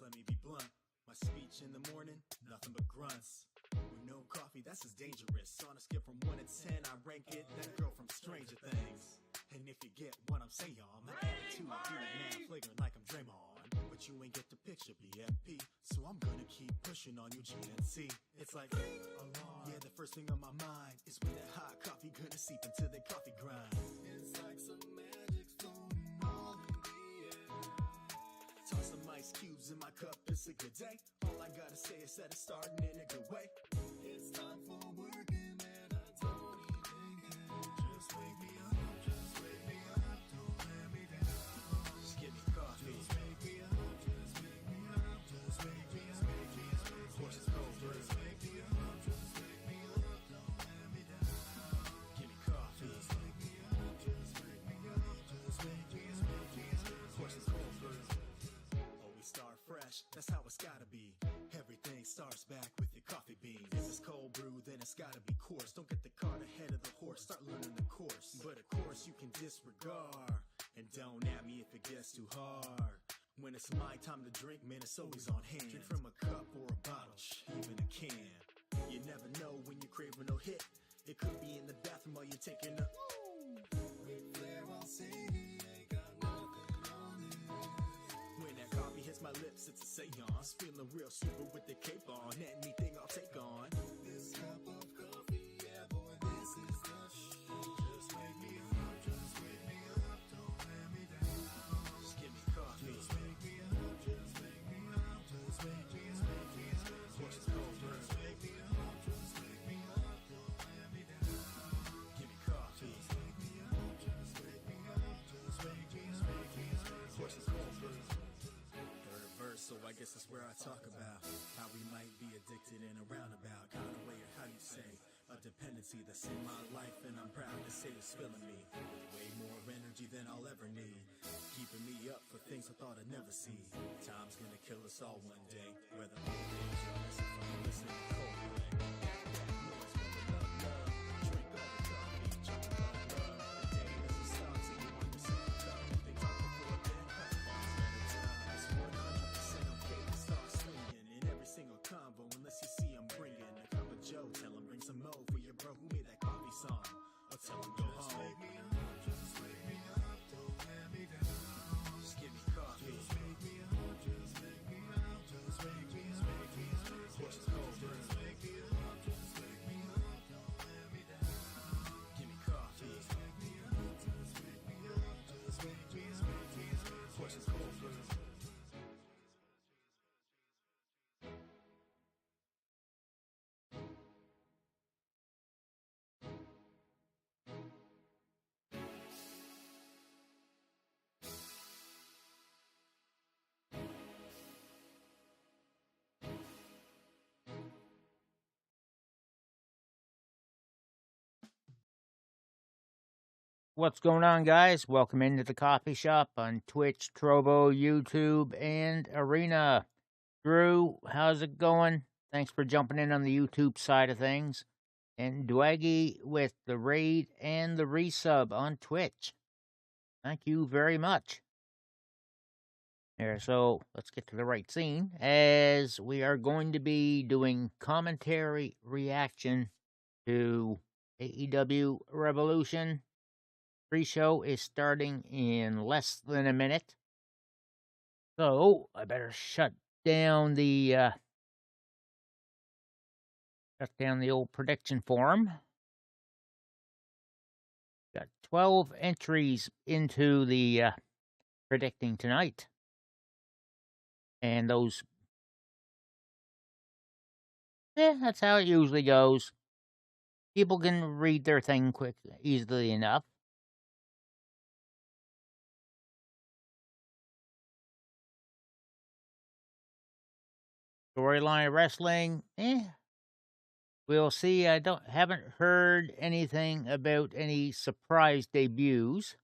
Let me be blunt. My speech in the morning, nothing but grunts. With no coffee, that's as dangerous. On a scale from 1 to 10, I rank it that girl from Stranger Things. And if you get what I'm saying, my attitude be man flagrant like I'm Draymond. But you ain't get the picture, BFP. So I'm gonna keep pushing on you, GNC. It's like, yeah, the first thing on my mind is when that hot coffee gonna seep into the coffee grind. It's like some magic floating all in the air. Toss some ice cubes in my cup, it's a good day. All I gotta say is that it's starting in a good way. It's time for working, man, I don't even care. Just wake me up, don't let me down. Just give me coffee. Just wake me up, just wake me up, just wake me up, of course it's cold brew. Just wake me up, just wake me up, don't let me down. Give me coffee. Just wake me up, just wake me up, just wake me up, of course it's cold brew. Start fresh, that's how it's gotta be. Everything starts back with your coffee beans. If it's cold brew, then it's gotta be coarse. Don't get the cart ahead of the horse, start learning the course. But of course you can disregard, and don't at me if it gets too hard. When it's my time to drink, man, it's always on hand. Drink from a cup or a bottle, even a can. You never know when you're craving no hit. It could be in the bathroom while you're taking a Ric Flair, I'll say he ain't got nothing on it. When that coffee hits my lips, it's a seance. Feeling real super with the cape on. Anything I'll take on. This cup of coffee, yeah, boy, this is the shit. Just wake me up, just wake me up, don't let me down. Just give me coffee. Just wake me up, just wake me up, just wake me up, of course it's cold brew. Just wake me up, just wake me up, don't let me down. Give me coffee. Just wake me up, just wake me up, just wake me up, of course it's cold brew. So I guess that's where I talk about how we might be addicted in a roundabout kind of way, or how you say, a dependency that's in my life, and I'm proud to say it's filling me with way more energy than I'll ever need, keeping me up for things I thought I'd never see. Time's gonna kill us all one day, whether old age or less, if I'm listening to Coldplay. Noise from the love, drink all the coffee, jump on love. The day doesn't stop till you want to sip the cup. They talk before then, falls at a time. It's 100% okay to start swinging in every single convo, unless you see I'm bringing a cup of Joe. Tell him bring some mo for your bro who made that coffee song. Or tell him go home. Just wake me up, just wake me up, don't let me down. Just give me coffee. Just wake me up, just wake me up, just wake me up, of course it's cold brew. Just wake me up, just wake me up, don't let me down. Give me coffee. Just wake me up, just wake me up, just wake me up, of course it's cold brew. What's going on, guys? Welcome into the coffee shop on Twitch, Trovo, YouTube, and Arena. Drew, how's it going? Thanks for jumping in on the YouTube side of things. And Dwaggy with the raid and the resub on Twitch. Thank you very much. There, so let's get to the right scene, as we are going to be doing commentary reaction to AEW Revolution. Pre-show is starting in less than a minute. So I better shut down the old prediction form. Got 12 entries into the predicting tonight. And those, that's how it usually goes. People can read their thing easily enough. Storyline wrestling, We'll see. I haven't heard anything about any surprise debuts.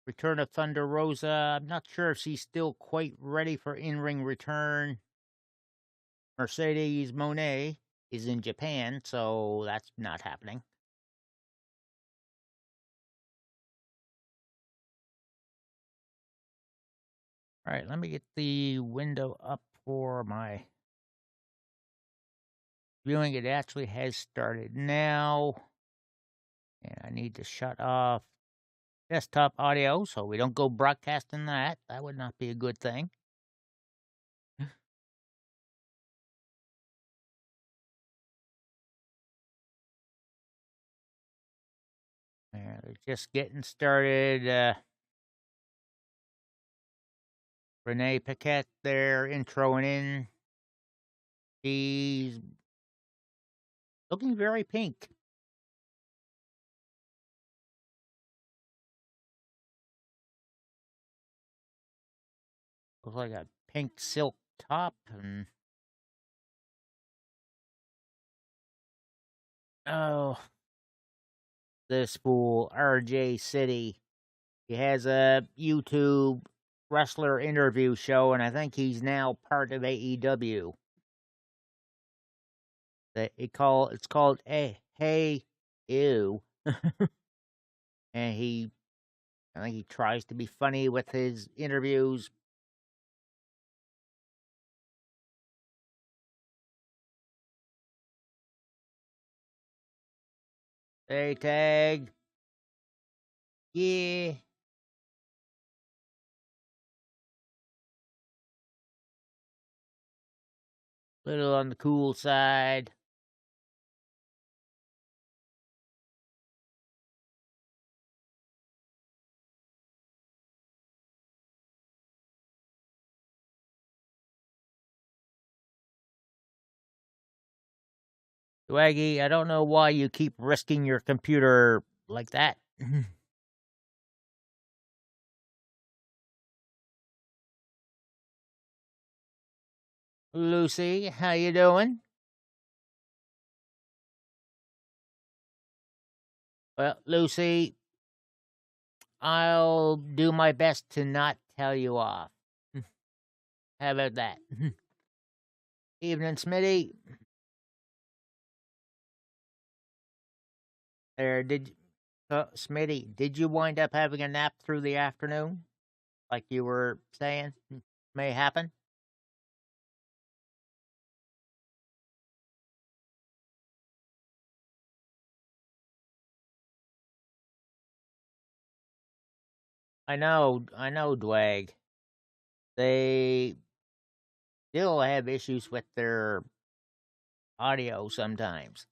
Return of Thunder Rosa. I'm not sure if she's still quite ready for in-ring return. Mercedes Monet is in Japan, so that's not happening. All right, let me get the window up for my viewing. It actually has started now. And I need to shut off desktop audio so we don't go broadcasting that. That would not be a good thing. They're just getting started. Renee Paquette there introing in. She's looking very pink. Looks like a pink silk top and oh, this fool RJ City. He has a YouTube wrestler interview show, and I think he's now part of AEW. It's called Hey Ew, and I think he tries to be funny with his interviews. Hey, tag. Yeah. Little on the cool side. Swaggy, I don't know why you keep risking your computer like that. Lucy, how you doing? Well, Lucy, I'll do my best to not tell you off. How about that? Evening, Smitty. There, Smitty, did you wind up having a nap through the afternoon? Like you were saying may happen? I know, Dwag. They still have issues with their audio sometimes.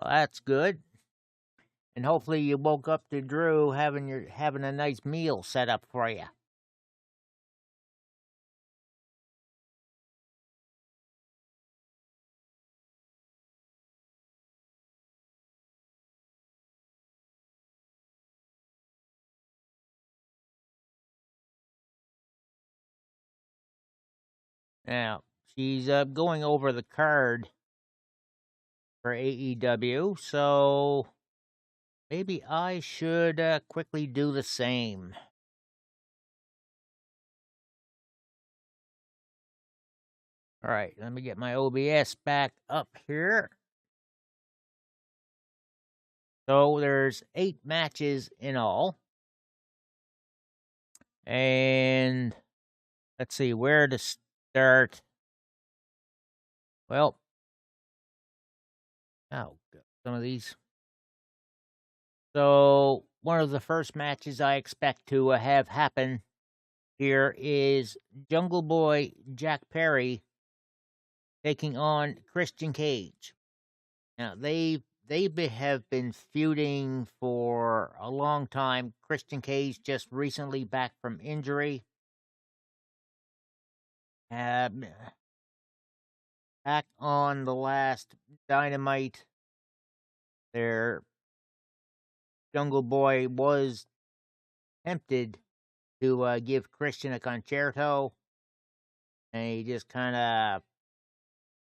Well, that's good. And hopefully you woke up to Drew having a nice meal set up for you. Now, she's going over the card for AEW, so maybe I should quickly do the same. All right, let me get my OBS back up here. So there's 8 matches in all. And let's see where to start. Well, some of these. So one of the first matches I expect to have happen here is Jungle Boy Jack Perry taking on Christian Cage. Now they have been feuding for a long time. Christian Cage just recently back from injury. Back on the last Dynamite, their Jungle Boy was tempted to give Christian a concerto, and he just kind of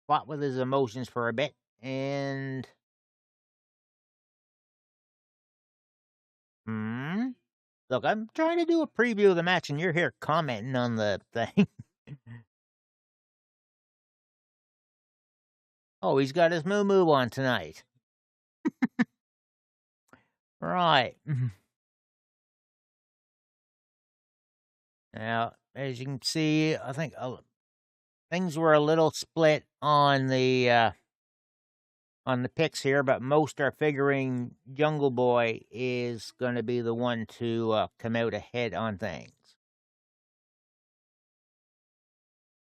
fought with his emotions for a bit. And look, I'm trying to do a preview of the match, and you're here commenting on the thing. Oh, he's got his moo on tonight. Right. Now, as you can see, I think things were a little split on the picks here, but most are figuring Jungle Boy is going to be the one to come out ahead on things.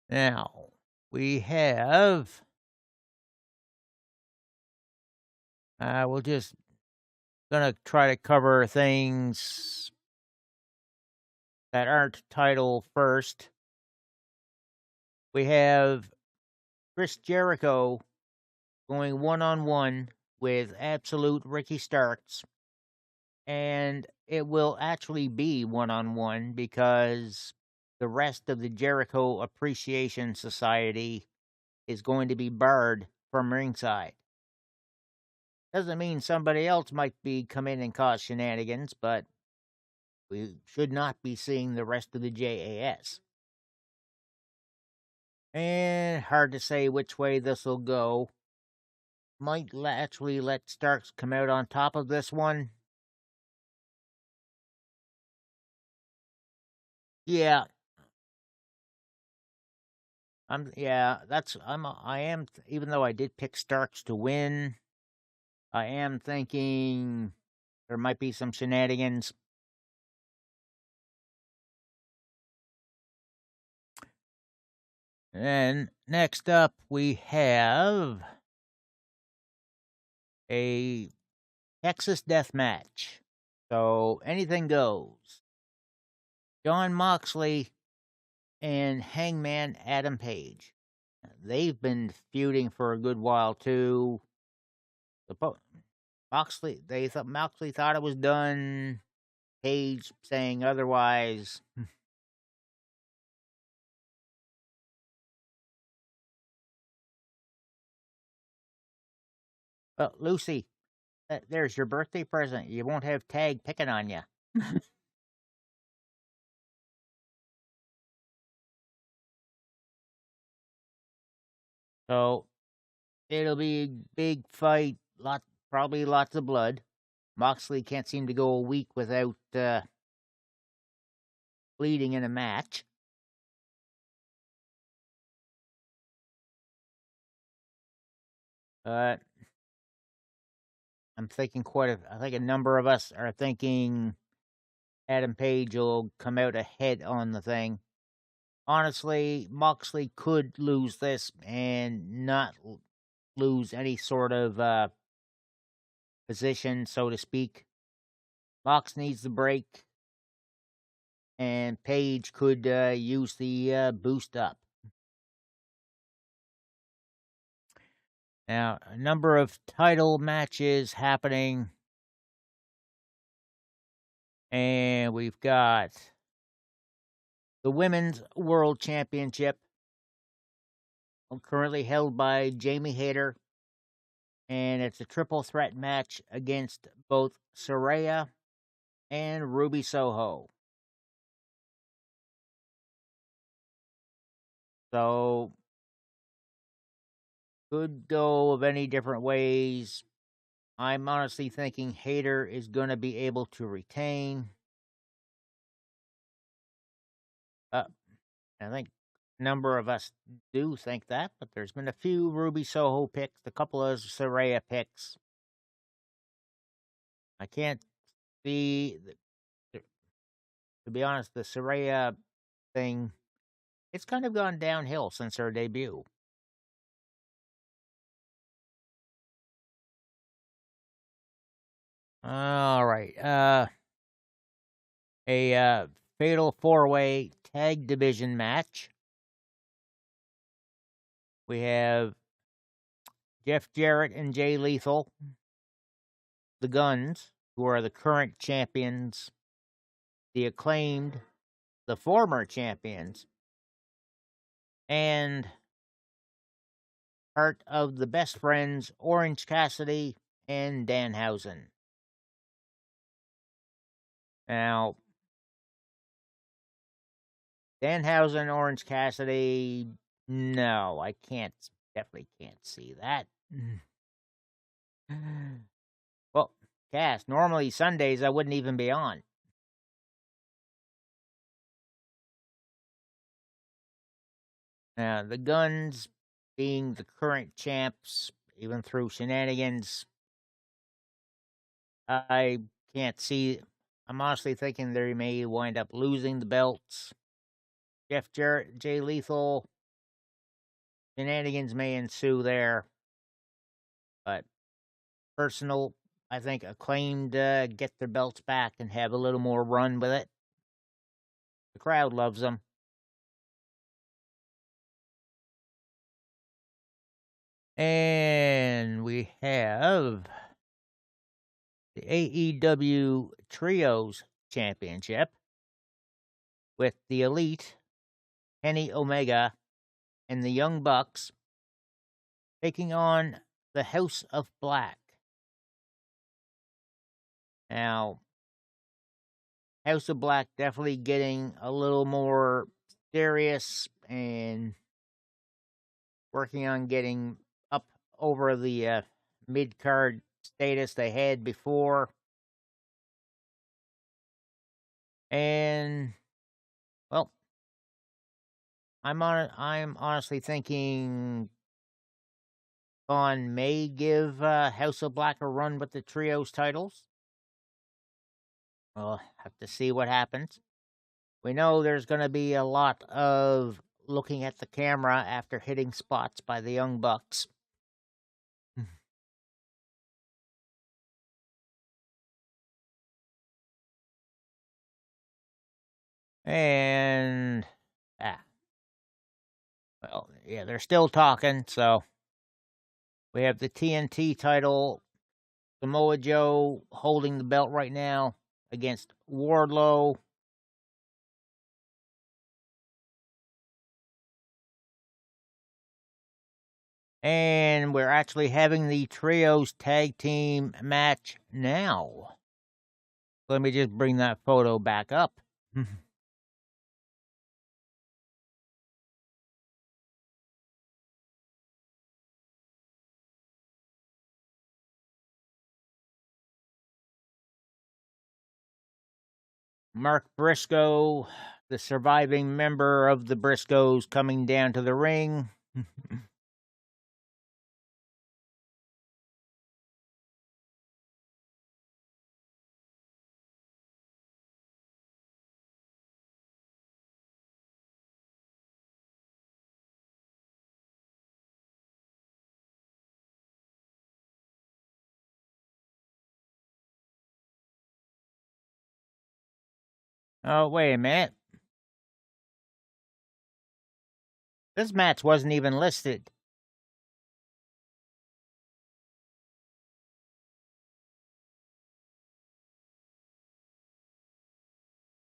Now, we have... we're just going to try to cover things that aren't title first. We have Chris Jericho going one-on-one with Absolute Ricky Starks. And it will actually be one-on-one because the rest of the Jericho Appreciation Society is going to be barred from ringside. Doesn't mean somebody else might come in and cause shenanigans, but we should not be seeing the rest of the JAS. And hard to say which way this will go. Might actually let Starks come out on top of this one. Yeah. I am, even though I did pick Starks to win, I am thinking there might be some shenanigans. And next up, we have a Texas death match. So anything goes. Jon Moxley and Hangman Adam Page. They've been feuding for a good while too. Moxley thought it was done. Page saying otherwise. Well, Lucy, there's your birthday present. You won't have Tag picking on you. So it'll be a big fight. Probably lots of blood. Moxley can't seem to go a week without bleeding in a match. I'm thinking I think a number of us are thinking Adam Page will come out ahead on the thing. Honestly, Moxley could lose this and not lose any sort of position, so to speak. Mox needs the break, and Page could use the boost up. Now, a number of title matches happening. And we've got the Women's World Championship, currently held by Jamie Hayter. And it's a triple threat match against both Saraya and Ruby Soho. So, could go of any different ways. I'm honestly thinking Hayter is going to be able to retain. I think a number of us do think that, but there's been a few Ruby Soho picks, a couple of Saraya picks. I can't see, to be honest, the Saraya thing, it's kind of gone downhill since her debut. All right. A fatal four-way tag division match. We have Jeff Jarrett and Jay Lethal, the Guns, who are the current champions, the Acclaimed, the former champions, and part of the Best Friends, Orange Cassidy and Danhausen. Now, Danhausen, Orange Cassidy, no, I definitely can't see that. Well, Cass, normally Sundays I wouldn't even be on. Now, the Guns being the current champs, even through shenanigans, I can't see. I'm honestly thinking they may wind up losing the belts. Jeff Jarrett, Jay Lethal, shenanigans may ensue there. But I think Acclaimed get their belts back and have a little more run with it. The crowd loves them. And we have the AEW Trios Championship with the Elite, Kenny Omega, and the Young Bucks taking on the House of Black. Now, House of Black definitely getting a little more serious and working on getting up over the mid-card status they had before. And, well, I'm honestly thinking Vaughn may give House of Black a run with the Trios titles. We'll have to see what happens. We know there's going to be a lot of looking at the camera after hitting spots by the Young Bucks. And, well, yeah, they're still talking, so we have the TNT title, Samoa Joe holding the belt right now against Wardlow. And we're actually having the Trios tag team match now. Let me just bring that photo back up. Mark Briscoe, the surviving member of the Briscoes, coming down to the ring. Oh, wait a minute. This match wasn't even listed.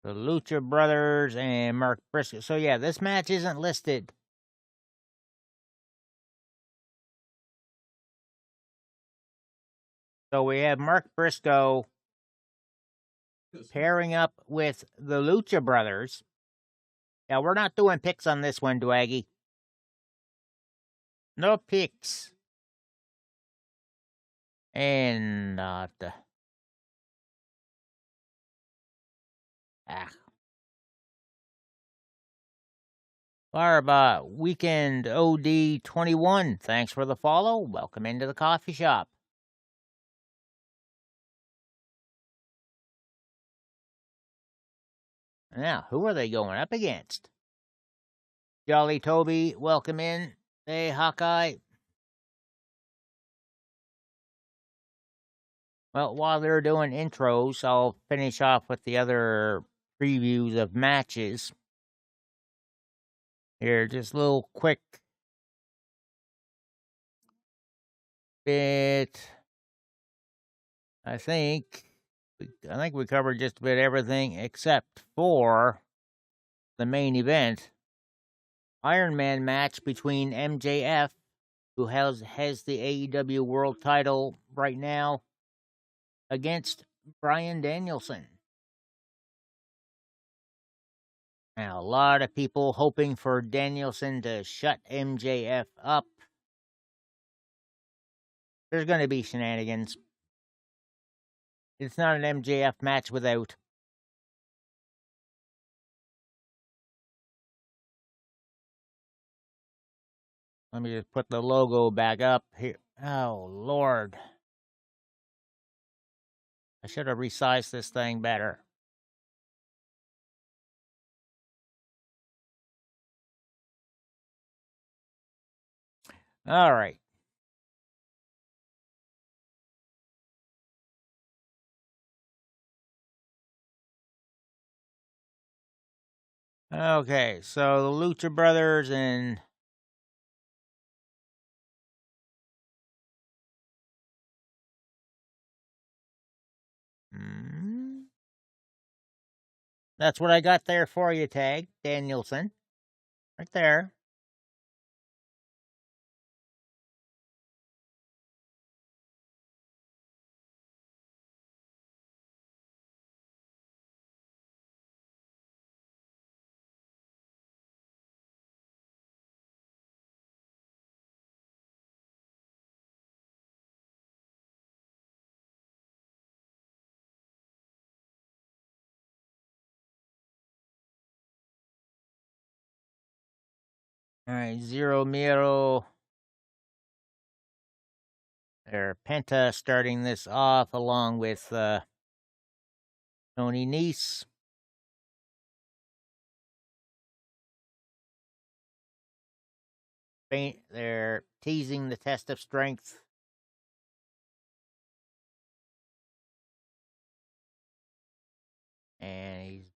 The Lucha Brothers and Mark Briscoe. So, yeah, this match isn't listed. So, we have Mark Briscoe pairing up with the Lucha Brothers. Now, we're not doing picks on this one, Dwaggy. No picks. And, Barba, Weekend OD 21. Thanks for the follow. Welcome into the coffee shop. Now, who are they going up against? Jolly Toby, welcome in. Hey, Hawkeye. Well, while they're doing intros, I'll finish off with the other previews of matches. Here, just a little quick bit. I think we covered just about everything except for the main event. Iron Man match between MJF, who has the AEW World Title right now, against Bryan Danielson. Now, a lot of people hoping for Danielson to shut MJF up. There's going to be shenanigans. It's not an MJF match without. Let me just put the logo back up here. Oh, Lord. I should have resized this thing better. All right. Okay, so the Lucha Brothers and that's what I got there for you, Tag Danielson. Right there. All right, Zero Miedo. There, Penta starting this off along with Tony Nese. They're teasing the test of strength. And he's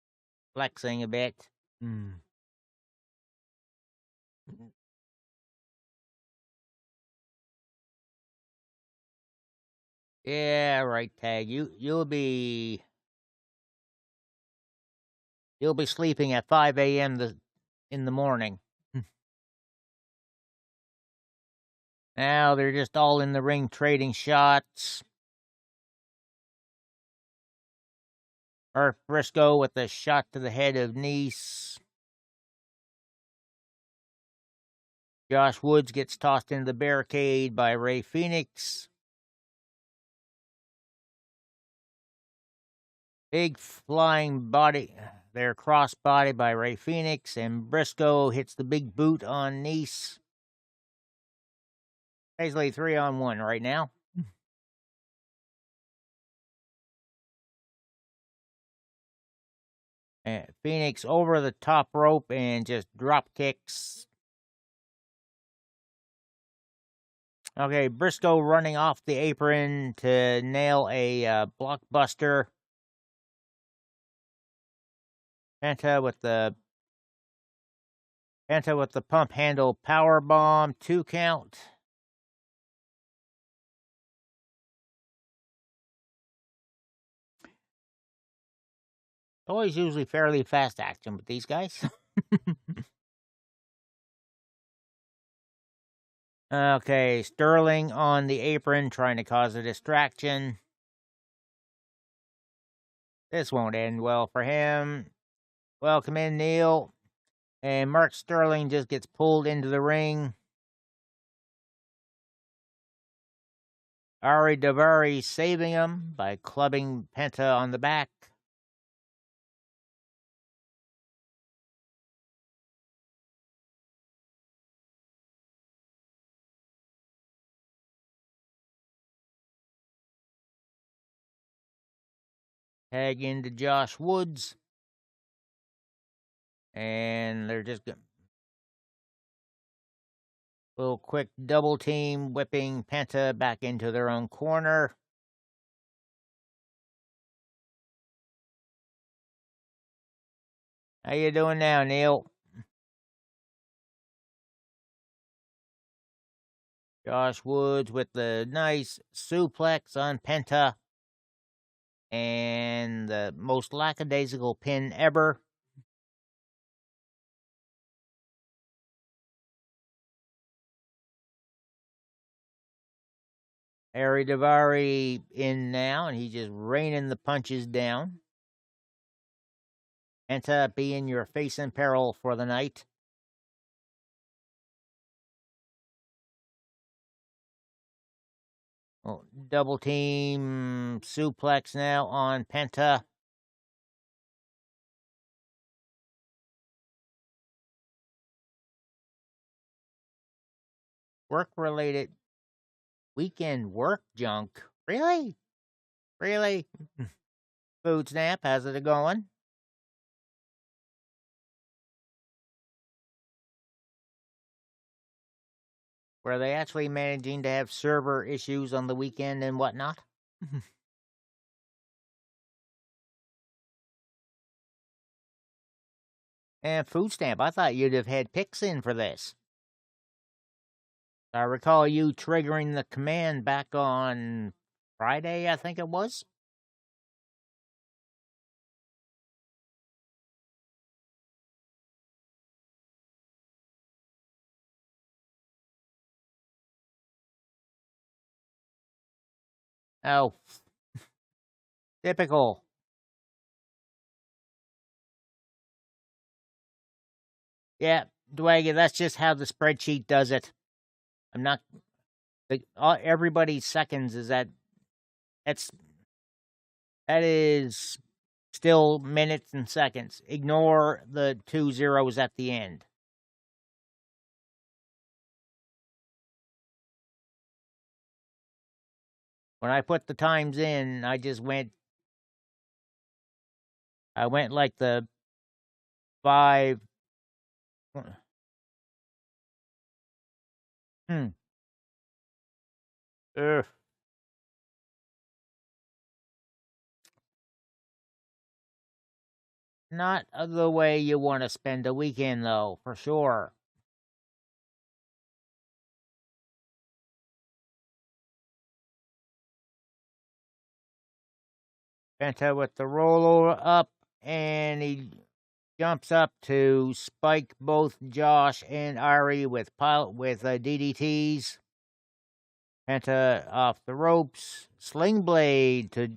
flexing a bit. Yeah, right, Tag. You'll be sleeping at 5 a.m. in the morning. Now they're just all in the ring trading shots. Earth Briscoe with a shot to the head of Nese. Josh Woods gets tossed into the barricade by Ray Phoenix. Big flying body, their crossbody by Ray Phoenix, and Briscoe hits the big boot on Nese. Basically 3-on-1 right now. And Phoenix over the top rope and just drop kicks. Okay, Briscoe running off the apron to nail a blockbuster. Penta with the pump handle power bomb, 2 count. Always usually fairly fast action with these guys. Okay, Sterling on the apron trying to cause a distraction. This won't end well for him. Welcome in, Neil. And Mark Sterling just gets pulled into the ring. Ari Daivari saving him by clubbing Penta on the back. Tag into Josh Woods. And they're just a little quick double team, whipping Penta back into their own corner. How you doing now, Neil? Josh Woods with the nice suplex on Penta. And the most lackadaisical pin ever. Harry Davari in now, and he's just raining the punches down. Penta being your face in peril for the night. Oh, double team suplex now on Penta. Work-related weekend work junk. Really? Really? Food Snap, how's it going? Were they actually managing to have server issues on the weekend and whatnot? And Food Stamp, I thought you'd have had picks in for this. I recall you triggering the command back on Friday, I think it was. Oh, typical. Yeah, Dwaggy, that's just how the spreadsheet does it. I'm not. Everybody's seconds is that is still minutes and seconds. Ignore the 2 zeros at the end. When I put the times in, I went like the 5. Ugh. Not the way you want to spend a weekend, though, for sure. Penta with the rollover up, and he jumps up to spike both Josh and Ari with DDTs. Penta off the ropes, sling blade to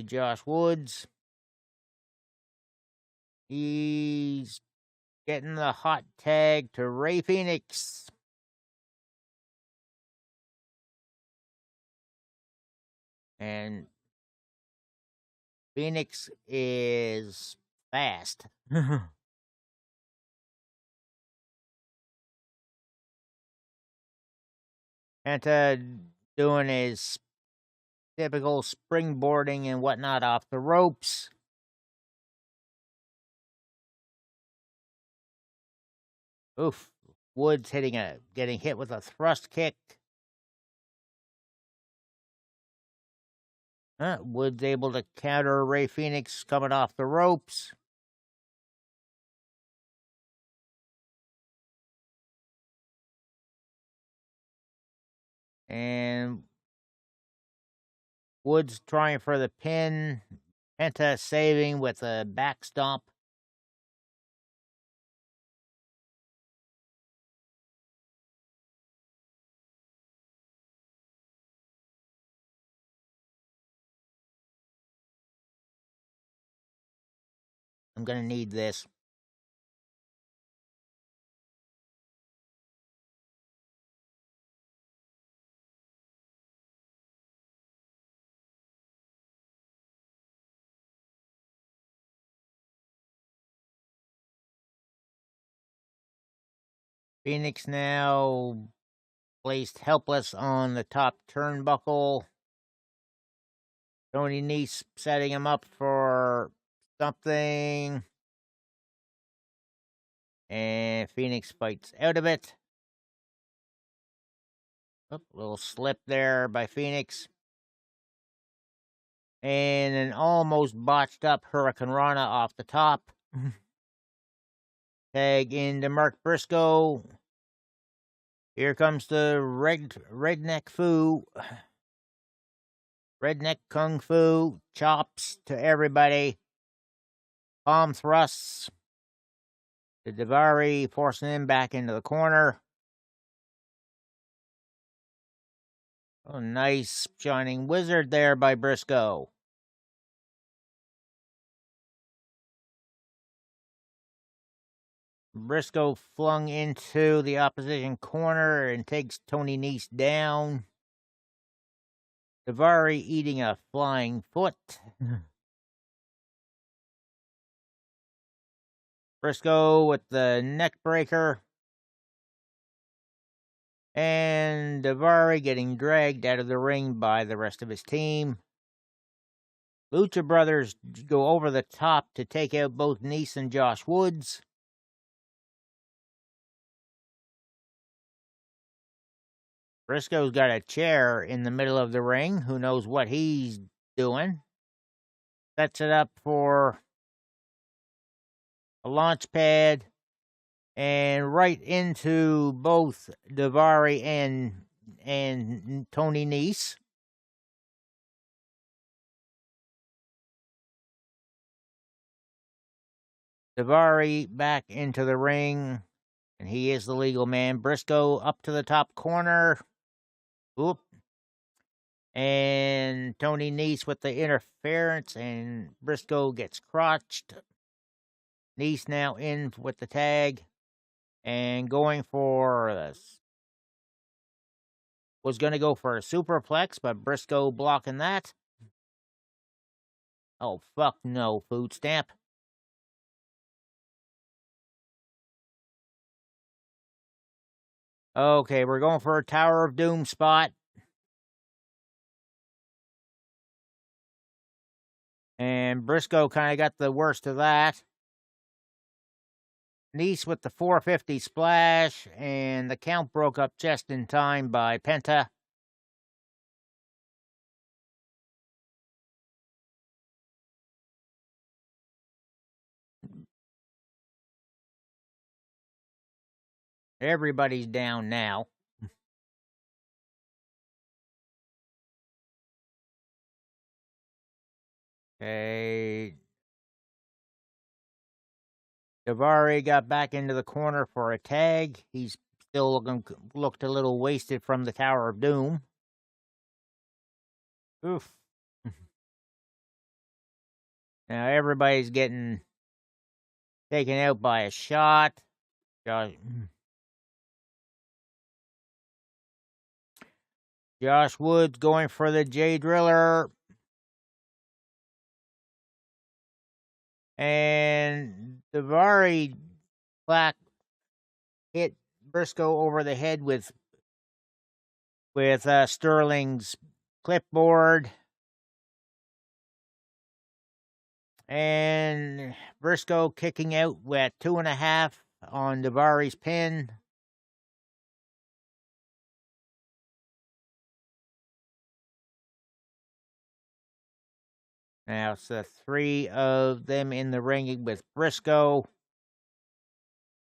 Josh Woods. He's getting the hot tag to Ray Phoenix. And Phoenix is fast. Penta doing his typical springboarding and whatnot off the ropes. Oof. Woods getting hit with a thrust kick. Woods able to counter Ray Phoenix coming off the ropes. And Woods trying for the pin. Penta saving with a back stomp. I'm going to need this. Phoenix now placed helpless on the top turnbuckle. Tony Nese setting him up for something. And Phoenix fights out of it. Oh, little slip there by Phoenix. And an almost botched up Hurricane Rana off the top. Tag into Mark Briscoe. Here comes the redneck foo. Redneck Kung Fu. Chops to everybody. Palm thrusts. The Davari forcing him back into the corner. Oh, nice shining wizard there by Briscoe. Briscoe flung into the opposition corner and takes Tony Nese down. Davari eating a flying foot. Briscoe with the neck breaker. And Davari getting dragged out of the ring by the rest of his team. Lucha Brothers go over the top to take out both Nese and Josh Woods. Briscoe's got a chair in the middle of the ring. Who knows what he's doing? Sets it up for a launch pad and right into both Davari and Tony Nese. Davari back into the ring, and he is the legal man. Briscoe up to the top corner. Oop. And Tony Nese with the interference, and Briscoe gets crotched. Nese now in with the tag, and going for this. Was going to go for a superplex, but Briscoe blocking that. Oh, fuck no, food stamp. Okay, we're going for a Tower of Doom spot. And Briscoe kind of got the worst of that. Nese with the 450 splash, and the count broke up just in time by Penta. Everybody's down now. Okay. Davari got back into the corner for a tag. He's still looked a little wasted from the Tower of Doom. Oof. Now everybody's getting taken out by a shot. Josh Woods going for the J Driller. And Davari hit Briscoe over the head with Sterling's clipboard. And Briscoe kicking out at 2.5 on Davari's pin. Now it's the three of them in the ring with Briscoe.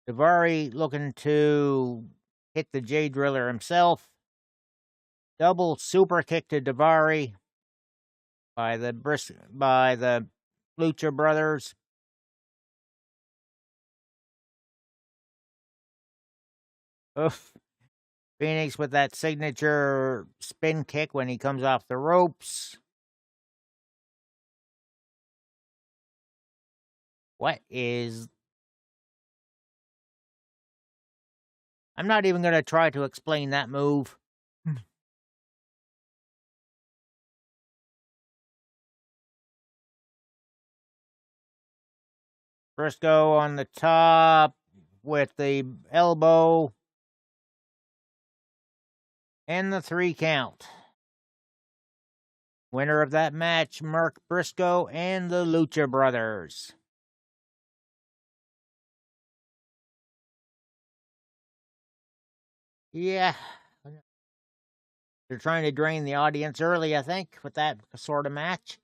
Davari looking to hit the J Driller himself. Double super kick to Davari by the Lucha Brothers. Oof. Phoenix with that signature spin kick when he comes off the ropes. What is... I'm not even going to try to explain that move. Briscoe on the top with the elbow. And the 3 count. Winner of that match, Mark Briscoe and the Lucha Brothers. Yeah. They're trying to drain the audience early, I think, with that sort of match.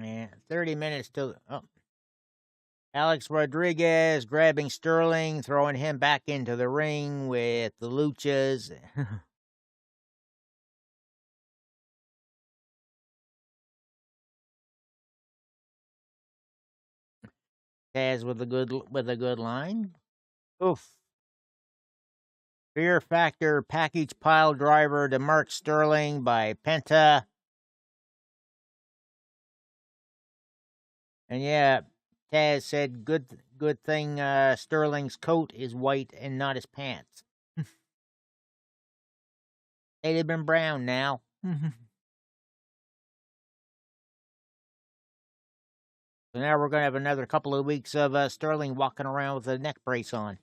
Yeah, 30 minutes till... Oh. Alex Rodriguez grabbing Sterling, throwing him back into the ring with the Luchas. Taz with a good line. Oof. Fear Factor package pile driver to Mark Sterling by Penta. And yeah, Taz said good thing Sterling's coat is white and not his pants. They'd have been brown now. So now we're going to have another couple of weeks of Sterling walking around with a neck brace on.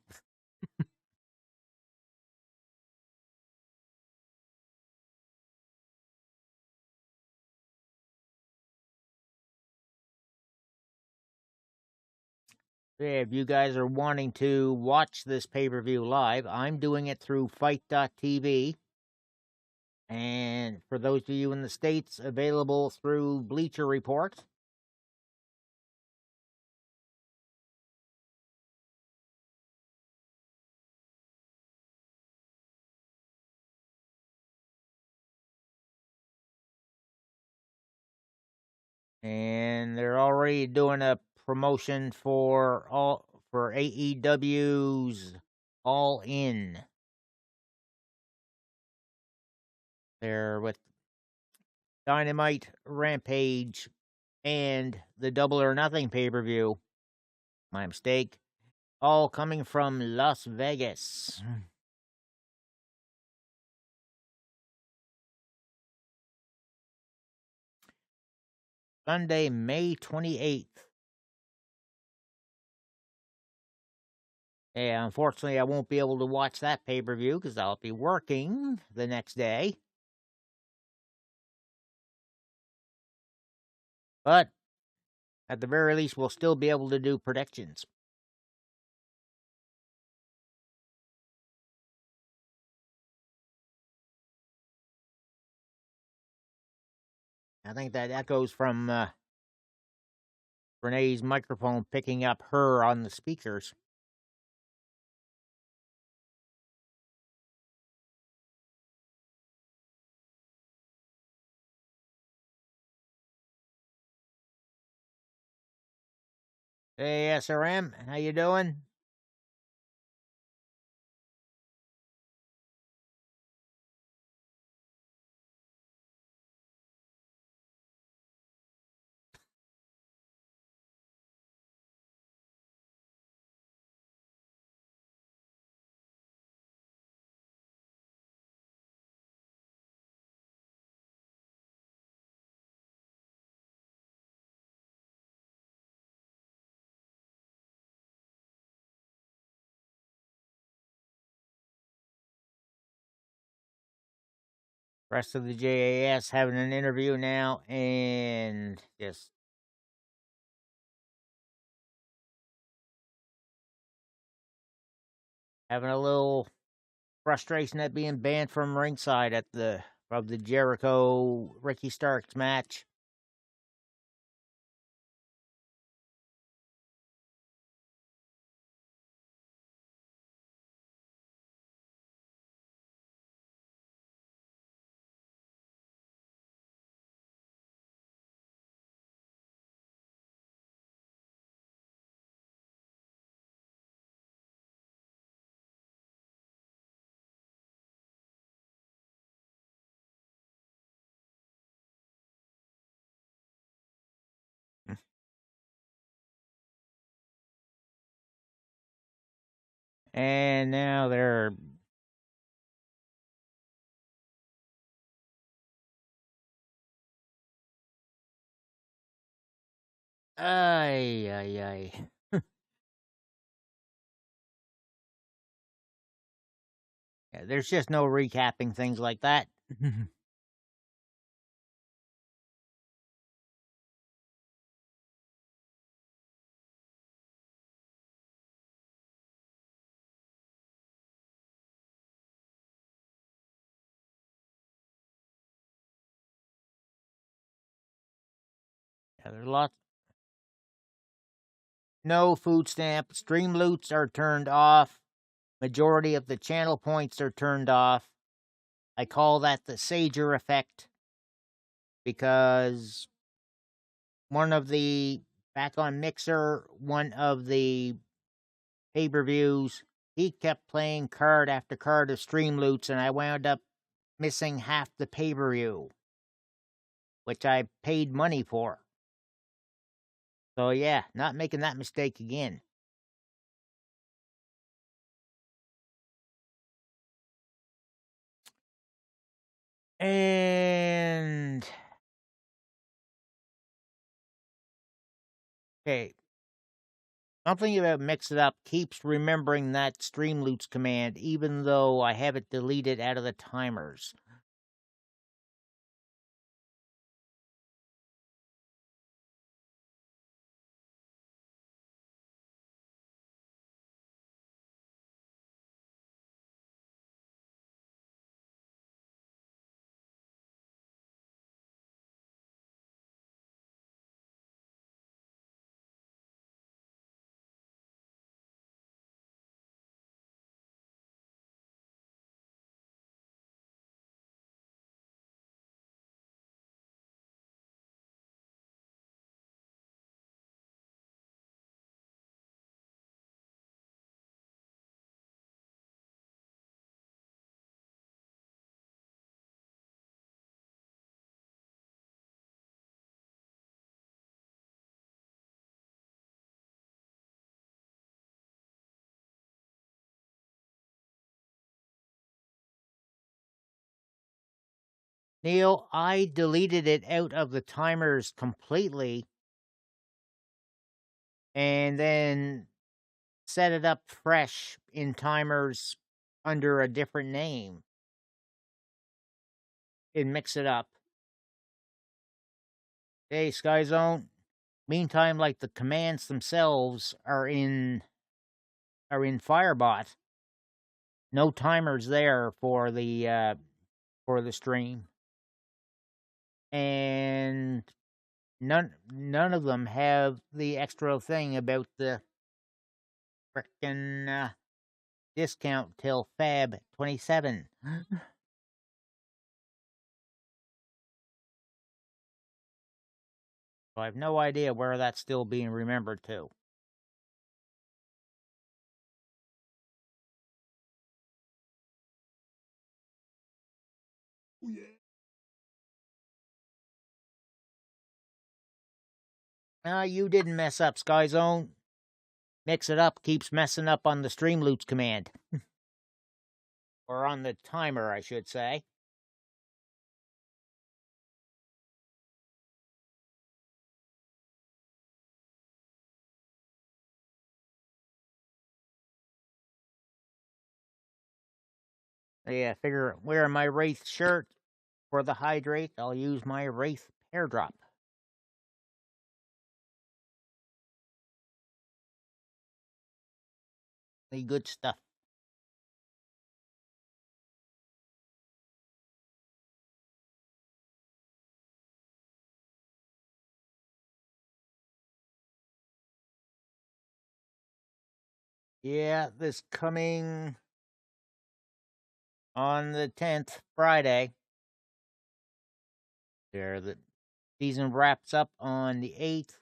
Yeah, if you guys are wanting to watch this pay-per-view live, I'm doing it through Fight.tv. And for those of you in the States, available through Bleacher Report. And they're already doing a promotion for AEW's All In. They're with Dynamite, Rampage, and the Double or Nothing pay-per-view. My mistake. All coming from Las Vegas. Sunday, May 28th. Yeah, unfortunately, I won't be able to watch that pay-per-view because I'll be working the next day. But at the very least, we'll still be able to do predictions. I think that echoes from Renee's microphone picking up her on the speakers. Hey, SRM, how you doing? Rest of the JAS having an interview now, and just having a little frustration at being banned from ringside of the Jericho Ricky Starks match. And now they're ay. Yeah, there's just no recapping things like that. Yeah, there's lots. No food stamp. Stream loots are turned off. Majority of the channel points are turned off. I call that the Sager effect because one of the back on Mixer, one of the pay-per-views, he kept playing card after card of stream loots, and I wound up missing half the pay-per-view, which I paid money for. So yeah, not making that mistake again. And okay, something about Mix It Up keeps remembering that stream loots command, even though I have it deleted out of the timers. Neil, I deleted it out of the timers completely and then set it up fresh in timers under a different name and Mix It Up. Hey, Sky Zone. Meantime, like the commands themselves are in Firebot. No timers there for the stream. And none of them have the extra thing about the frickin' discount till Fab 27. So I have no idea where that's still being remembered to. You didn't mess up, Sky Zone. Mix It Up keeps messing up on the stream loots command. Or on the timer, I should say. Yeah, figure wearing my Wraith shirt for the hydrate, I'll use my Wraith hair drop. The good stuff. Yeah, this coming on the 10th, Friday. There, the season wraps up on the 8th.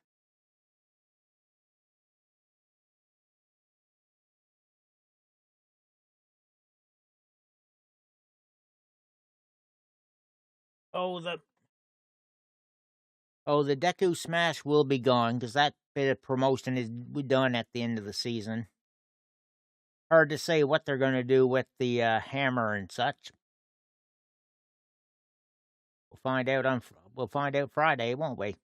The Deku Smash will be gone because that bit of promotion is done at the end of the season. Hard to say what they're going to do with the hammer and such. We'll find out Friday, won't we?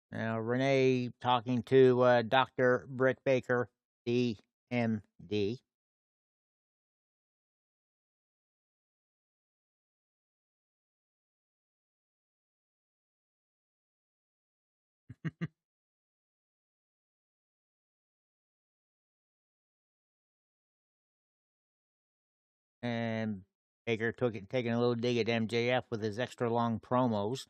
Now, Renee talking to Dr. Britt Baker, DMD. And Baker taking a little dig at MJF with his extra long promos.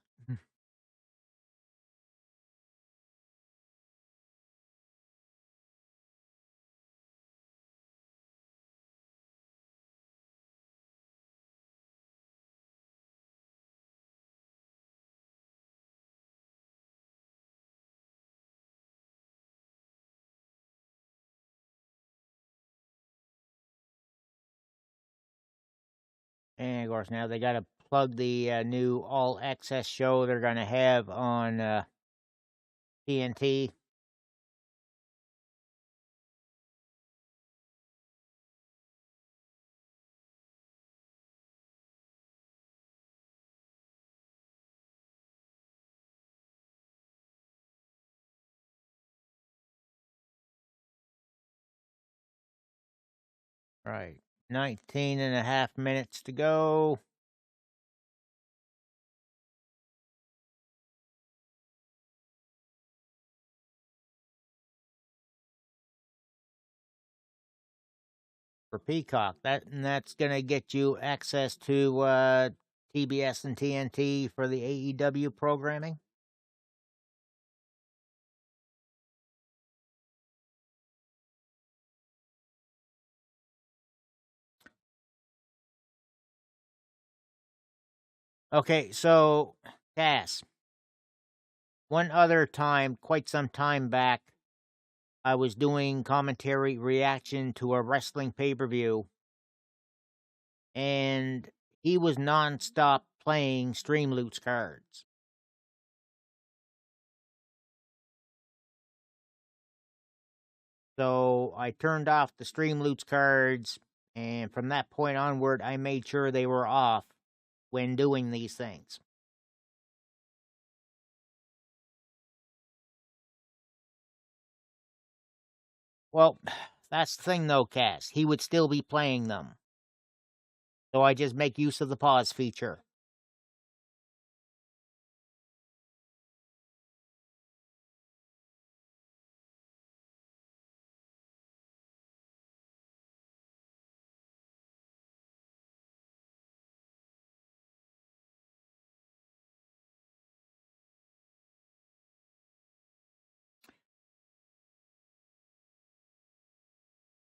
And of course, now they got to plug the new All Access show they're going to have on TNT. Right. 19 and a half minutes to go. For Peacock. That's gonna get you access to TBS and TNT for the AEW programming. Okay, so Cass, one other time, quite some time back, I was doing commentary reaction to a wrestling pay-per-view, and he was nonstop playing Streamloots cards. So I turned off the Streamloots cards, and from that point onward, I made sure they were off when doing these things. Well, that's the thing though, Cass. He would still be playing them. So I just make use of the pause feature.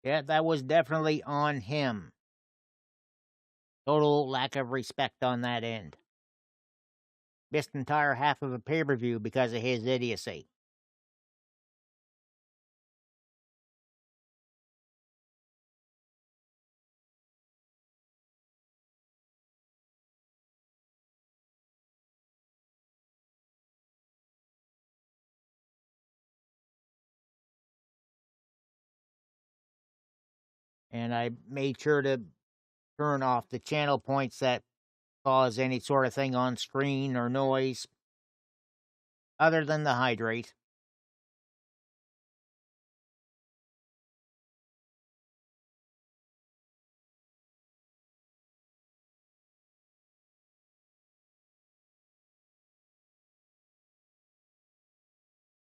Yeah, that was definitely on him. Total lack of respect on that end. Missed entire half of a pay-per-view because of his idiocy. And I made sure to turn off the channel points that cause any sort of thing on screen or noise, other than the hydrate.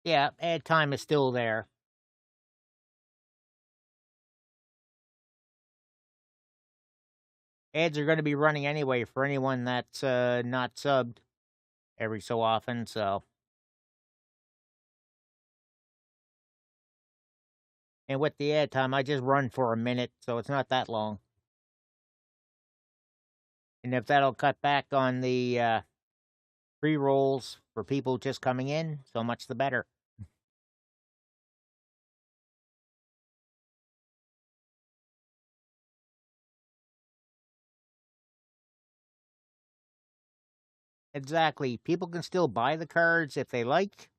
Yeah, ad time is still there. Ads are going to be running anyway for anyone that's not subbed every so often, so. And with the ad time, I just run for a minute, so it's not that long. And if that'll cut back on the pre-rolls for people just coming in, so much the better. Exactly. People can still buy the cards if they like.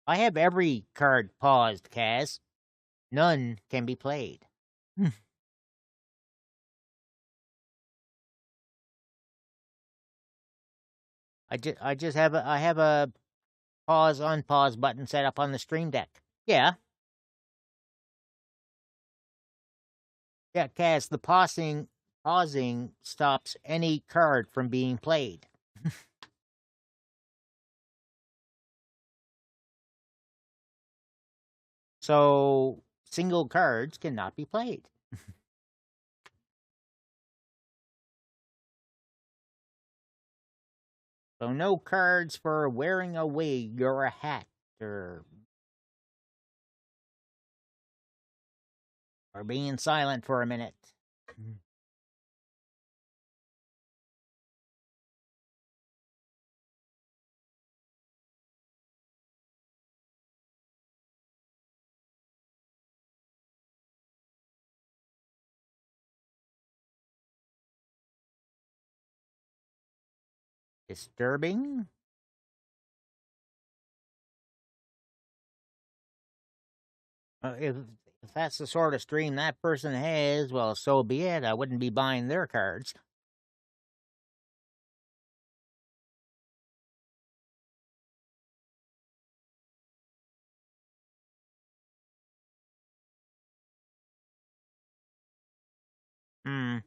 I have every card paused, Kaz. None can be played. I have a pause unpause button set up on the Stream Deck. Yeah. Yeah, Kaz, the pausing stops any card from being played. So single cards cannot be played. So no cards for wearing a wig or a hat or being silent for a minute. Disturbing? If that's the sort of stream that person has, well, so be it. I wouldn't be buying their cards. Hmm.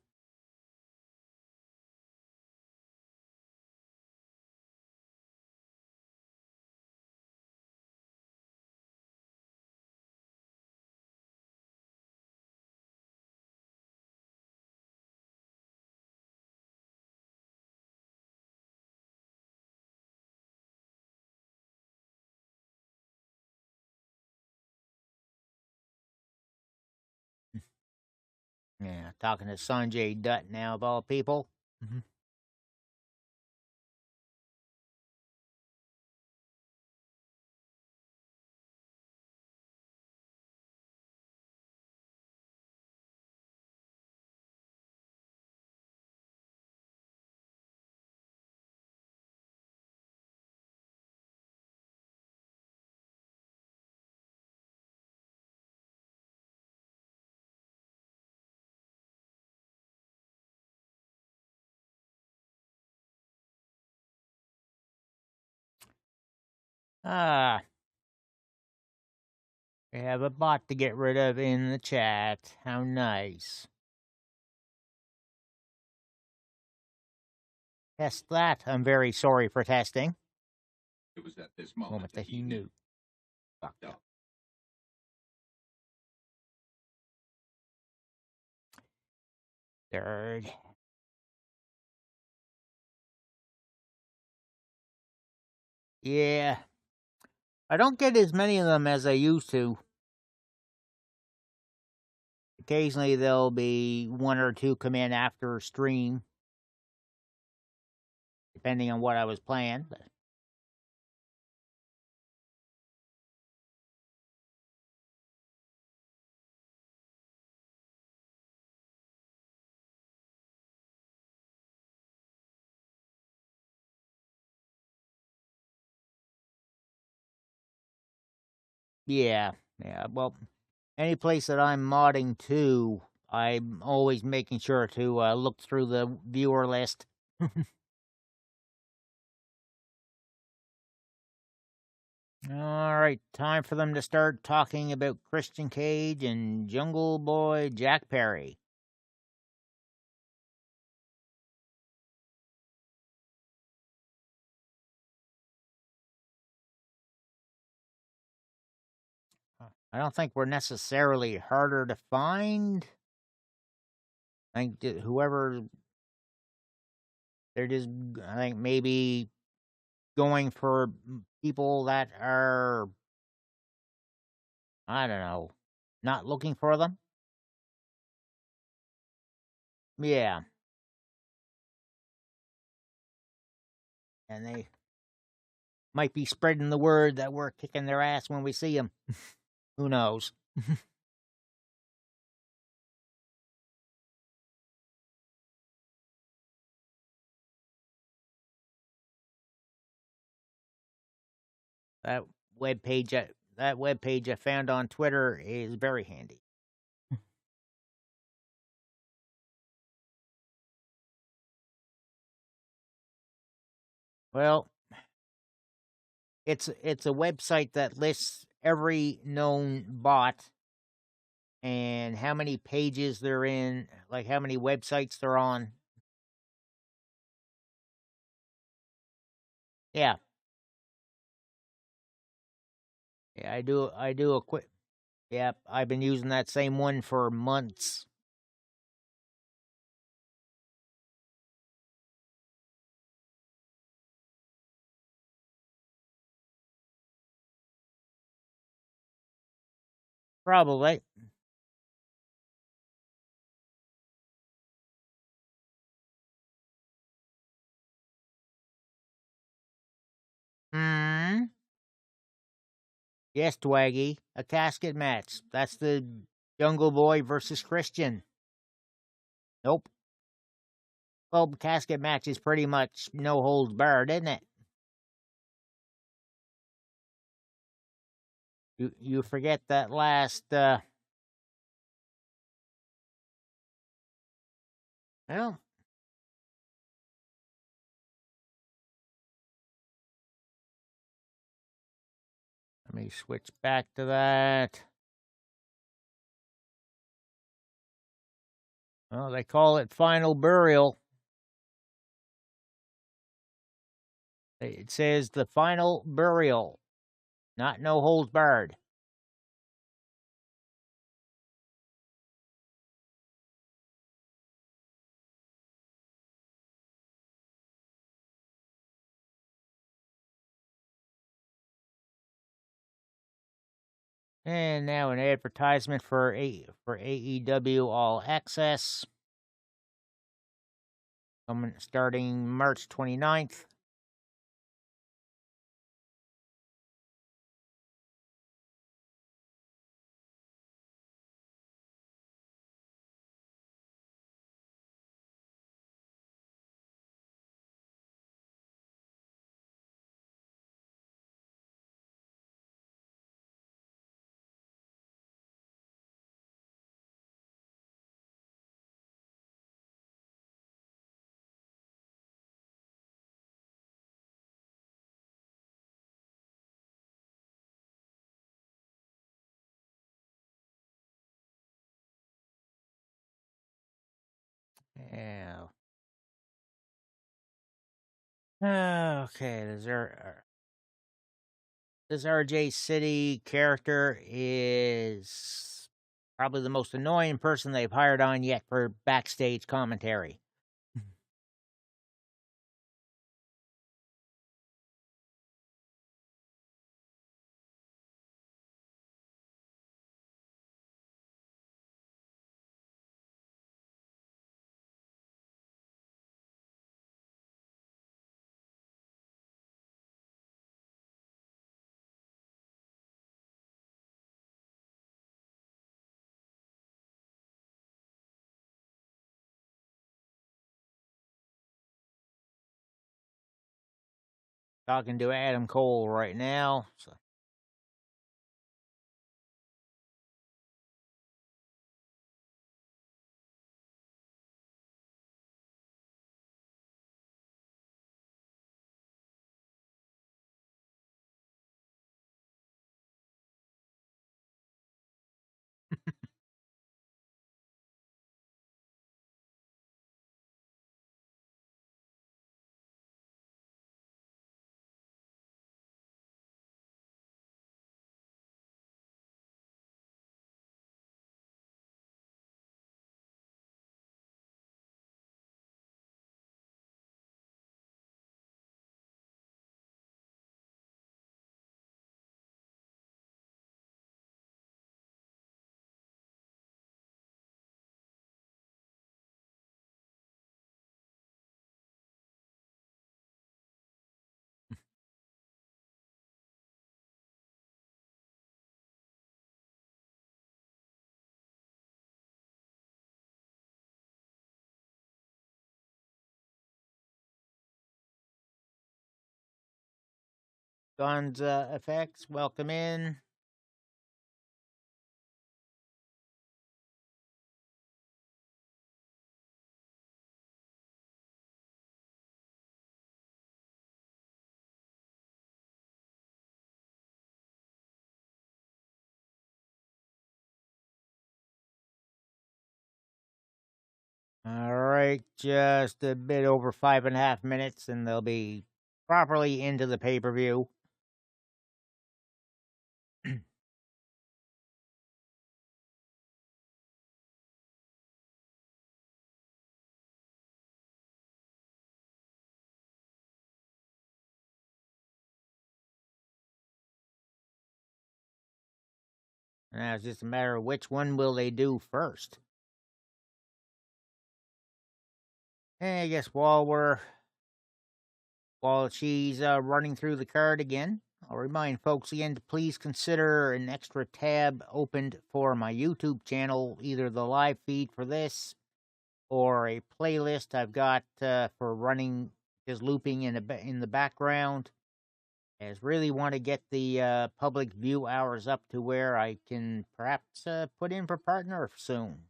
Yeah, talking to Sanjay Dutt now, of all people. Ah, we have a bot to get rid of in the chat. How nice. Test that. I'm very sorry for testing. It was at this moment that he knew. Fucked up. Third. Yeah. I don't get as many of them as I used to. Occasionally there'll be one or two come in after stream, depending on what I was playing. But yeah. Well, any place that I'm modding to, I'm always making sure to look through the viewer list. All right, time for them to start talking about Christian Cage and Jungle Boy Jack Perry. I don't think we're necessarily harder to find. I think whoever they're just, I think maybe going for people that are, I don't know, not looking for them. Yeah. And they might be spreading the word that we're kicking their ass when we see them. Who knows? That web page I found on Twitter is very handy. Well, it's a website that lists every known bot and how many pages they're in, like how many websites they're on. Yeah. Yeah, I do a quick. Yep, I've been using that same one for months. Probably. Hmm. Yes, Twaggy. A casket match. That's the Jungle Boy versus Christian. Nope. Well, casket match is pretty much no holds barred, isn't it? You forget that last well, let me switch back to that. Well, they call it Final Burial. It says the Final Burial, not no holds barred. And now an advertisement for AEW All Access, starting March 29th. Yeah. Okay, this RJ City character is probably the most annoying person they've hired on yet for backstage commentary. Talking to Adam Cole right now. So. Guns effects, welcome in. All right, just a bit over 5.5 minutes, and they'll be properly into the pay-per-view. Now it's just a matter of which one will they do first. And I guess while she's running through the card again, I'll remind folks again to please consider an extra tab opened for my YouTube channel, either the live feed for this or a playlist I've got for running, just looping in the background. As really want to get the public view hours up to where I can perhaps put in for partner soon.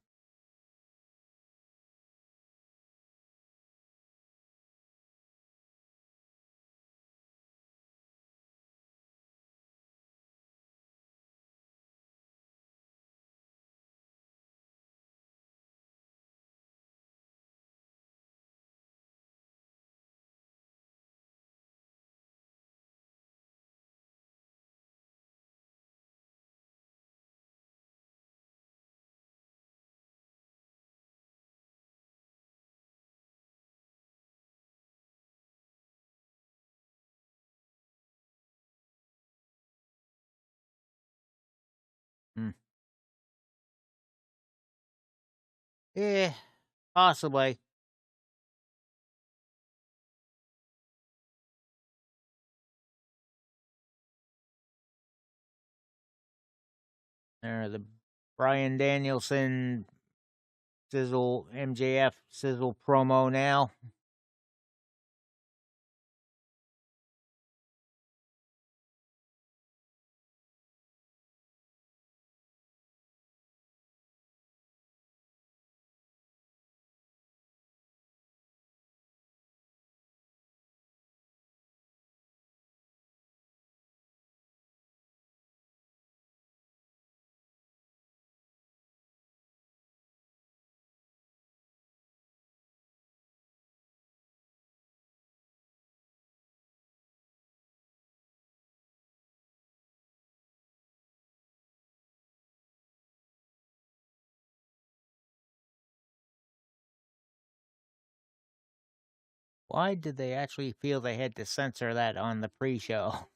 Hmm. Yeah, possibly. The Brian Danielson Sizzle MJF Sizzle promo now. Why did they actually feel they had to censor that on the pre-show?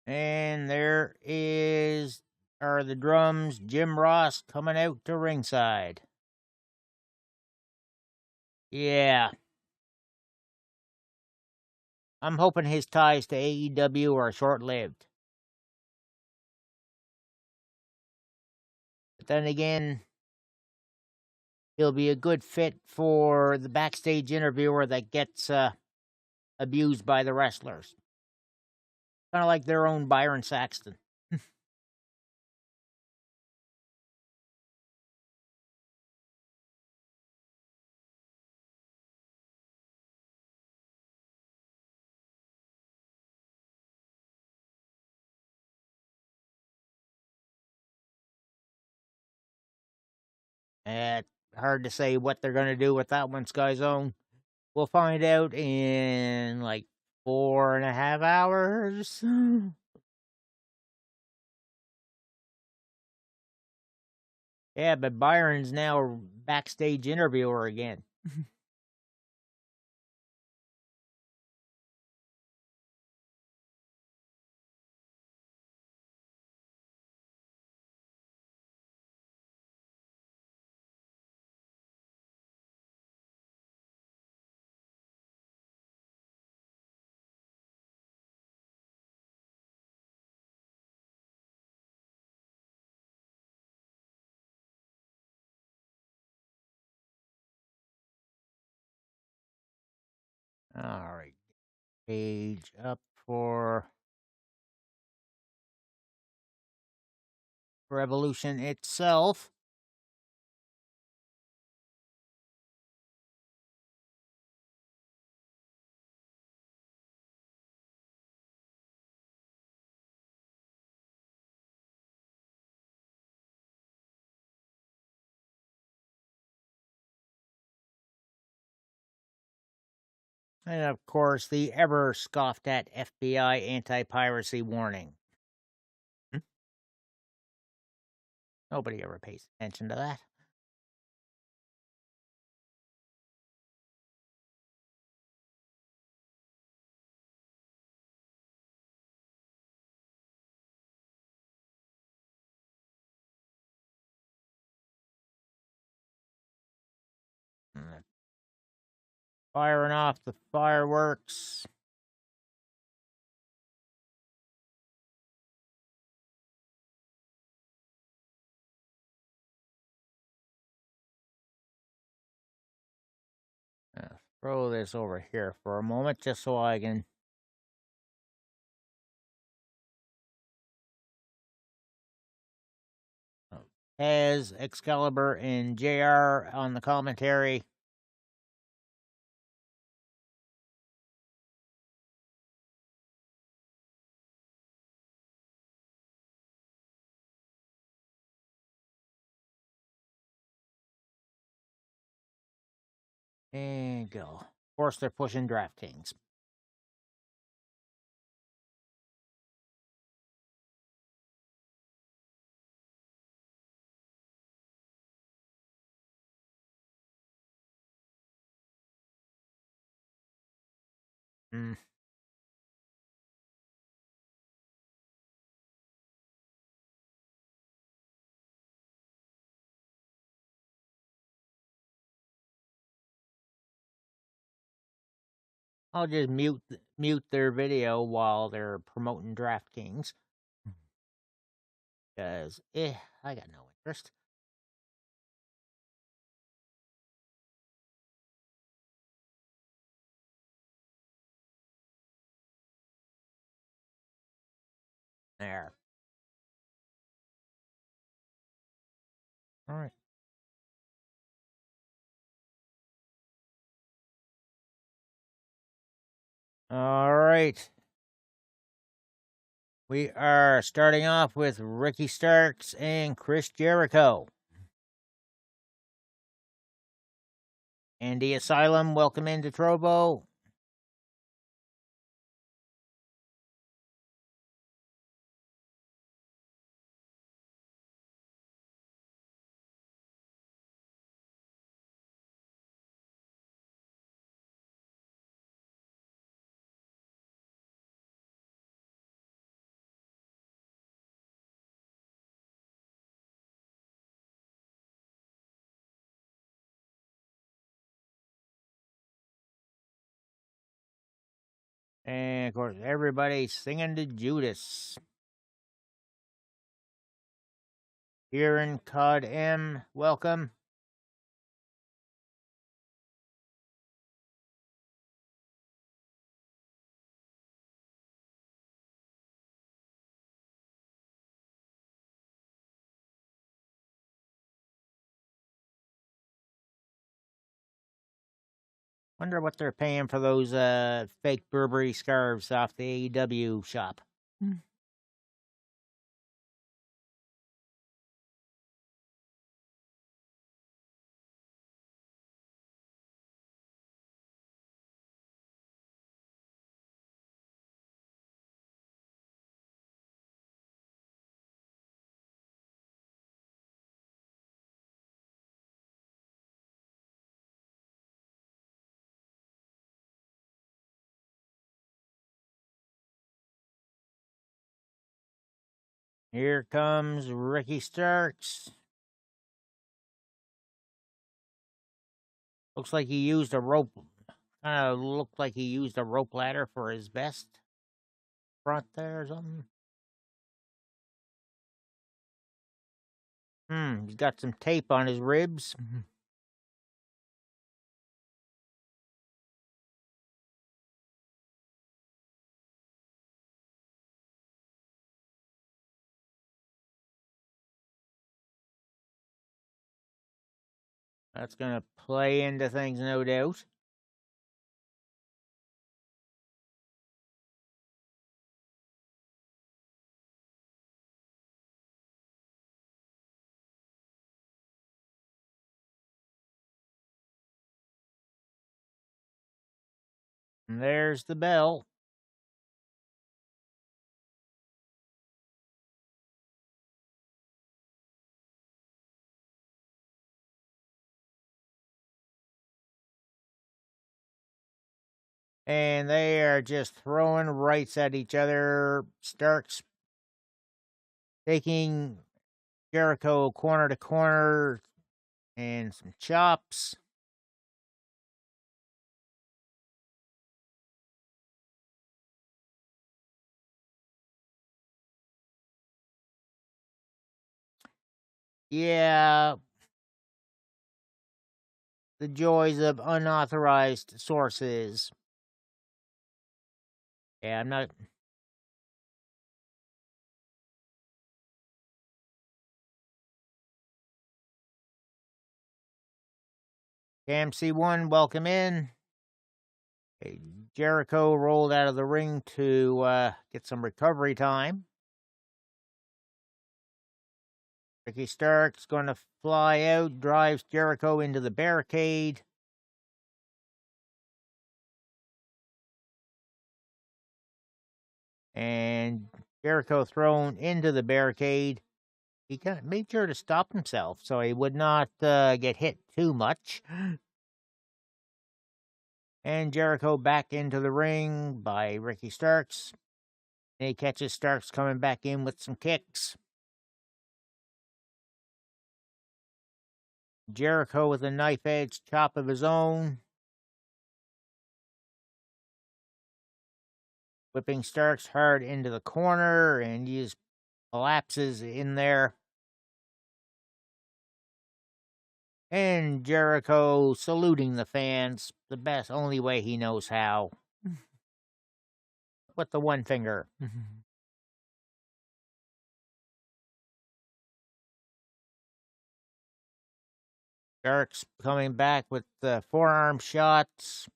And there are the drums, Jim Ross coming out to ringside. Yeah. I'm hoping his ties to AEW are short-lived. But then again, he'll be a good fit for the backstage interviewer that gets abused by the wrestlers. Kind of like their own Byron Saxton. Hard to say what they're going to do with that one, Sky Zone. We'll find out in like 4.5 hours. Yeah, but Byron's now backstage interviewer again. All right. Page up for Revolution itself. And of course, the ever scoffed at FBI anti-piracy warning. Nobody ever pays attention to that. Firing off the fireworks. Throw this over here for a moment just so I can. Has Excalibur and JR on the commentary. And go. Of course, they're pushing DraftKings. Hmm. I'll just mute their video while they're promoting DraftKings. Because, I got no interest. There. All right. All right. We are starting off with Ricky Starks and Chris Jericho. Andy Asylum, welcome into Trovo. And of course, everybody's singing to Judas. Kieran Cod M, welcome. Wonder what they're paying for those fake Burberry scarves off the AEW shop. Here comes Ricky Starks. Looks like he used a rope. Kind of looked like he used a rope ladder for his vest front there or something. He's got some tape on his ribs. That's going to play into things, no doubt. And there's the bell. And they are just throwing rights at each other. Starks taking Jericho corner to corner and some chops. Yeah, the joys of unauthorized sources. Yeah, I'm not. KMC1, welcome in. Okay, Jericho rolled out of the ring to get some recovery time. Ricky Starks going to fly out, drives Jericho into the barricade. And Jericho thrown into the barricade. He made sure to stop himself so he would not get hit too much. And Jericho back into the ring by Ricky Starks. And he catches Starks coming back in with some kicks. Jericho with a knife edge chop of his own. Whipping Starks hard into the corner, and he just collapses in there. And Jericho saluting the fans the best, only way he knows how. With the one finger. Starks coming back with the forearm shots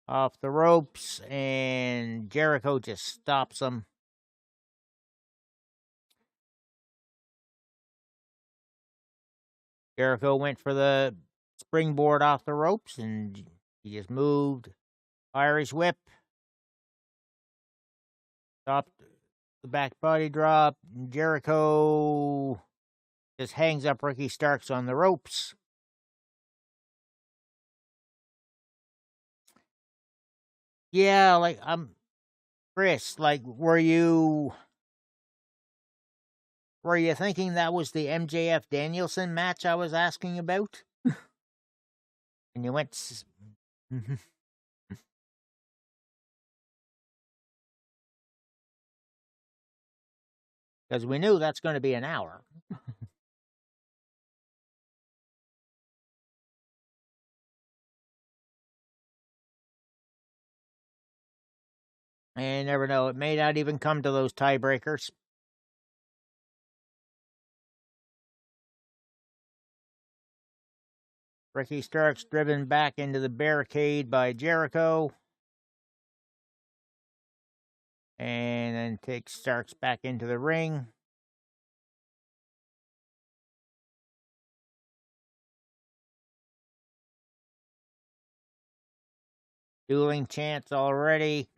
off the ropes, and Jericho just stops him. Jericho went for the springboard off the ropes, and he just moved. Irish whip. Stopped the back body drop. Jericho just hangs up Ricky Starks on the ropes. Yeah, like, Chris, like, were you thinking that was the MJF Danielson match I was asking about? And you went. Because we knew that's going to be an hour. And you never know, it may not even come to those tiebreakers. Ricky Starks driven back into the barricade by Jericho. And then takes Starks back into the ring. Dueling chants already.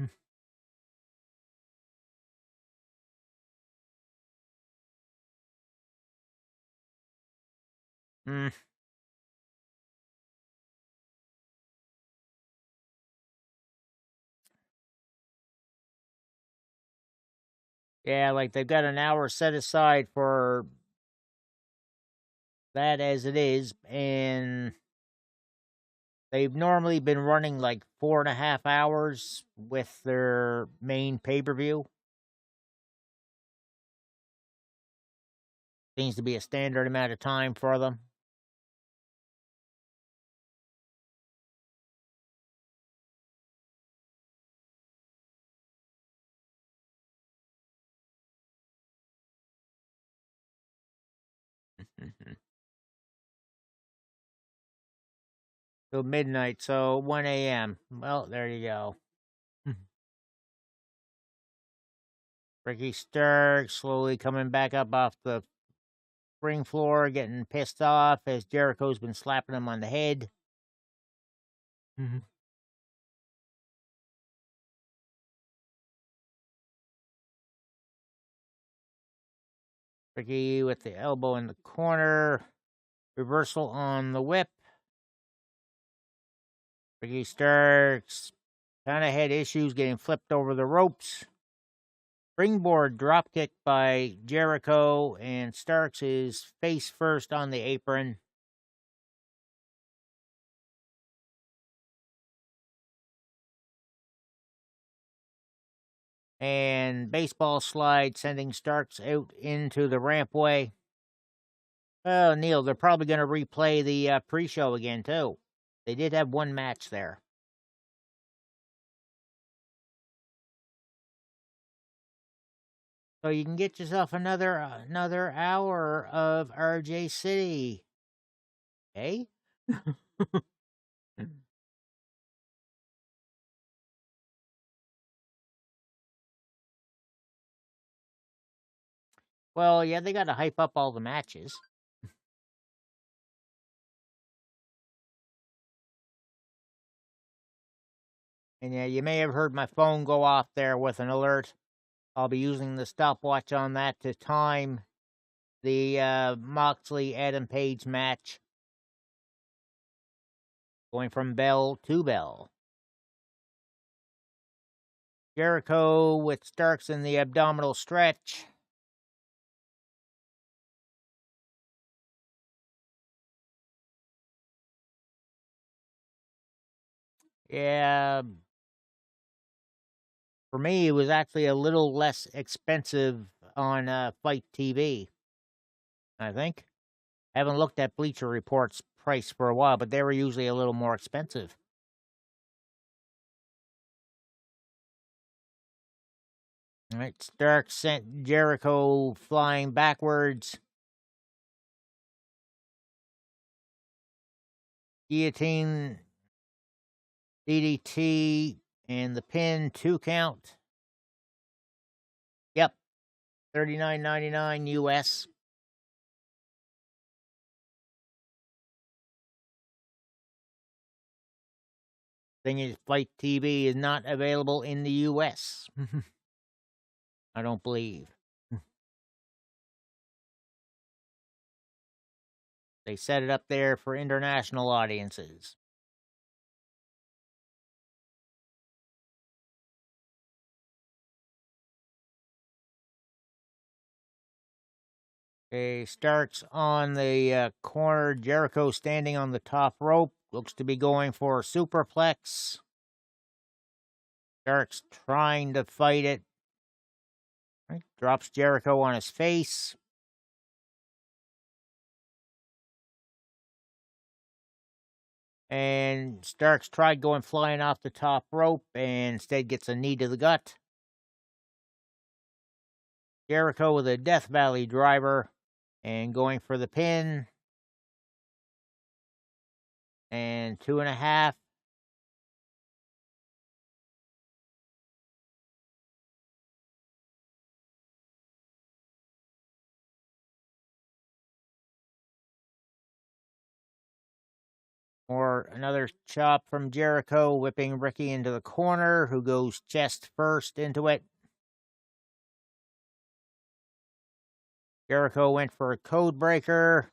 Yeah, like they've got an hour set aside for that as it is, and they've normally been running like 4.5 hours with their main pay-per-view. Seems to be a standard amount of time for them. Till midnight, so 1 a.m. Well, there you go. Ricky Starks slowly coming back up off the ring floor, getting pissed off as Jericho's been slapping him on the head. Ricky with the elbow in the corner. Reversal on the whip. Ricky Starks kind of had issues getting flipped over the ropes. Springboard dropkick by Jericho, and Starks is face first on the apron. And baseball slide sending Starks out into the rampway. Oh, Neil, they're probably going to replay the pre-show again, too. They did have one match there. So you can get yourself another hour of RJ City. Okay? Well, yeah, they got to hype up all the matches. And yeah, you may have heard my phone go off there with an alert. I'll be using the stopwatch on that to time the Moxley Adam Page match. Going from bell to bell. Jericho with Starks in the abdominal stretch. Yeah. For me, it was actually a little less expensive on Fight TV, I think. I haven't looked at Bleacher Report's price for a while, but they were usually a little more expensive. All right, Stark sent Jericho flying backwards. Guillotine, DDT, and the pin, 2 count. Yep, $39.99 US. Thing is, Fight TV is not available in the US. I don't believe. They set it up there for international audiences. Okay, Starks on the corner. Jericho standing on the top rope. Looks to be going for a superplex. Starks trying to fight it. Right, drops Jericho on his face. And Starks tried going flying off the top rope and instead gets a knee to the gut. Jericho with a Death Valley driver and going for the pin. And 2.5. Or another chop from Jericho, whipping Ricky into the corner, who goes chest first into it. Jericho went for a code breaker,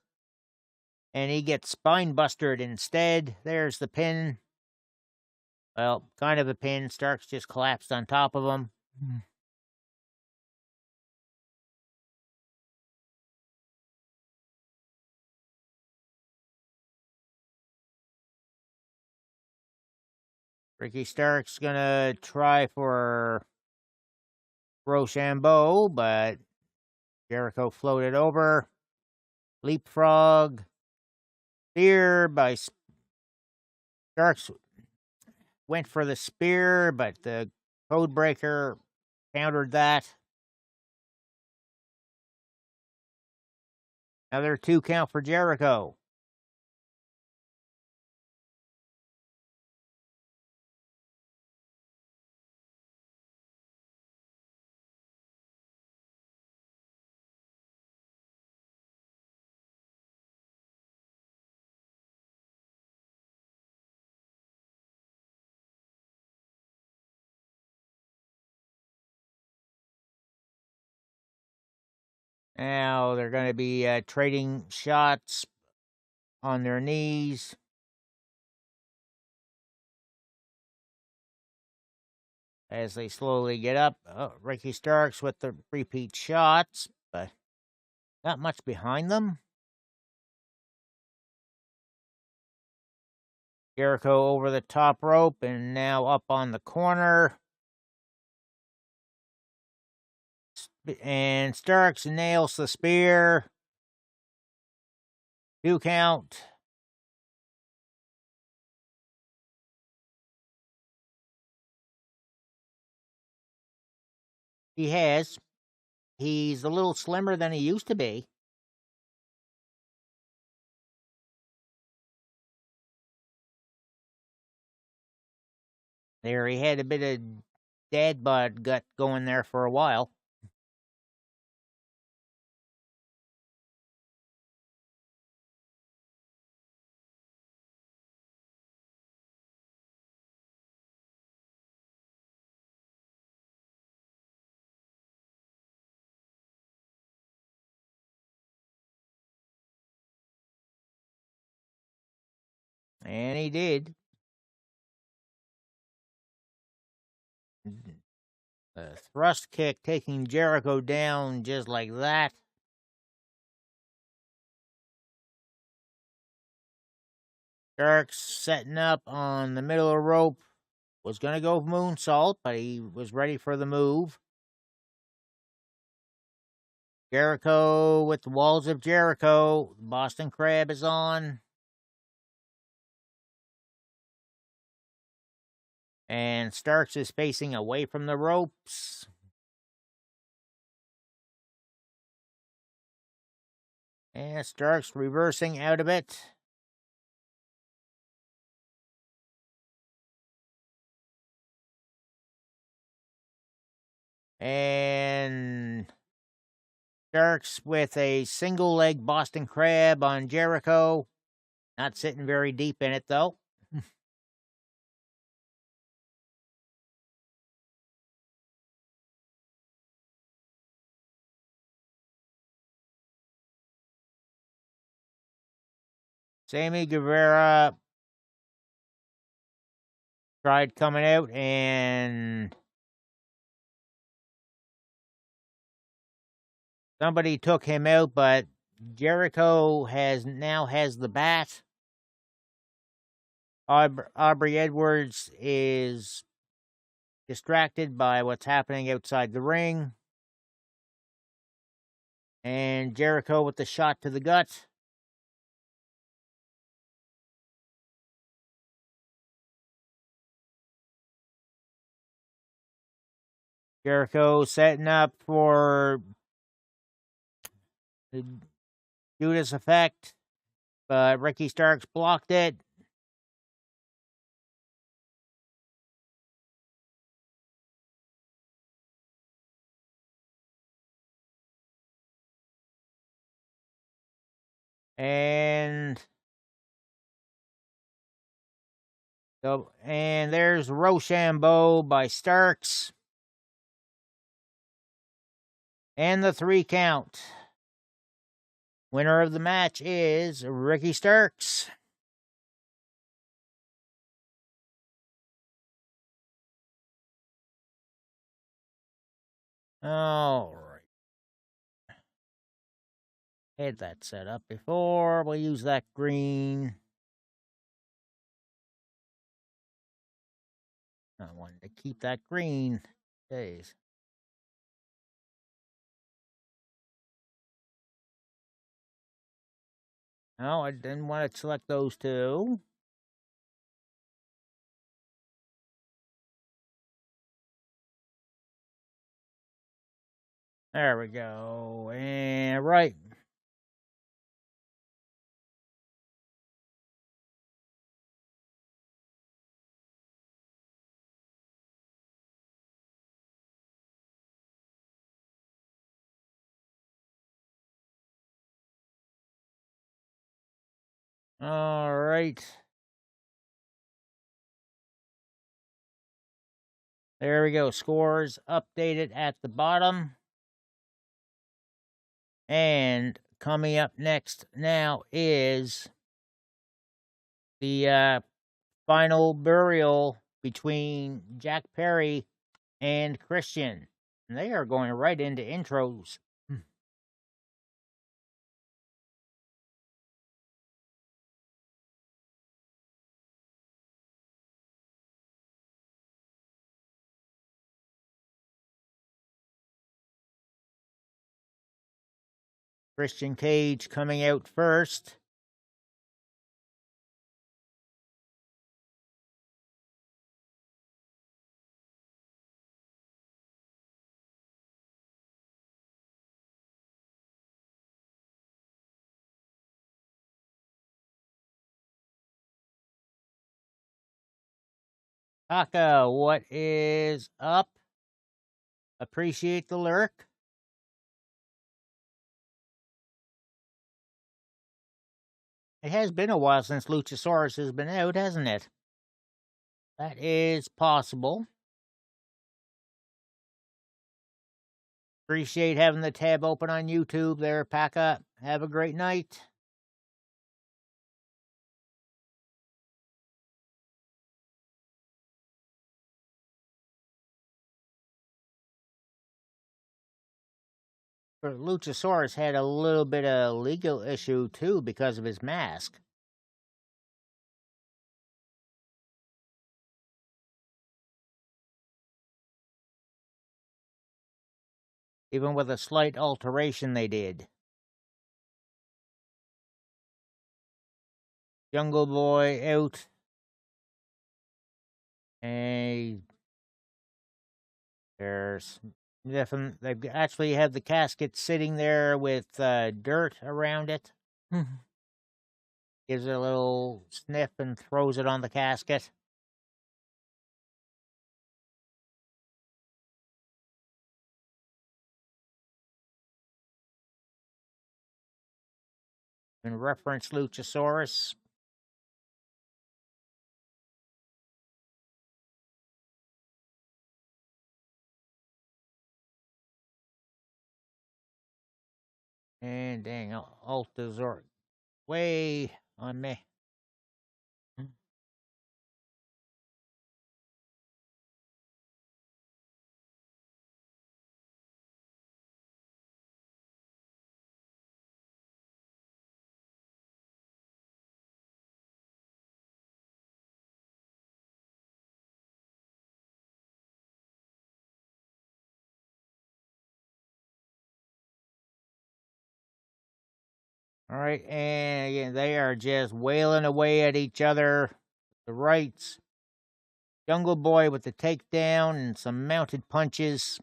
and he gets spine bustered instead. There's the pin. Well, kind of a pin. Starks just collapsed on top of him. Ricky Starks gonna try for Rochambeau, but Jericho floated over. Leapfrog. Spear by Starks. Went for the spear, but the codebreaker countered that. Another 2 count for Jericho. Now they're going to be trading shots on their knees. As they slowly get up, Ricky Starks with the repeat shots, but not much behind them. Jericho over the top rope and now up on the corner. And Starks nails the spear. 2 count. He has. He's a little slimmer than he used to be. There, he had a bit of dad bod gut going there for a while. And he did. A thrust kick taking Jericho down just like that. Starks setting up on the middle of the rope. Was going to go moonsault, but he was ready for the move. Jericho with the walls of Jericho. Boston Crab is on. And Starks is facing away from the ropes. And Starks reversing out of it. And Starks with a single leg Boston Crab on Jericho. Not sitting very deep in it, though. Sammy Guevara tried coming out and somebody took him out, but Jericho now has the bat. Aubrey Edwards is distracted by what's happening outside the ring. And Jericho with the shot to the gut. Jericho setting up for the Judas effect, but Ricky Starks blocked it. And there's Rochambeau by Starks. And the 3 count. Winner of the match is Ricky Starks. All right. Had that set up before. We'll use that green. I wanted to keep that green. Days. No, I didn't want to select those two. There we go. And right. All right. There we go. Scores updated at the bottom. And coming up next now is the final burial between Jack Perry and Christian. And they are going right into intros. Christian Cage coming out first. Taka, what is up? Appreciate the lurk. It has been a while since Luchasaurus has been out, hasn't it? That is possible. Appreciate having the tab open on YouTube there, Paka. Have a great night. Luchasaurus had a little bit of legal issue, too, because of his mask. Even with a slight alteration they did. Jungle Boy out. And there's different. They've actually had the casket sitting there with dirt around it. Gives it a little sniff and throws it on the casket. And reference Luchasaurus. And dang, Alta's way on me. All right, and again, they are just wailing away at each other. The rights. Jungle Boy with the takedown and some mounted punches.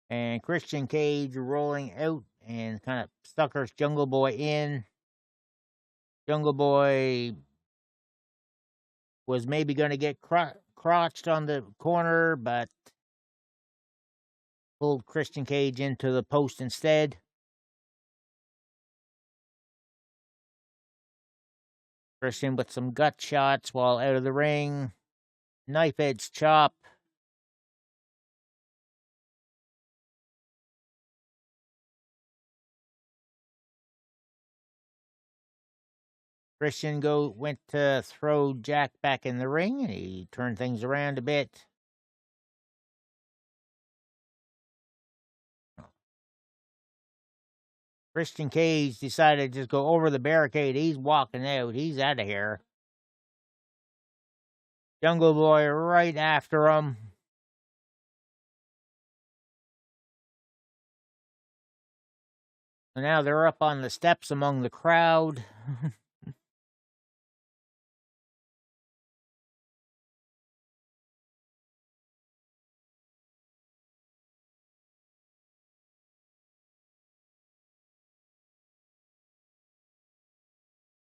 And Christian Cage rolling out and kind of suckers Jungle Boy in. Jungle Boy was maybe going to get crotched on the corner, but pulled Christian Cage into the post instead. Christian with some gut shots while out of the ring. Knife edge chop. Christian went to throw Jack back in the ring, and he turned things around a bit. Christian Cage decided to just go over the barricade. He's walking out. He's out of here. Jungle Boy right after him. So now they're up on the steps among the crowd.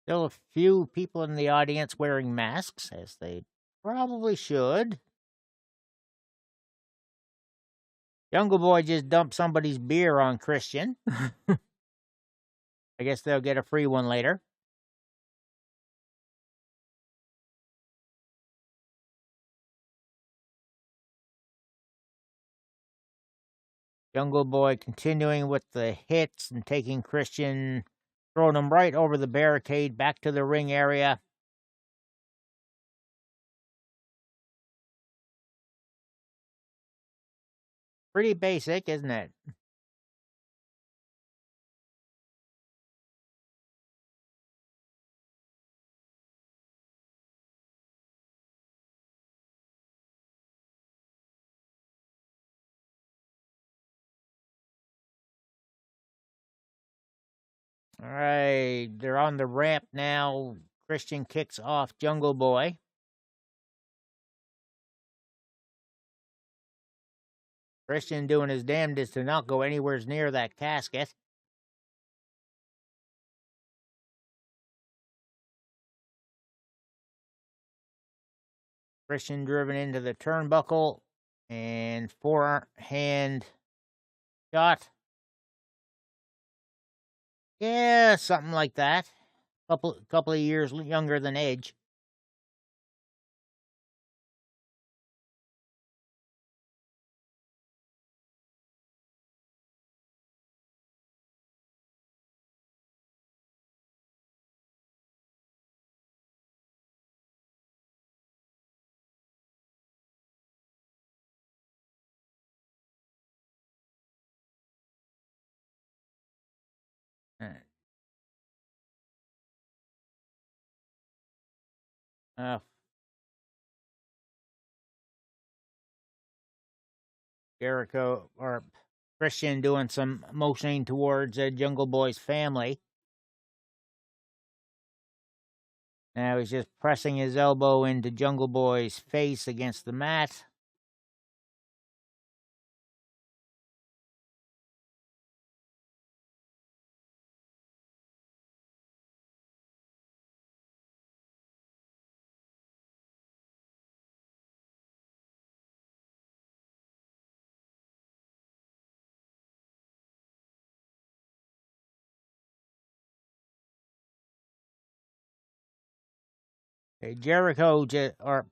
Still a few people in the audience wearing masks, as they probably should. Jungle Boy just dumped somebody's beer on Christian. I guess they'll get a free one later. Jungle Boy continuing with the hits and taking Christian, throwing him right over the barricade back to the ring area. Pretty basic, isn't it? All right, they're on the ramp now. Christian kicks off Jungle Boy. Christian doing his damnedest to not go anywhere near that casket. Christian driven into the turnbuckle and forehand shot. Yeah, something like that. Couple of years younger than Edge. Uh, Jericho or Christian doing some motioning towards Jungle Boy's family. Now he's just pressing his elbow into Jungle Boy's face against the mat. Jericho, or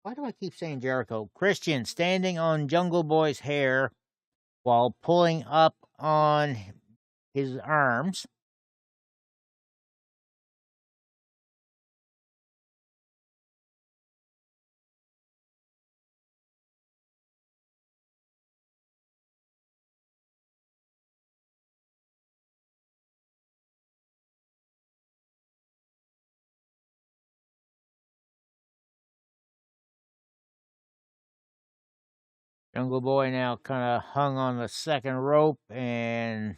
why do I keep saying Jericho? Christian standing on Jungle Boy's hair while pulling up on his arms. Jungle Boy now kind of hung on the second rope, and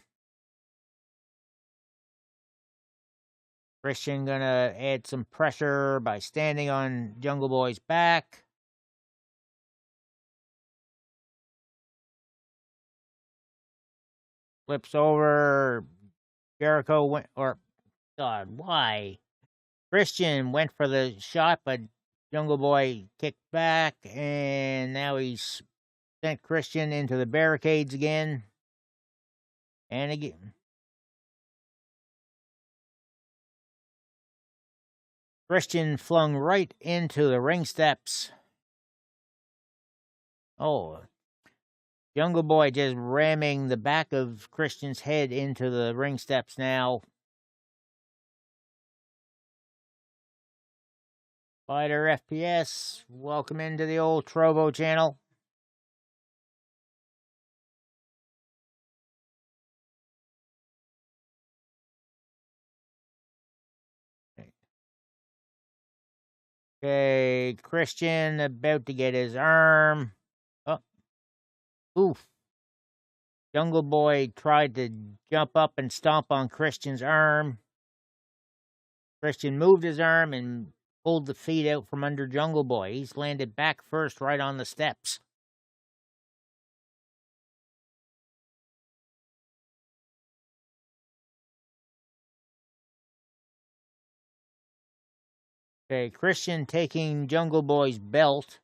Christian gonna add some pressure by standing on Jungle Boy's back. Flips over. Jericho went, or God, why? Christian went for the shot, but Jungle Boy kicked back, and now he's sent Christian into the barricades again. And again. Christian flung right into the ring steps. Oh, Jungle Boy just ramming the back of Christian's head into the ring steps now. Fighter FPS, welcome into the old Trovo channel. Okay, Christian about to get his arm. Oh, oof. Jungle Boy tried to jump up and stomp on Christian's arm. Christian moved his arm and pulled the feet out from under Jungle Boy. He's landed back first right on the steps. Okay, Christian taking Jungle Boy's belt.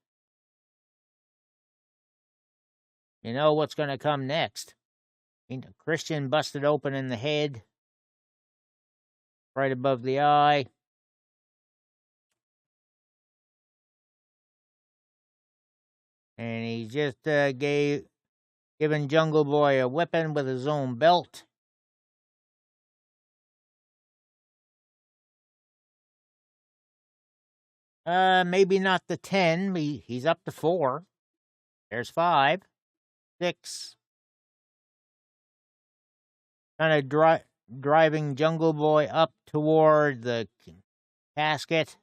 You know what's going to come next. Christian busted open in the head, right above the eye. And he just gave giving Jungle Boy a whipping with his own belt. Maybe not the 10. He's up to 4. There's 5, 6. Kind of driving Jungle Boy up toward the casket.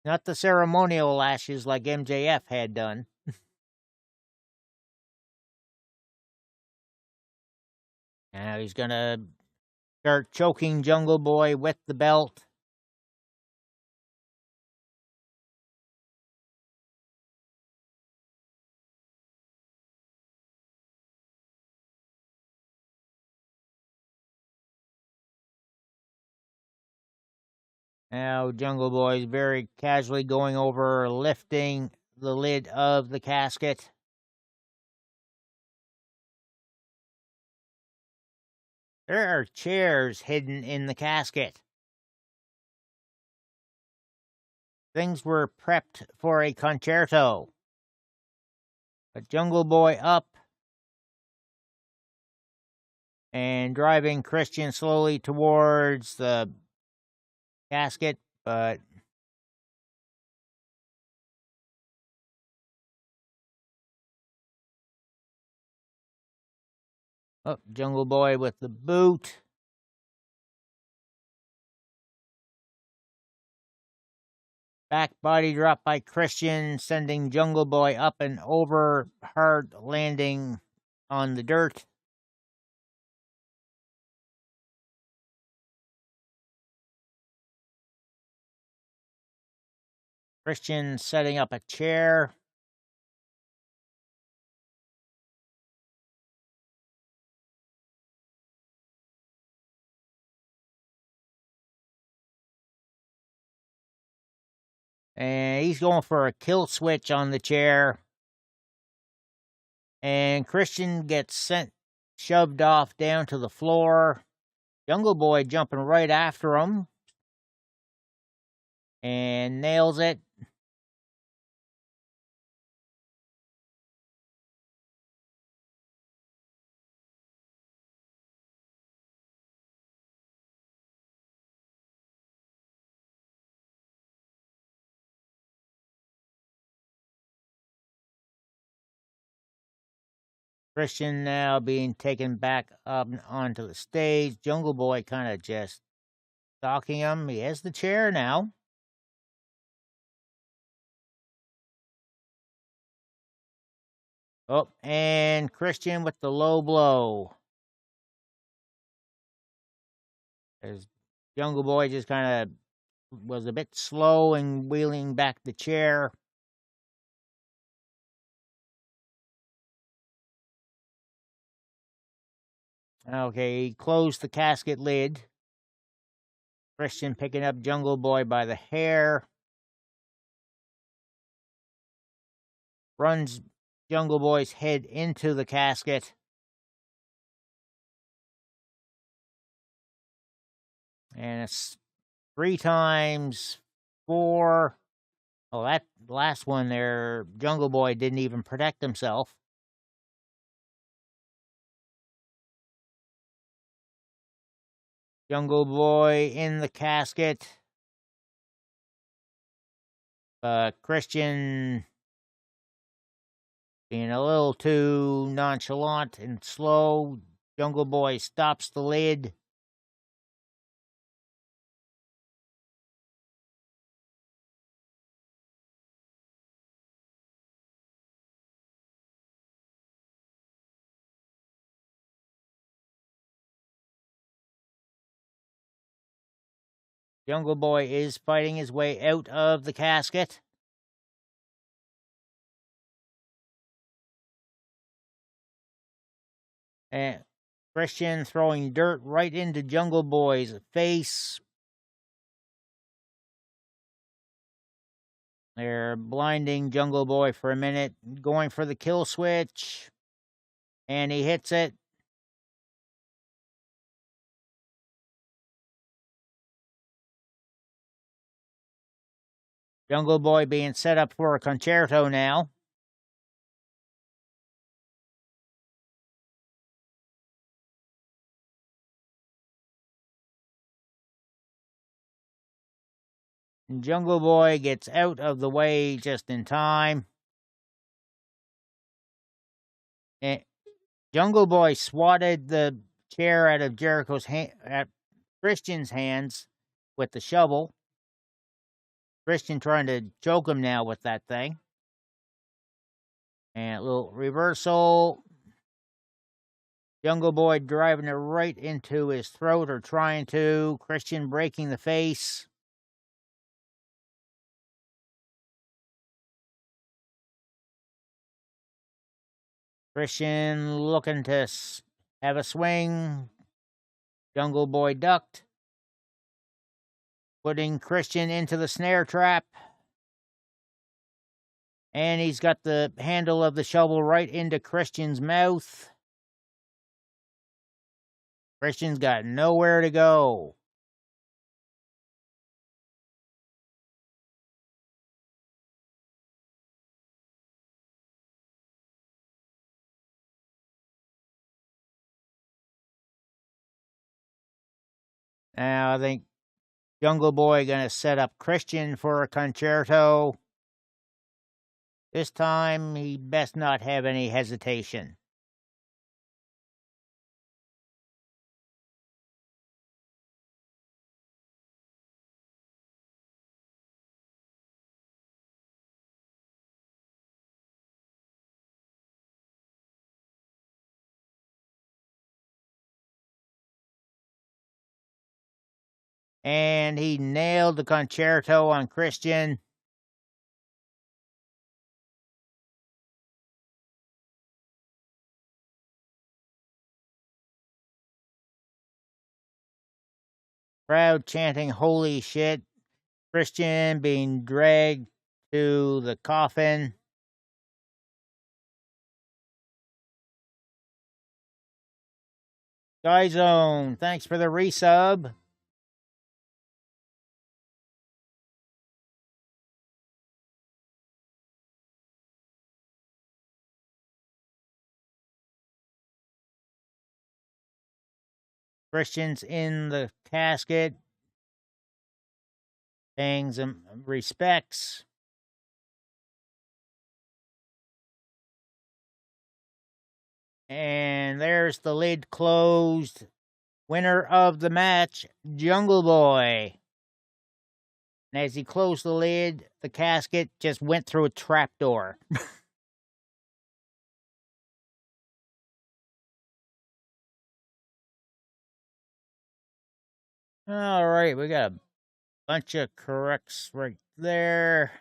Not the ceremonial lashes like MJF had done. Now he's going to start choking Jungle Boy with the belt. Now Jungle Boy is very casually going over, lifting the lid of the casket. There are chairs hidden in the casket. Things were prepped for a concerto. But Jungle Boy up and driving Christian slowly towards the casket, but Jungle Boy with the boot. Back body drop by Christian, sending Jungle Boy up and over, hard landing on the dirt. Christian setting up a chair. And he's going for a kill switch on the chair. And Christian gets shoved off down to the floor. Jungle Boy jumping right after him. And nails it. Christian now being taken back up onto the stage. Jungle Boy kind of just stalking him. He has the chair now. Oh, and Christian with the low blow. As Jungle Boy just kind of was a bit slow in wheeling back the chair. Okay, he closed the casket lid. Christian picking up Jungle Boy by the hair. Runs Jungle Boy's head into the casket. And it's 3 times 4. Oh, that last one there, Jungle Boy didn't even protect himself. Jungle Boy in the casket. Christian being a little too nonchalant and slow. Jungle Boy stops the lid. Jungle Boy is fighting his way out of the casket. And Christian throwing dirt right into Jungle Boy's face. They're blinding Jungle Boy for a minute, going for the kill switch. And he hits it. Jungle Boy being set up for a concerto now. And Jungle Boy gets out of the way just in time. And Jungle Boy swatted the chair out of at Christian's hands with the shovel. Christian trying to choke him now with that thing. And a little reversal. Jungle Boy driving it right into his throat, or trying to. Christian breaking the face. Christian looking to have a swing. Jungle Boy ducked, putting Christian into the snare trap. And he's got the handle of the shovel right into Christian's mouth. Christian's got nowhere to go. Now I think Jungle Boy gonna set up Christian for a concerto. This time he best not have any hesitation. And he nailed the concerto on Christian. Crowd chanting holy shit. Christian being dragged to the coffin. Sky Zone, thanks for the resub. Christian's in the casket, paying some respects. And there's the lid closed. Winner of the match, Jungle Boy. And as he closed the lid, the casket just went through a trapdoor. All right, we got a bunch of corrects right there.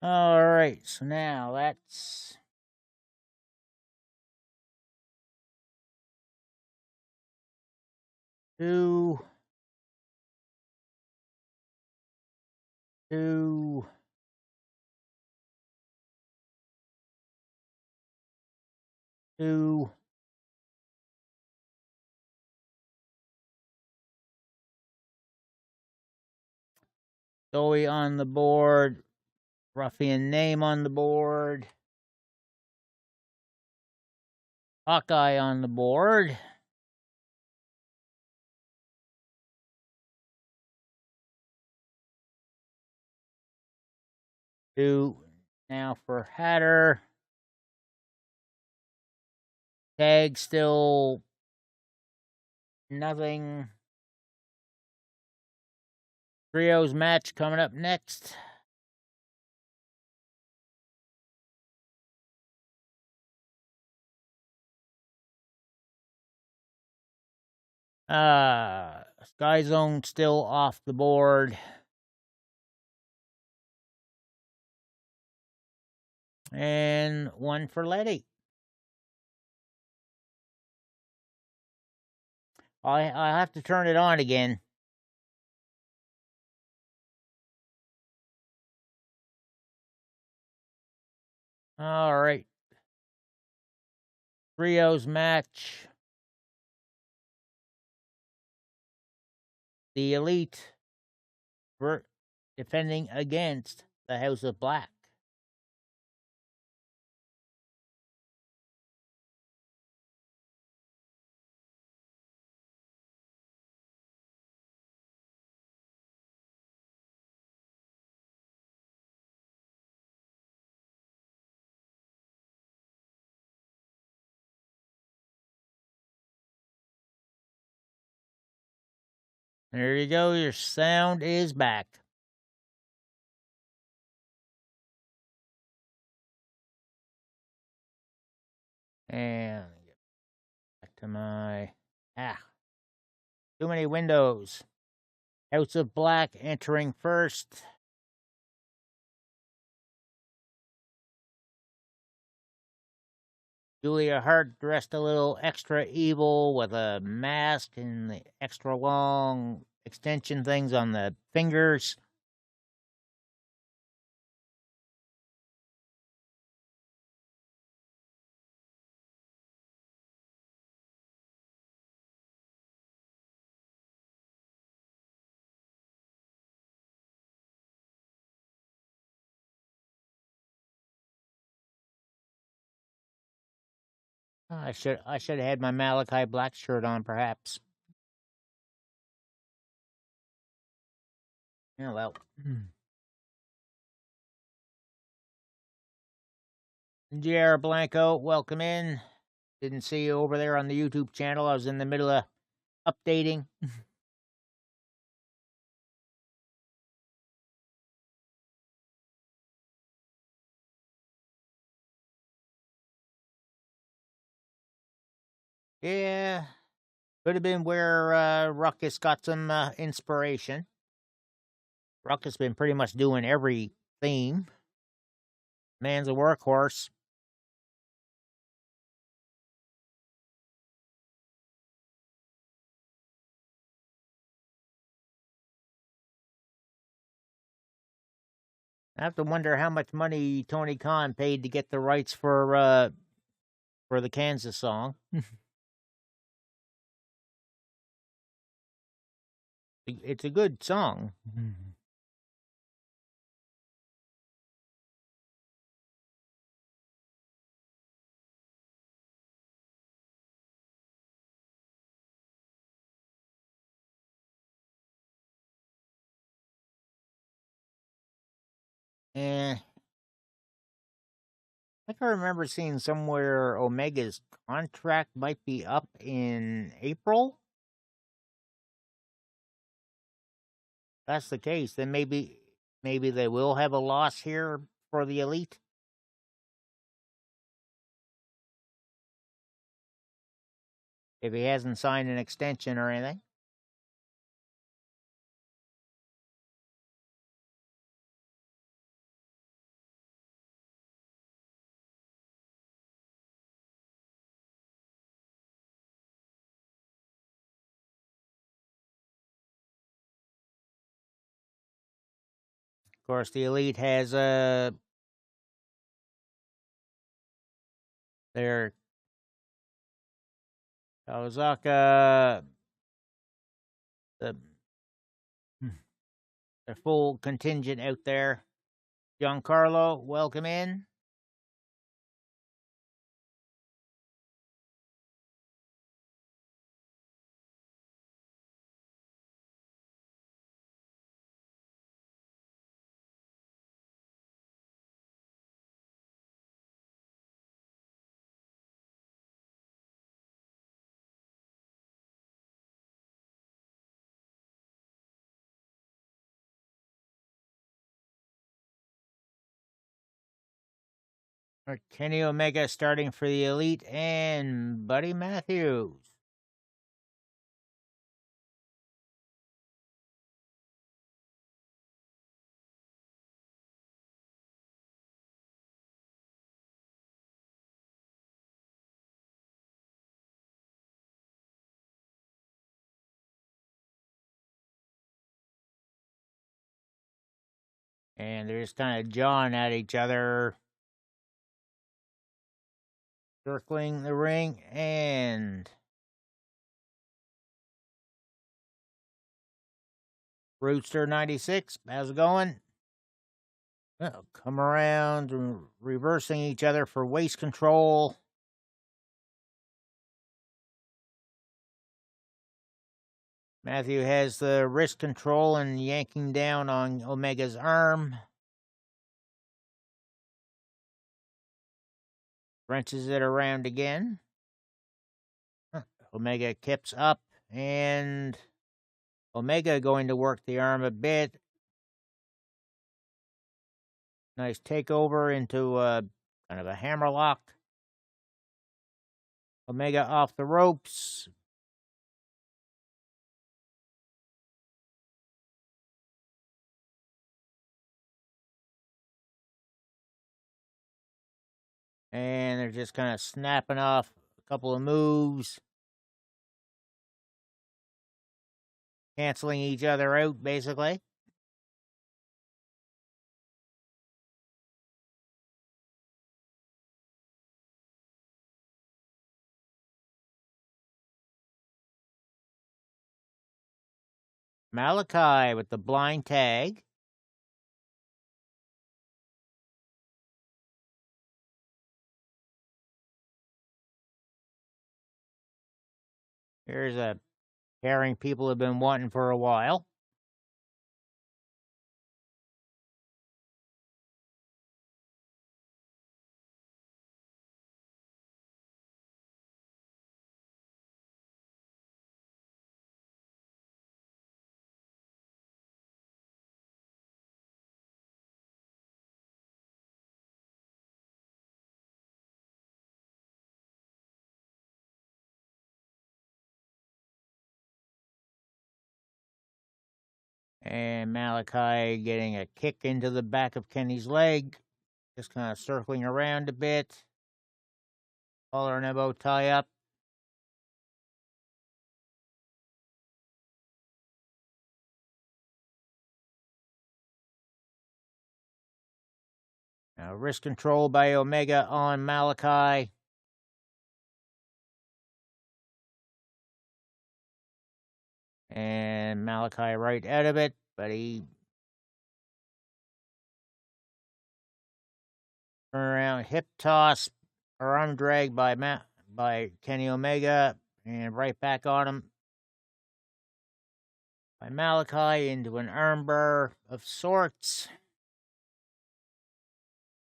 All right, so now that's two, two, two, Zoe on the board, Ruffian name on the board, Hawkeye on the board. Two now for Hatter. Tag still nothing. Trios match coming up next. Sky Zone still off the board. And one for Letty. I have to turn it on again. All right. Trios match. The Elite were defending against the House of Black. There you go. Your sound is back. And get back to my too many windows. House of Black entering first. Julia Hart dressed a little extra evil with a mask and the extra long extension things on the fingers. I should have had my Malachi Black shirt on, perhaps. Yeah, well. J.R. Blanco, welcome in. Didn't see you over there on the YouTube channel. I was in the middle of updating. Yeah, could have been where Ruckus got some inspiration. Ruckus been pretty much doing every theme. Man's a workhorse. I have to wonder how much money Tony Khan paid to get the rights for the Kansas song. It's a good song. Eh. I think I remember seeing somewhere Omega's contract might be up in April. If that's the case, then maybe they will have a loss here for the Elite. If he hasn't signed an extension or anything. Of course, the Elite has their Kawasaka, the their full contingent out there. Giancarlo, welcome in. Kenny Omega starting for the Elite and Buddy Matthews. And they're just kind of jawing at each other. Circling the ring, and Rooster 96, how's it going? Come around, reversing each other for waist control. Matthew has the wrist control and yanking down on Omega's arm. Wrenches it around again. Omega kips up, and Omega going to work the arm a bit. Nice takeover into kind of a hammerlock. Omega off the ropes. And they're just kind of snapping off a couple of moves. Canceling each other out, basically. Malachi with the blind tag. Here's a pairing people have been wanting for a while. And Malachi getting a kick into the back of Kenny's leg. Just kind of circling around a bit. Collar and elbow tie up. Now, wrist control by Omega on Malachi. And Malachi right out of it, but he turn around, hip toss, or arm drag by Kenny Omega, and right back on him by Malachi into an armbar of sorts,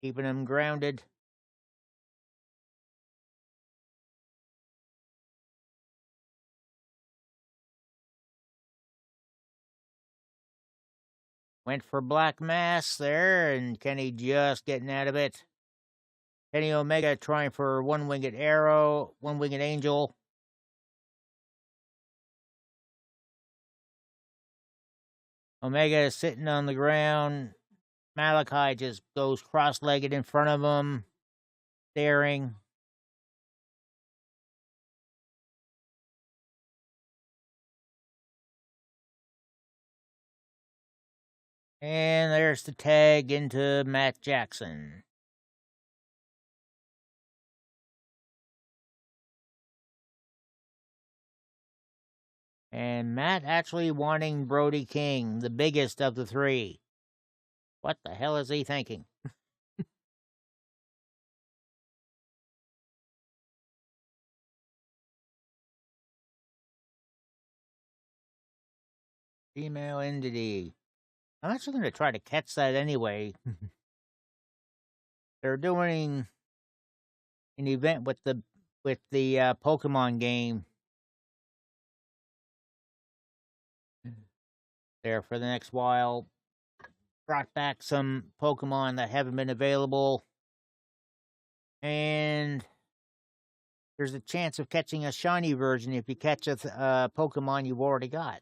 keeping him grounded. Went for Black Mass there, and Kenny just getting out of it. Kenny Omega trying for one-winged arrow, one-winged angel. Omega is sitting on the ground. Malachi just goes cross-legged in front of him, staring. And there's the tag into Matt Jackson. And Matt actually wanting Brody King, the biggest of the three. What the hell is he thinking? Female entity. I'm actually going to try to catch that anyway. They're doing an event with the Pokemon game there for the next while. Brought back some Pokemon that haven't been available. And there's a chance of catching a shiny version if you catch a Pokemon you've already got.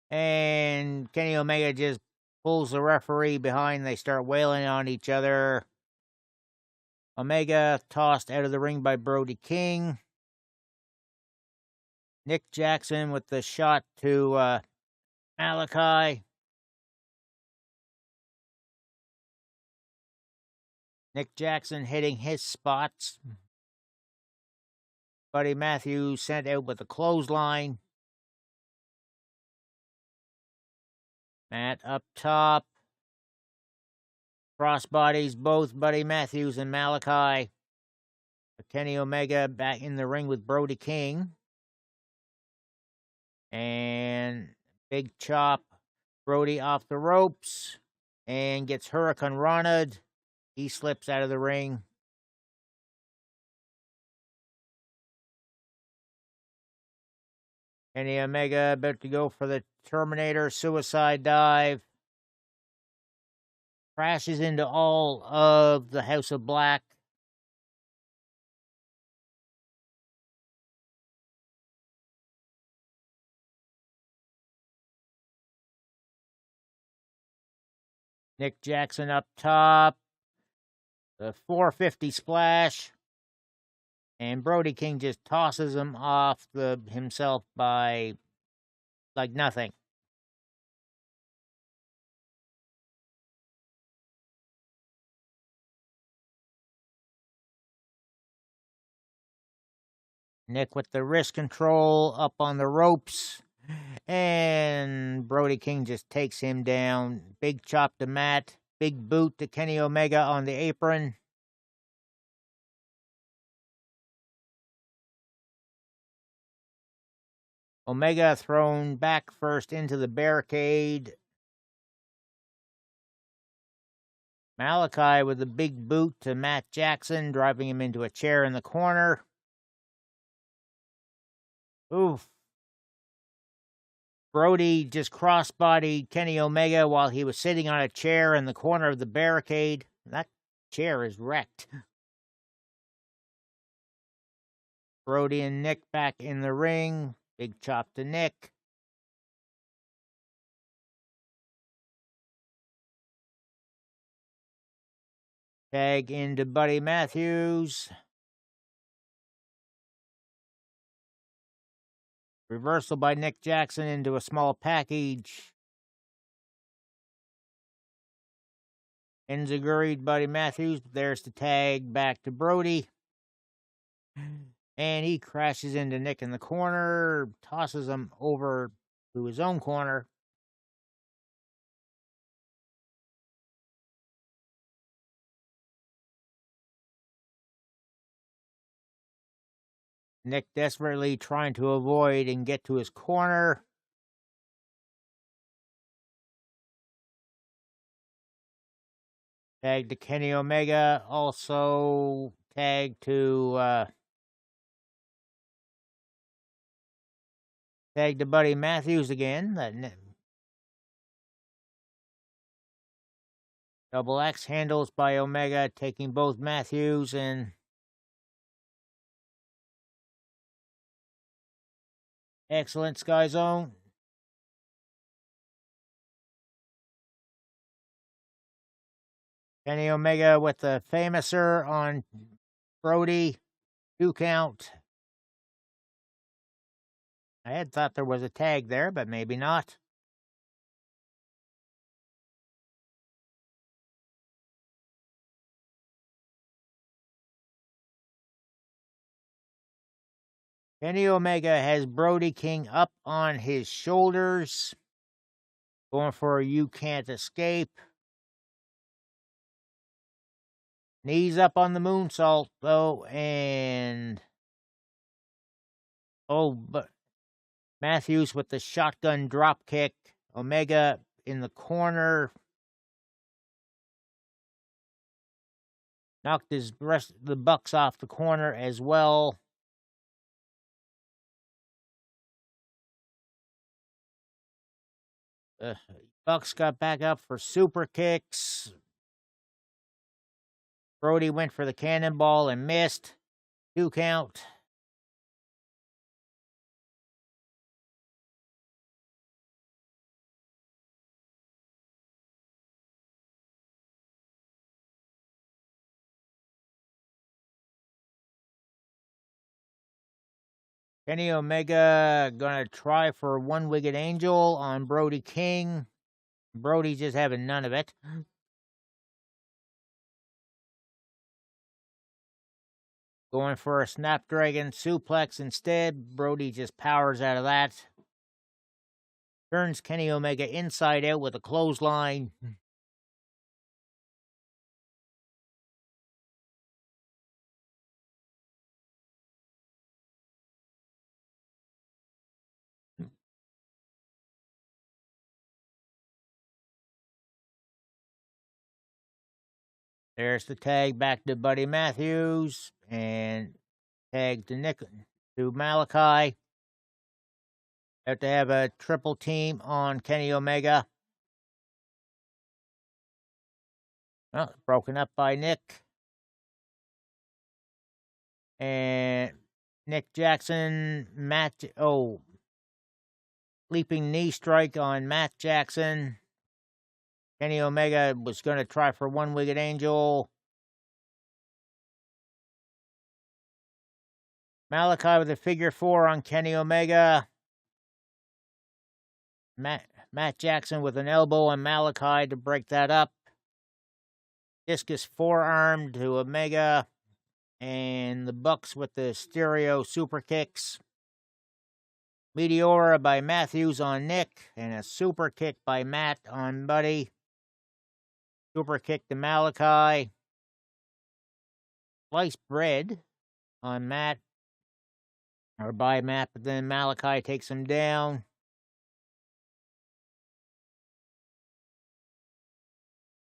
And Kenny Omega just pulls the referee behind. They start wailing on each other. Omega tossed out of the ring by Brody King. Nick Jackson with the shot to Malachi. Nick Jackson hitting his spots. Buddy Matthews sent out with a clothesline. Matt up top. Crossbodies both Buddy Matthews and Malachi. Kenny Omega back in the ring with Brody King. And big chop. Brody off the ropes. And gets Hurricane Rana'd. He slips out of the ring. Kenny Omega about to go for the Terminator suicide dive. Crashes into all of the House of Black. Nick Jackson up top. The 450 splash. And Brody King just tosses him off himself by like nothing. Nick with the wrist control up on the ropes. And Brody King just takes him down. Big chop to Matt. Big boot to Kenny Omega on the apron. Omega thrown back first into the barricade. Malachi with a big boot to Matt Jackson, driving him into a chair in the corner. Oof. Brody just crossbodied Kenny Omega while he was sitting on a chair in the corner of the barricade. That chair is wrecked. Brody and Nick back in the ring. Big chop to Nick. Tag into Buddy Matthews. Reversal by Nick Jackson into a small package. Enziguri'd Buddy Matthews. There's the tag back to Brody. And he crashes into Nick in the corner. Tosses him over to his own corner. Nick desperately trying to avoid and get to his corner. Tag to Kenny Omega. Also tag to Buddy Matthews again. Double X handles by Omega, taking both Matthews and excellent Sky Zone. Kenny Omega with the Famouser on Brody. 2 count. I had thought there was a tag there, but maybe not. Kenny Omega has Brody King up on his shoulders. Going for a You Can't Escape. Knees up on the moonsault, though, and but Matthews with the shotgun drop kick. Omega in the corner. Knocked his rest of the Bucks off the corner as well. Bucks got back up for super kicks. Brody went for the cannonball and missed. 2 count. Kenny Omega gonna try for one-winged angel on Brody King. Brody's just having none of it. Going for a Snapdragon suplex instead. Brody just powers out of that. Turns Kenny Omega inside out with a clothesline. There's the tag back to Buddy Matthews and tag to Malachi. Have to have a triple team on Kenny Omega. Well, broken up by Nick. And Nick Jackson, leaping knee strike on Matt Jackson. Kenny Omega was going to try for one-winged angel. Malachi with a figure 4 on Kenny Omega. Matt Jackson with an elbow on Malachi to break that up. Discus forearm to Omega. And the Bucks with the stereo super kicks. Meteora by Matthews on Nick. And a super kick by Matt on Buddy. Super kick to Malachi. Sliced bread on Matt. Or by Matt, but then Malachi takes him down.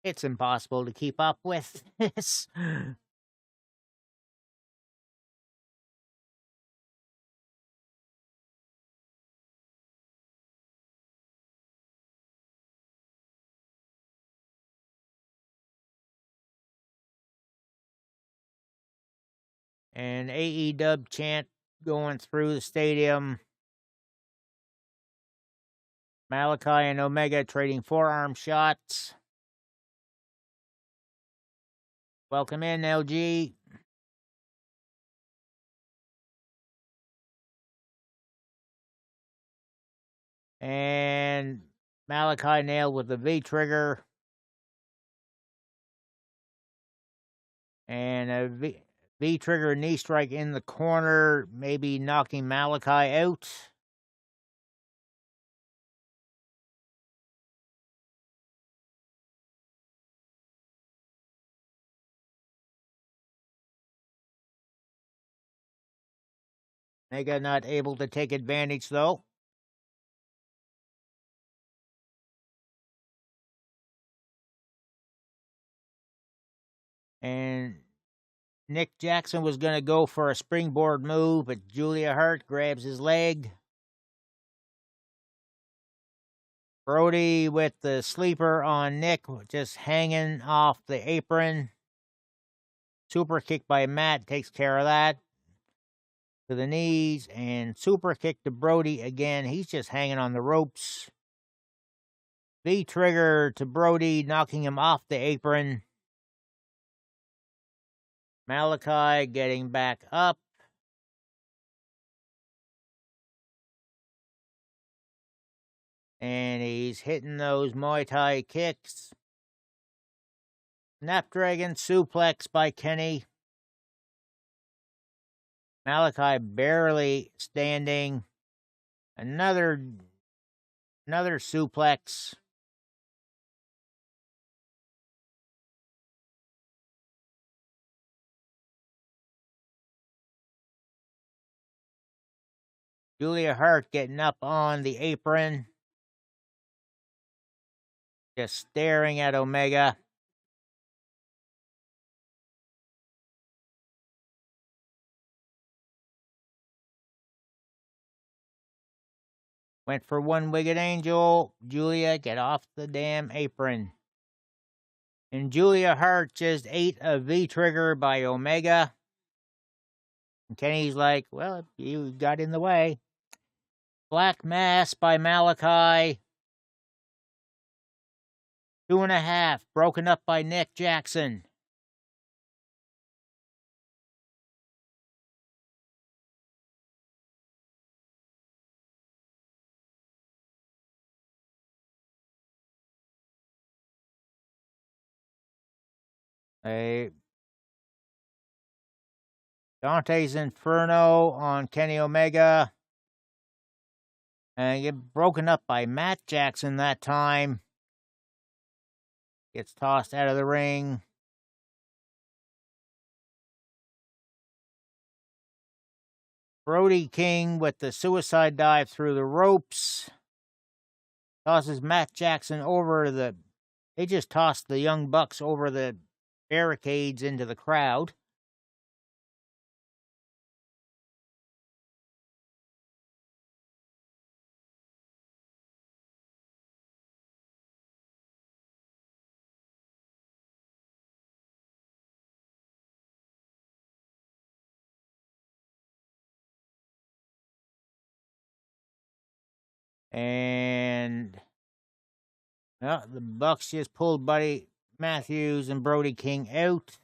It's impossible to keep up with this. And AEW chant going through the stadium. Malachi and Omega trading forearm shots. Welcome in, LG. And Malachi nailed with the V-trigger. And a V-trigger knee strike in the corner, maybe knocking Malachi out. Omega not able to take advantage, though. And Nick Jackson was going to go for a springboard move, but Julia Hart grabs his leg. Brody with the sleeper on Nick, just hanging off the apron. Super kick by Matt takes care of that. To the knees, and super kick to Brody again. He's just hanging on the ropes. V-trigger to Brody, knocking him off the apron. Malachi getting back up. And he's hitting those Muay Thai kicks. Snapdragon suplex by Kenny. Malachi barely standing. Another suplex. Julia Hart getting up on the apron. Just staring at Omega. Went for one-winged angel. Julia, get off the damn apron. And Julia Hart just ate a V-trigger by Omega. And Kenny's like, well, you got in the way. Black Mass by Malachi. 2.5, broken up by Nick Jackson. A Dante's Inferno on Kenny Omega. And get broken up by Matt Jackson that time. Gets tossed out of the ring. Brody King with the suicide dive through the ropes. Tosses Matt Jackson over the... They just tossed the Young Bucks over the barricades into the crowd. And the Bucks just pulled Buddy Matthews and Brody King out.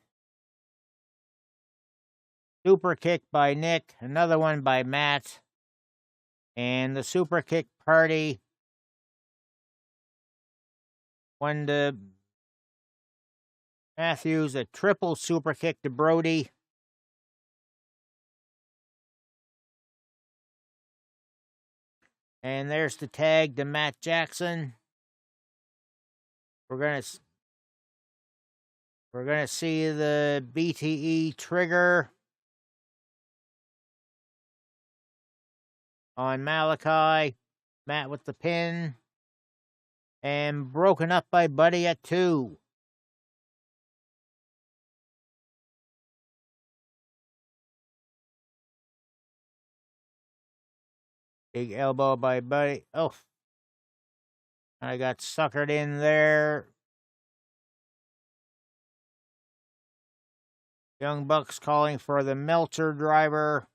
Super kick by Nick, another one by Matt. And the super kick party won to Matthews, a triple super kick to Brody. And there's the tag to Matt Jackson. We're gonna see the BTE trigger on Malachi. Matt with the pin. And broken up by Buddy at 2. Big elbow by Buddy. Oh. I got suckered in there. Young Bucks calling for the Meltzer driver.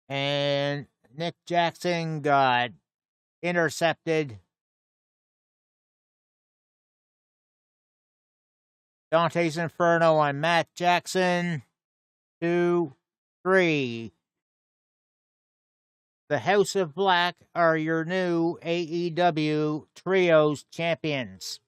And Nick Jackson got intercepted. Dante's Inferno on Matt Jackson. 2, 3. The House of Black are your new AEW Trios champions.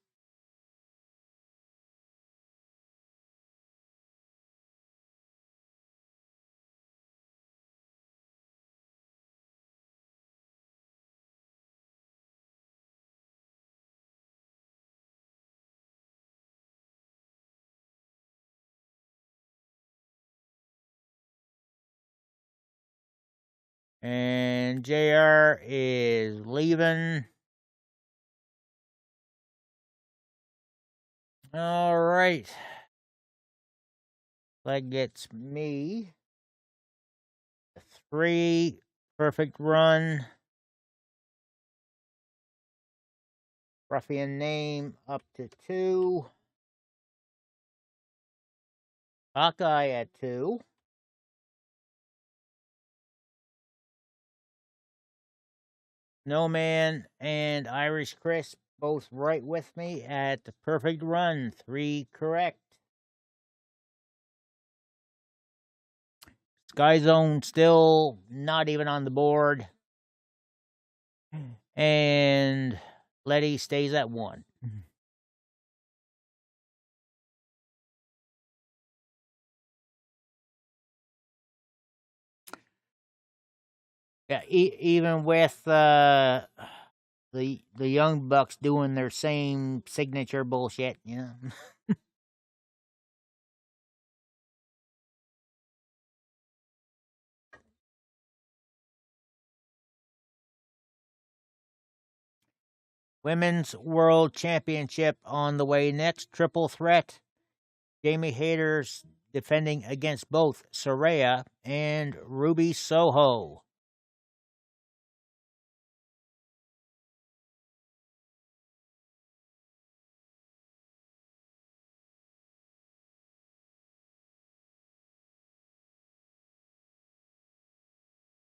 And JR is leaving. All right. That gets me 3 perfect run. Ruffian name up to 2. Hawkeye at 2. Snowman and Irish Chris both right with me at the perfect run. 3 correct. Sky Zone still not even on the board. And Letty stays at 1. Yeah, even with the Young Bucks doing their same signature bullshit, you know. Women's World Championship on the way next. Triple threat. Jamie Hayter's defending against both Saraya and Ruby Soho.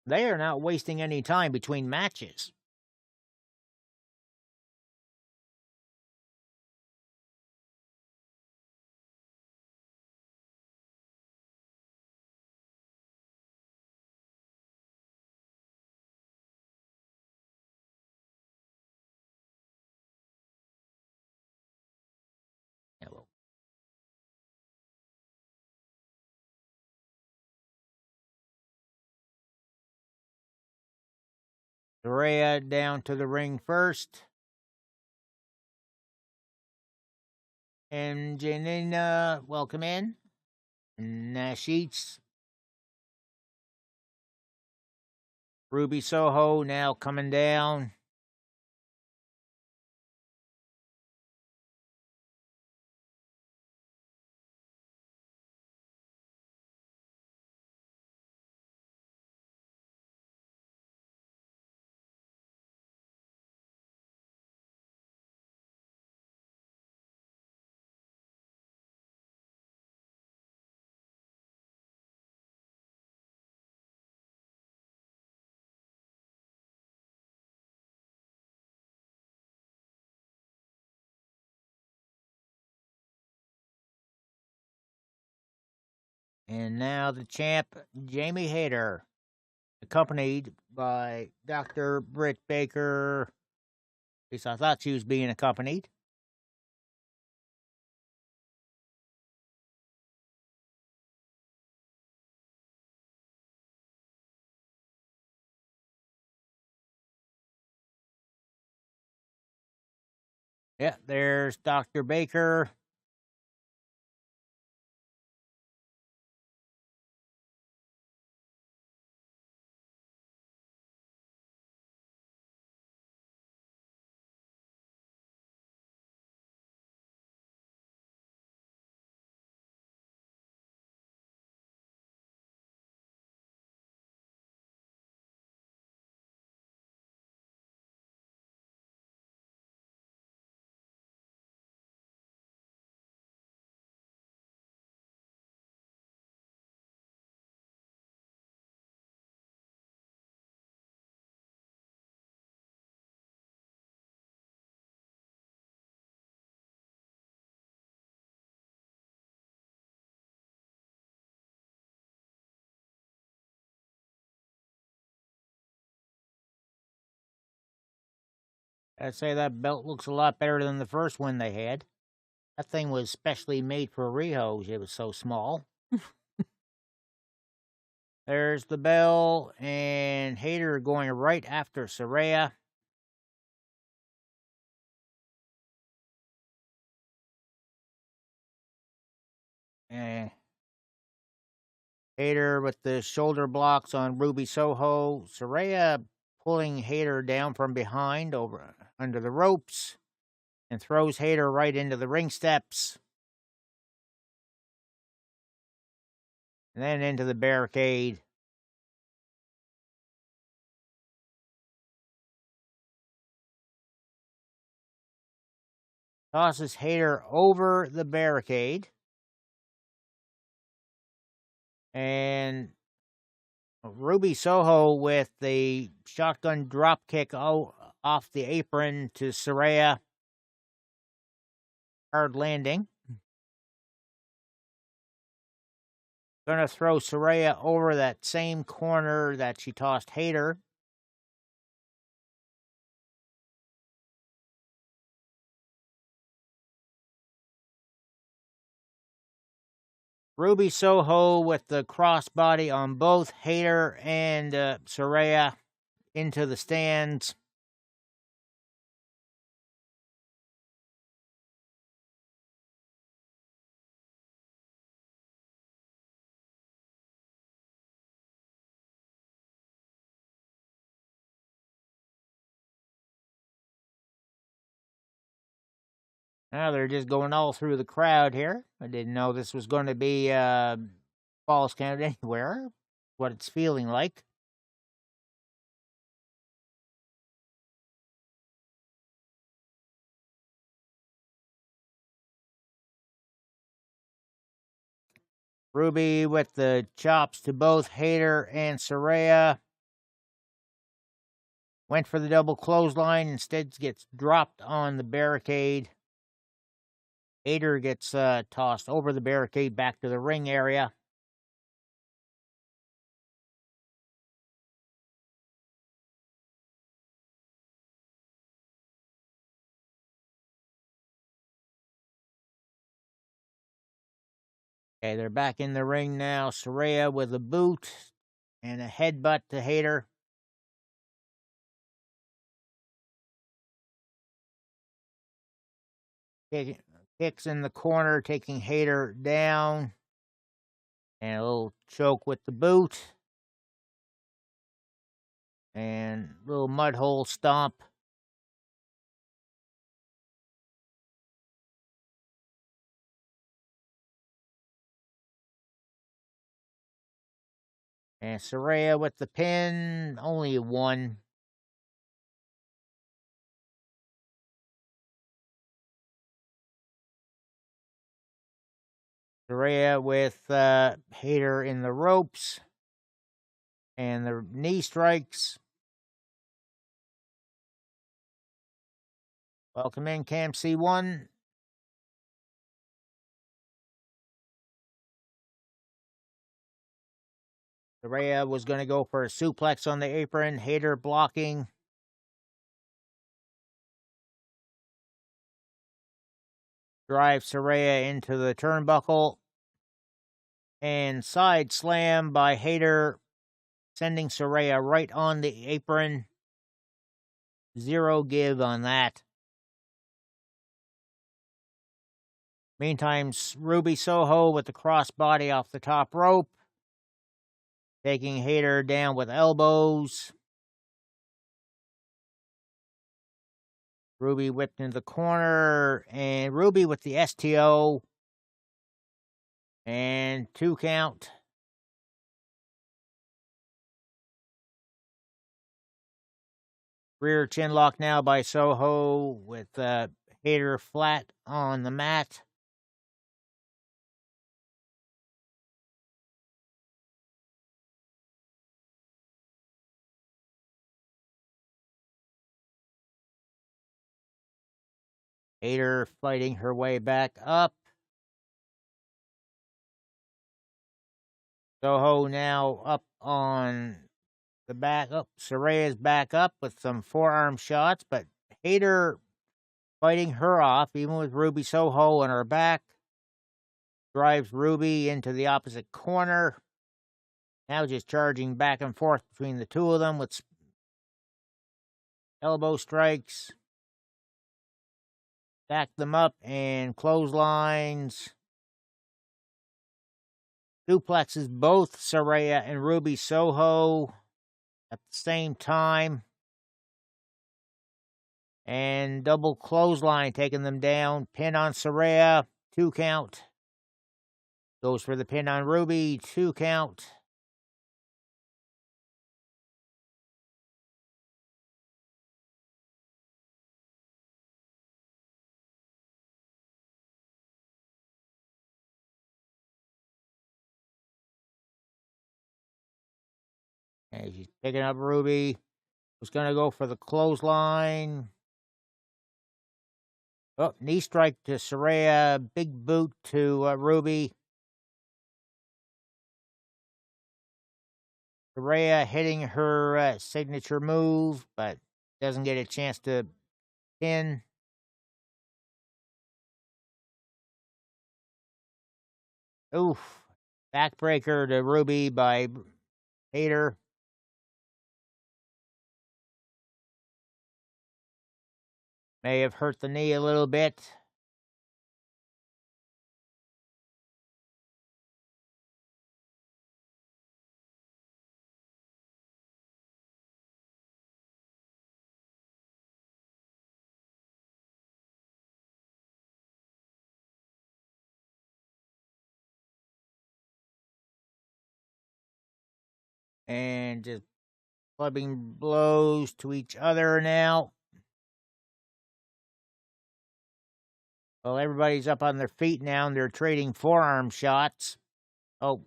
They are not wasting any time between matches. Saraya down to the ring first. And Janina, welcome in. And Sheets. Ruby Soho now coming down. And now the champ, Jamie Hayter, accompanied by Dr. Britt Baker. At least I thought she was being accompanied. Yeah, there's Dr. Baker. I'd say that belt looks a lot better than the first one they had. That thing was specially made for Rihos. It was so small. There's the bell, and Hayter going right after Saraya. And Hayter with the shoulder blocks on Ruby Soho. Saraya pulling Hayter down from behind over under the ropes and throws Hayter right into the ring steps. And then into the barricade. Tosses Hayter over the barricade. And Ruby Soho with the shotgun drop kick off the apron to Saraya. Hard landing. Gonna throw Saraya over that same corner that she tossed Hayter. Ruby Soho with the crossbody on both Hayter and Saraya into the stands. Now they're just going all through the crowd here. I didn't know this was going to be Falls Count Anywhere. What it's feeling like. Ruby with the chops to both Hayter and Saraya. Went for the double clothesline, instead gets dropped on the barricade. Hayter gets tossed over the barricade back to the ring area. Okay, they're back in the ring now. Saraya with a boot and a headbutt to Hayter. Kicks in the corner, taking Hayter down. And a little choke with the boot. And a little mud hole stomp. And Saraya with the pin, only one. Saraya with Hayter in the ropes. And the knee strikes. Welcome in, Cam C1. Saraya was going to go for a suplex on the apron. Hayter blocking. Drive Saraya into the turnbuckle. And side slam by Hayter, sending Saraya right on the apron. Zero give on that. Meantime, Ruby Soho with the crossbody off the top rope. Taking Hayter down with elbows. Ruby whipped into the corner. And Ruby with the STO. And 2 count. Rear chin lock now by Soho with Hayter flat on the mat. Hayter fighting her way back up. Soho now up on the back. Oh, Saraya's back up with some forearm shots, but Hayter fighting her off, even with Ruby Soho on her back. Drives Ruby into the opposite corner. Now just charging back and forth between the two of them with elbow strikes. Stack them up and clotheslines. Duplexes both Saraya and Ruby Soho at the same time. And double clothesline taking them down. Pin on Saraya. 2 count. Goes for the pin on Ruby. 2 count. And she's picking up Ruby. Was going to go for the clothesline. Oh, knee strike to Saraya. Big boot to Ruby. Saraya hitting her signature move, but doesn't get a chance to pin. Oof. Backbreaker to Ruby by Hayter. May have hurt the knee a little bit. And just clubbing blows to each other now. Well, everybody's up on their feet now, and they're trading forearm shots. Oh,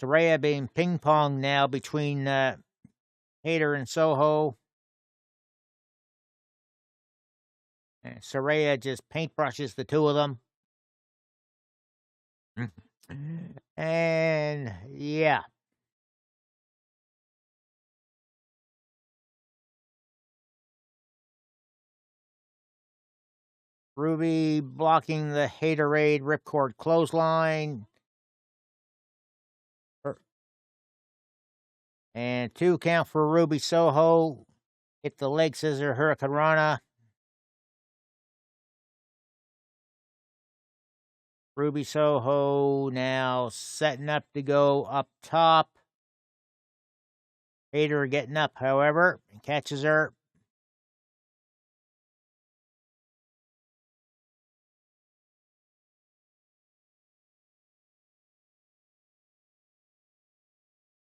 Saraya being ping-ponged now between Hayter and Soho. And Saraya just paintbrushes the two of them. And, yeah. Ruby blocking the Haterade ripcord clothesline. And 2 count for Ruby Soho. Hit the leg scissor Hurricanrana. Ruby Soho now setting up to go up top. Hayter getting up, however, and catches her.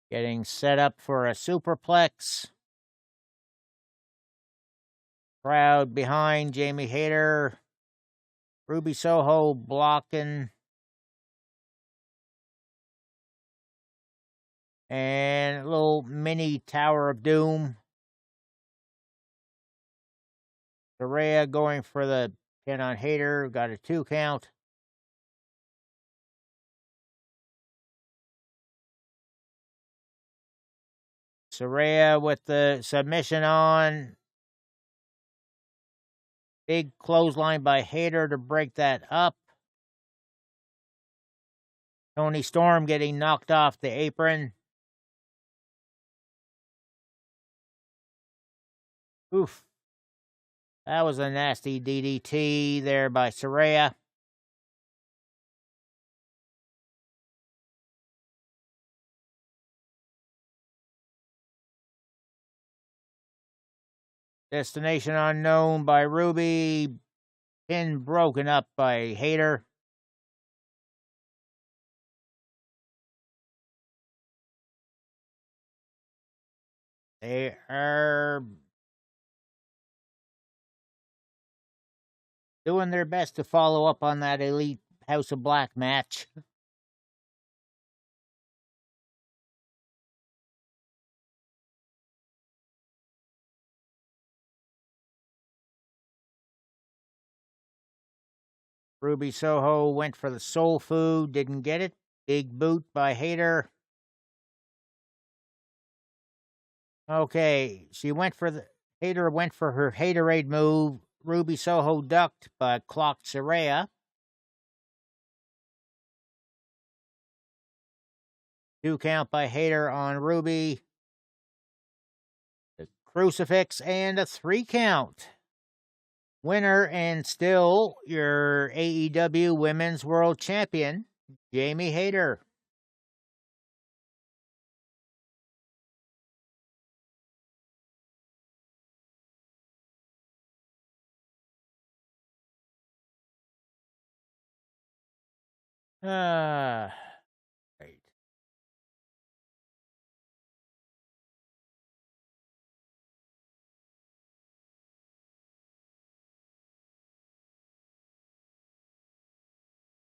Getting set up for a superplex. Crowd behind Jamie Hayter. Ruby Soho blocking. And a little mini Tower of Doom. Saraya going for the pin on Hayter. Got a 2 count. Saraya with the submission on. Big clothesline by Hayter to break that up. Tony Storm getting knocked off the apron. Oof. That was a nasty DDT there by Saraya. Destination Unknown by Ruby. Pin broken up by Hayter. They are doing their best to follow up on that Elite House of Black match. Ruby Soho went for the soul food, didn't get it. Big boot by Hayter. Okay, Hayter went for her Haterade move. Ruby Soho ducked, but clocked Saraya. 2 count by Hayter on Ruby. The crucifix and a 3 count. Winner and still your AEW Women's World Champion, Jamie Hayter. Right.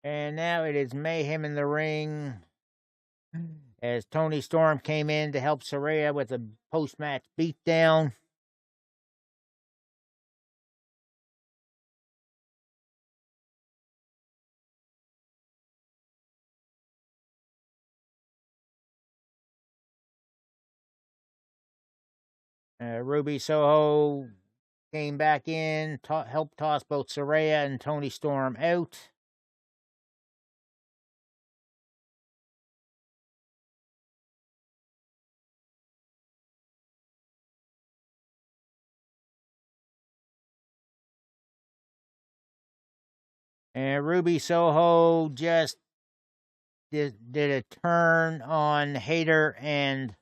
And now it is mayhem in the ring as Tony Storm came in to help Saraya with a post-match beatdown. Ruby Soho came back in, helped toss both Saraya and Tony Storm out. And Ruby Soho just did a turn on Hayter and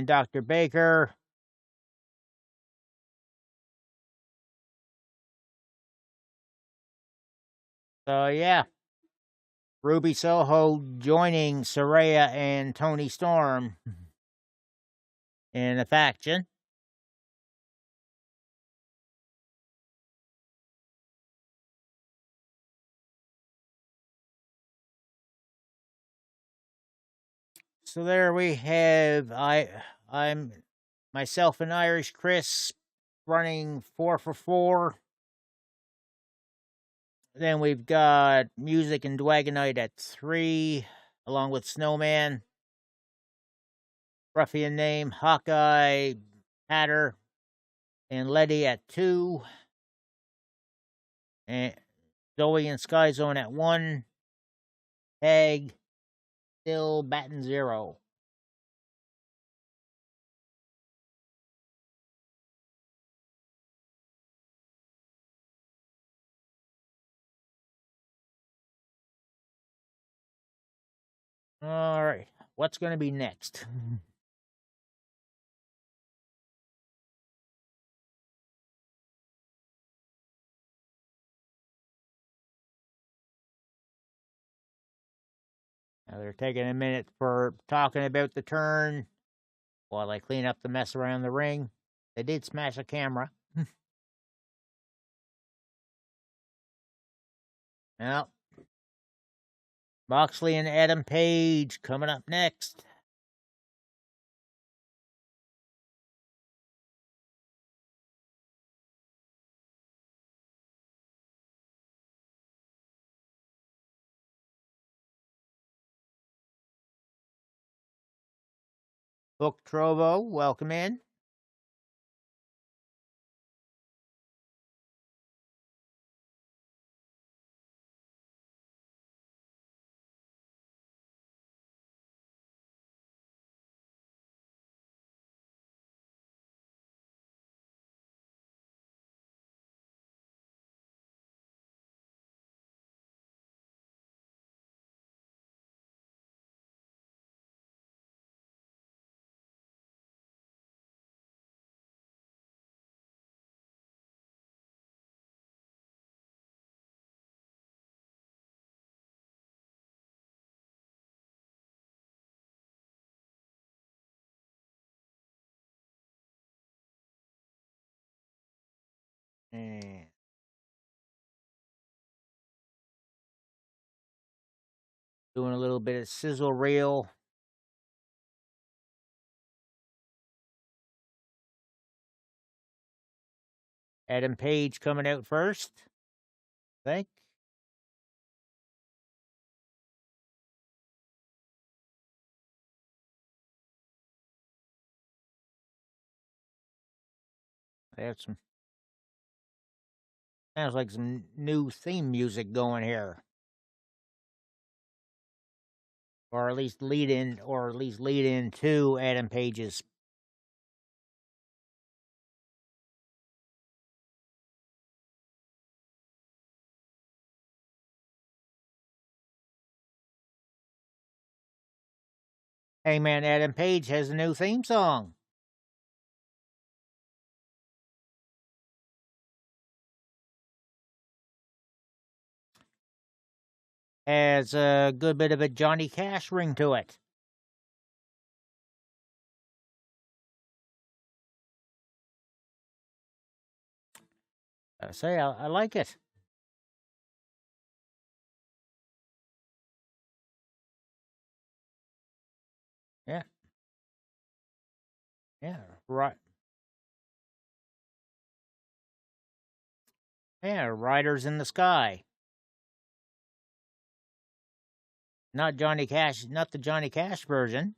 Dr. Baker. So yeah, Ruby Soho joining Saraya and Tony Storm in a faction. So there we have I'm myself and Irish Chris running 4 for 4. Then we've got Music and Dwagonite at 3, along with Snowman, Ruffian Name, Hawkeye, Hatter, and Letty at 2. And Zoe and Sky Zone at 1. Tag still batting 0. All right. What's going to be next? Now they're taking a minute for talking about the turn while they clean up the mess around the ring. They did smash a camera. Well, Moxley and Adam Page coming up next. Book Trovo, welcome in. And doing a little bit of sizzle reel. Adam Page coming out first, I think. They have some, sounds like some new theme music going here. Or at least lead in to Adam Page's. Hey man, Adam Page has a new theme song. Has a good bit of a Johnny Cash ring to it. I like it. Yeah. Yeah, right. Yeah, Riders in the Sky. Not Johnny Cash, not the Johnny Cash version.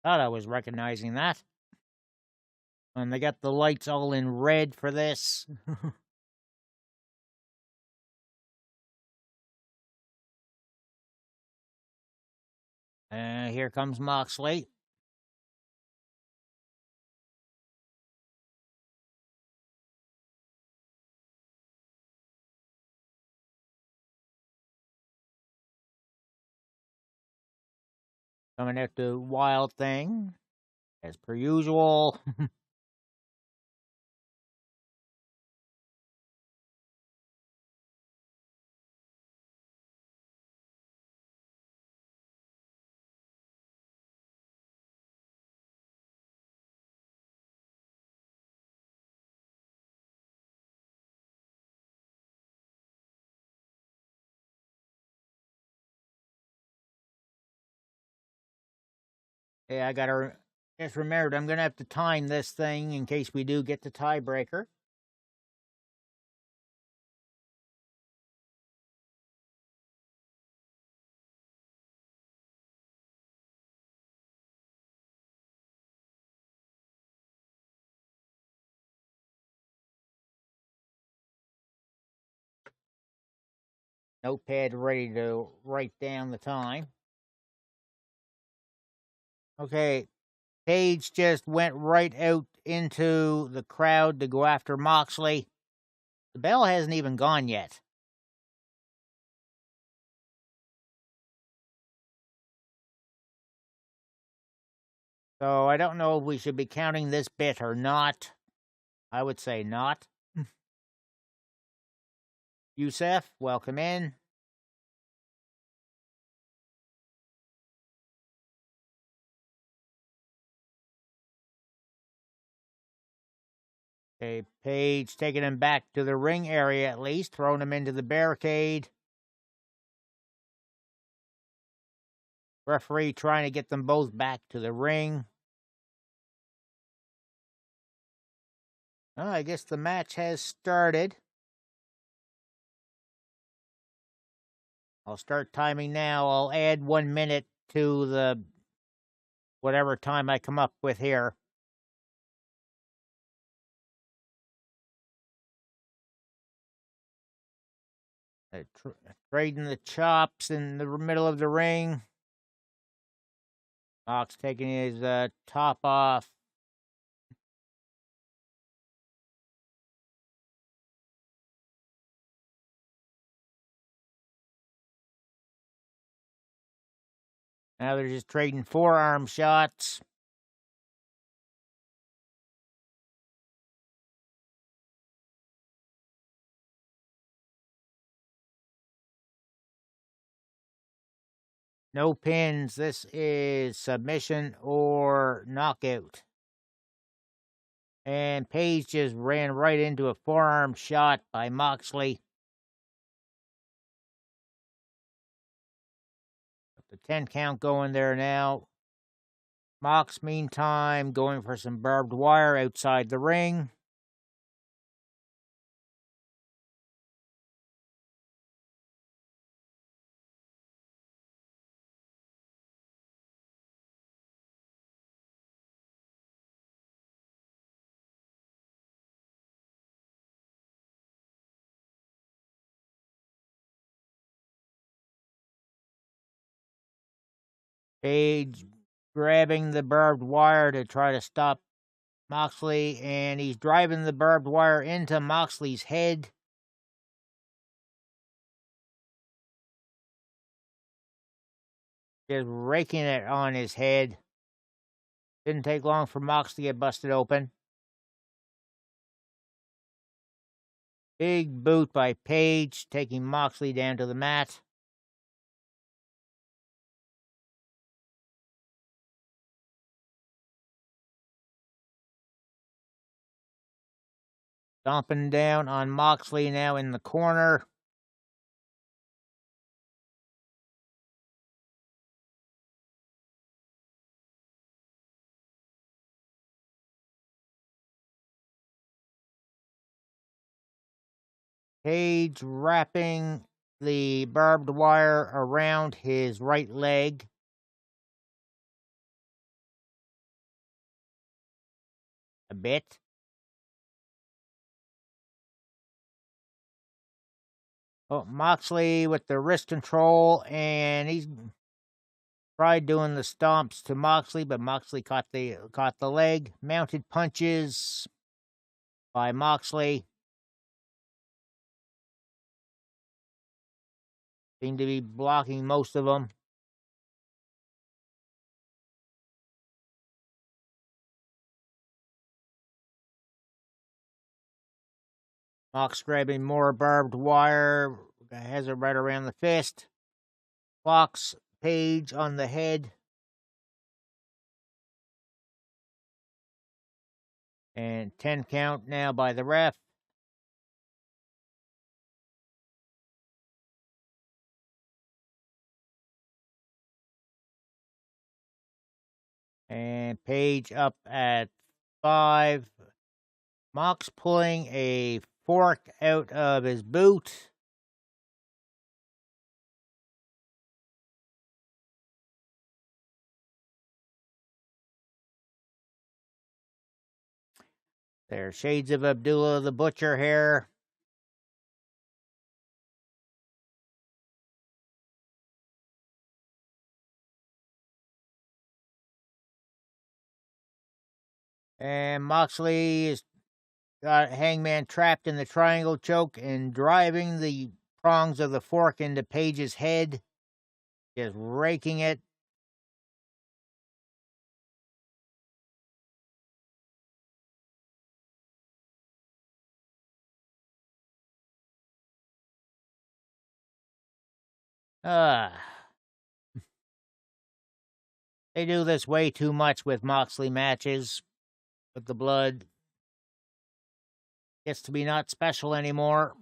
Thought I was recognizing that. And they got the lights all in red for this. Here comes Moxley. Coming out to Wild Thing, as per usual. Yeah, I gotta just remembered I'm gonna have to time this thing in case we do get the tiebreaker. Notepad ready to write down the time. Okay, Page just went right out into the crowd to go after Moxley. The bell hasn't even gone yet. So I don't know if we should be counting this bit or not. I would say not. Youssef, welcome in. Okay, Page taking him back to the ring area at least, throwing him into the barricade. Referee trying to get them both back to the ring. Oh, I guess the match has started. I'll start timing now. I'll add 1 minute to the whatever time I come up with here. Trading the chops in the middle of the ring. Mox taking his top off. Now they're just trading forearm shots. No pins. This is submission or knockout. And Page just ran right into a forearm shot by Moxley. The 10 count going there now. Mox, meantime, going for some barbed wire outside the ring. Page grabbing the barbed wire to try to stop Moxley, and he's driving the barbed wire into Moxley's head. Just raking it on his head. Didn't take long for Mox to get busted open. Big boot by Page, taking Moxley down to the mat. Stomping down on Moxley now in the corner. Page wrapping the barbed wire around his right leg. A bit. Oh, Moxley with the wrist control, and he's tried doing the stomps to Moxley, but Moxley caught the leg. Mounted punches by Moxley. Seem to be blocking most of them. Mox grabbing more barbed wire. Has it right around the fist. Clocks Page on the head. And 10 count now by the ref. And Page up at 5. Mox pulling a fork out of his boot. There, shades of Abdullah the Butcher here. And Moxley is got Hangman trapped in the triangle choke and driving the prongs of the fork into Page's head, just raking it. They do this way too much with Moxley matches. With the blood gets to be not special anymore.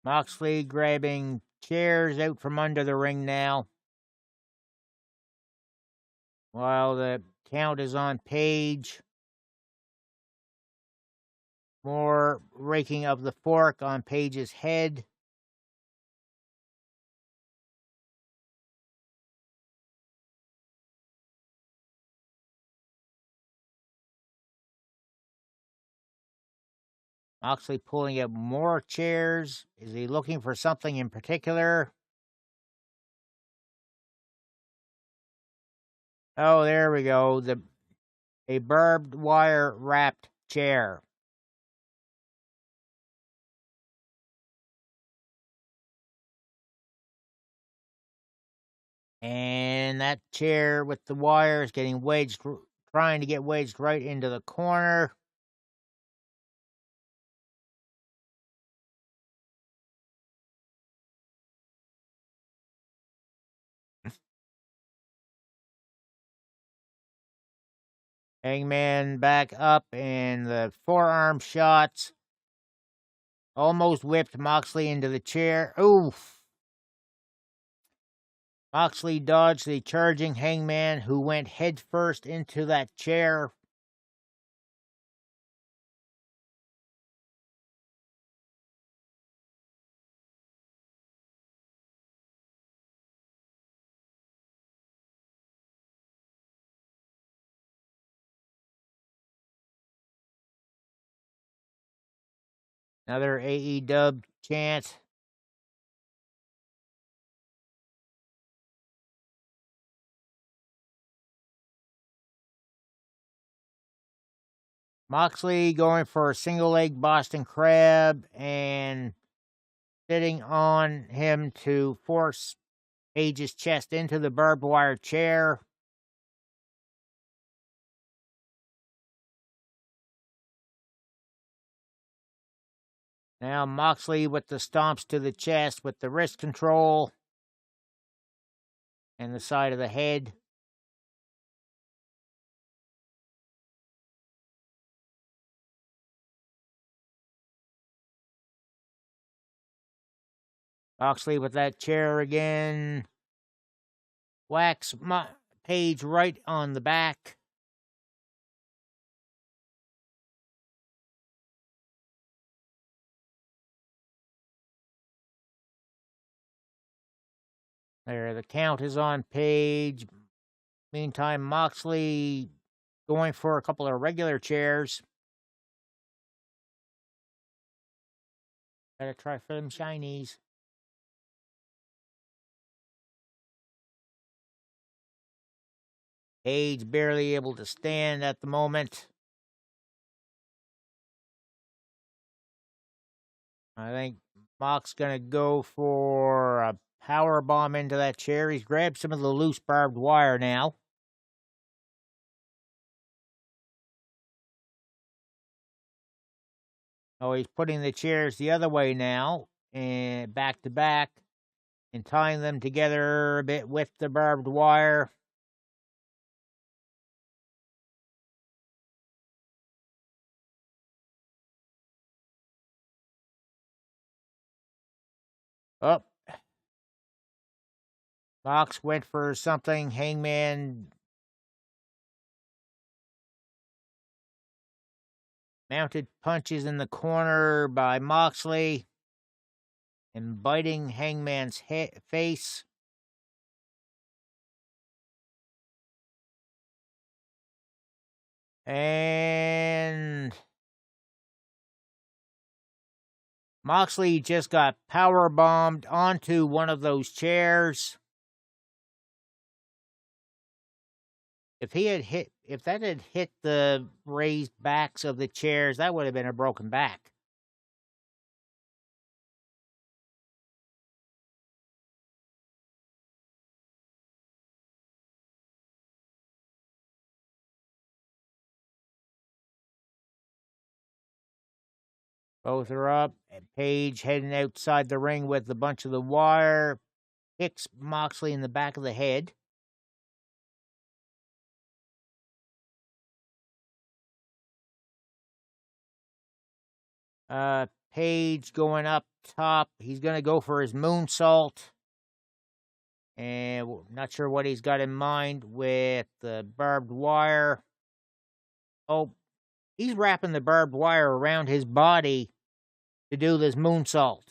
Moxley grabbing chairs out from under the ring now, while the count is on Page. More raking of the fork on Page's head. Moxley pulling up more chairs. Is he looking for something in particular? Oh, there we go. A barbed wire wrapped chair. And that chair with the wire is getting wedged, trying to get wedged right into the corner. Hangman back up, and the forearm shots almost whipped Moxley into the chair. Oof. Moxley dodged the charging Hangman, who went headfirst into that chair. Another AEW chant. Moxley going for a single leg Boston Crab and sitting on him to force Page's chest into the barbed wire chair. Now Moxley with the stomps to the chest with the wrist control and the side of the head. Moxley with that chair again. Whacks Page right on the back. There, the count is on Page. Meantime, Moxley going for a couple of regular chairs. Gotta try for them shinies. Page barely able to stand at the moment. I think Mox gonna go for a power bomb into that chair. He's grabbed some of the loose barbed wire now. Oh, he's putting the chairs the other way now, and back to back, and tying them together a bit with the barbed wire. Oh, Mox went for something. Hangman mounted punches in the corner by Moxley and biting Hangman's face. And Moxley just got power bombed onto one of those chairs. If that had hit the raised backs of the chairs, that would have been a broken back. Both are up. And Page heading outside the ring with a bunch of the wire. Hits Moxley in the back of the head. Page going up top. He's going to go for his moonsault. And not sure what he's got in mind with the barbed wire. Oh, he's wrapping the barbed wire around his body to do this moonsault.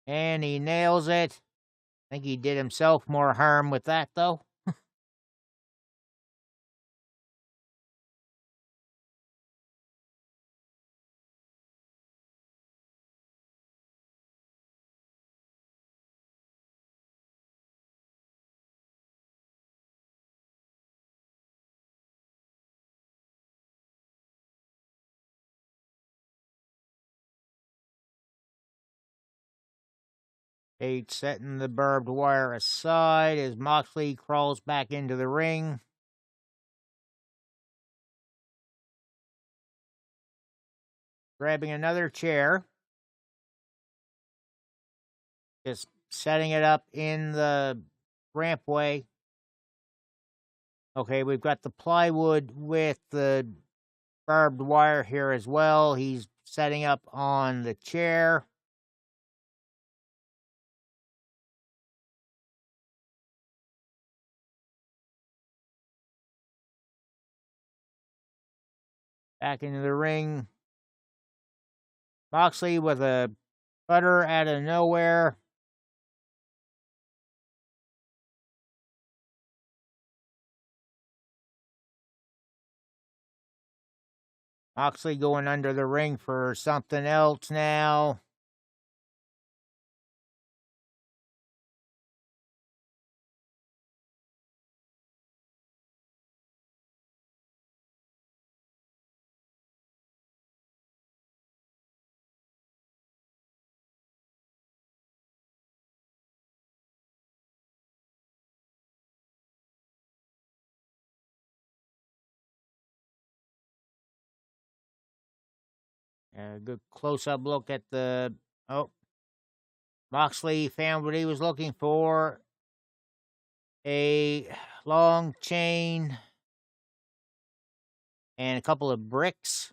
And he nails it. I think he did himself more harm with that, though. Page setting the barbed wire aside as Moxley crawls back into the ring. Grabbing another chair. Just setting it up in the rampway. Okay, we've got the plywood with the barbed wire here as well. He's setting up on the chair. Back into the ring. Moxley with a cutter out of nowhere. Moxley going under the ring for something else now. A good close-up look at the... Oh. Moxley found what he was looking for. A long chain. And a couple of bricks.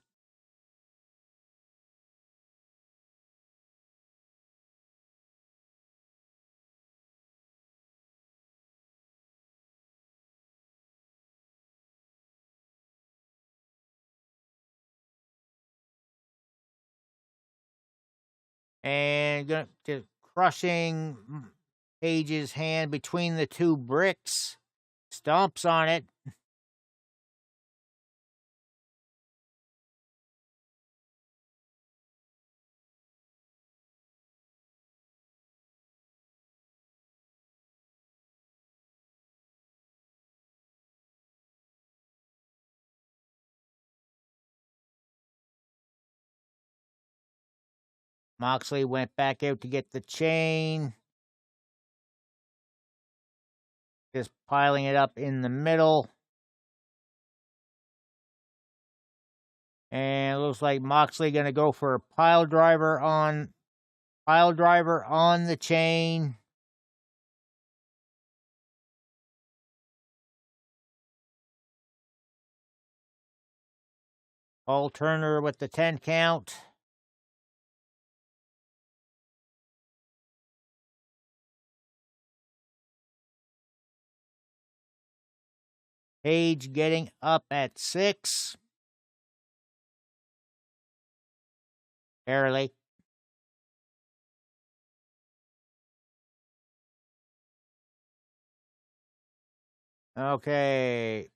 And just crushing Page's hand between the two bricks. Stomps on it. Moxley went back out to get the chain. Just piling it up in the middle. And it looks like Moxley going to go for a pile driver on the chain. Paul Turner with the 10 count. Page getting up at 6. Barely. Okay.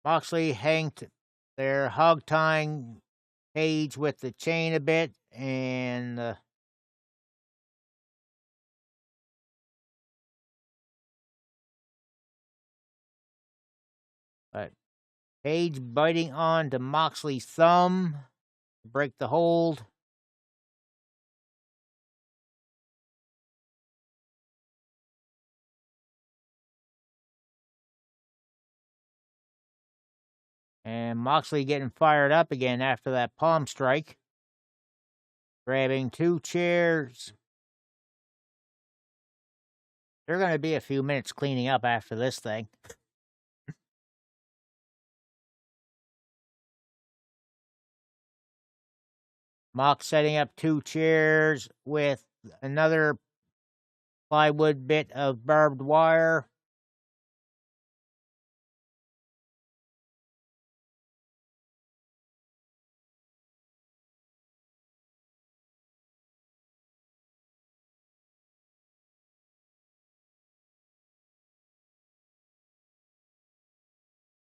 Moxley hanged there, hog tying Page with the chain a bit, and but Page biting on to Moxley's thumb to break the hold. And Moxley getting fired up again after that palm strike. Grabbing 2 chairs. They're going to be a few minutes cleaning up after this thing. Mox setting up 2 chairs with another plywood bit of barbed wire.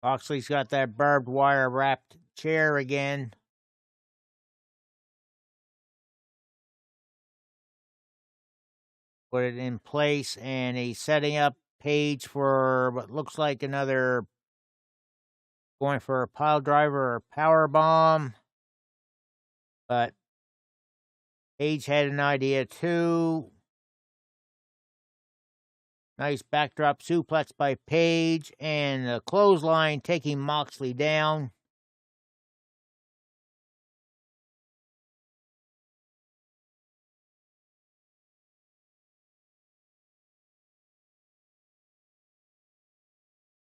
Moxley's got that barbed wire wrapped chair again. Put it in place, and he's setting up Page for what looks like another, going for a pile driver or power bomb. But Page had an idea too. Nice backdrop suplex by Page, and a clothesline taking Moxley down.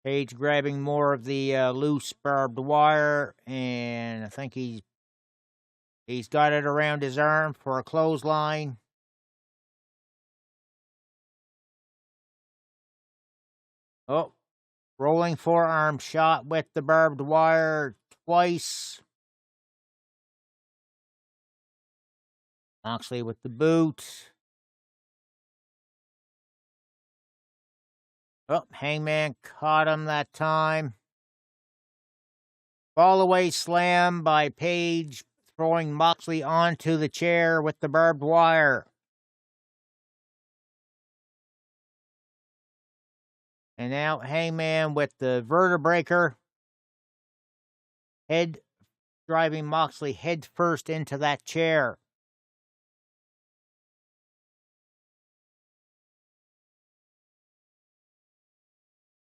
Page grabbing more of the loose barbed wire, and I think he's got it around his arm for a clothesline. Oh, rolling forearm shot with the barbed wire twice. Moxley with the boot. Oh, Hangman caught him that time. Fall away slam by Page, throwing Moxley onto the chair with the barbed wire. And now Hangman with the vertebreaker. Head driving Moxley head first into that chair.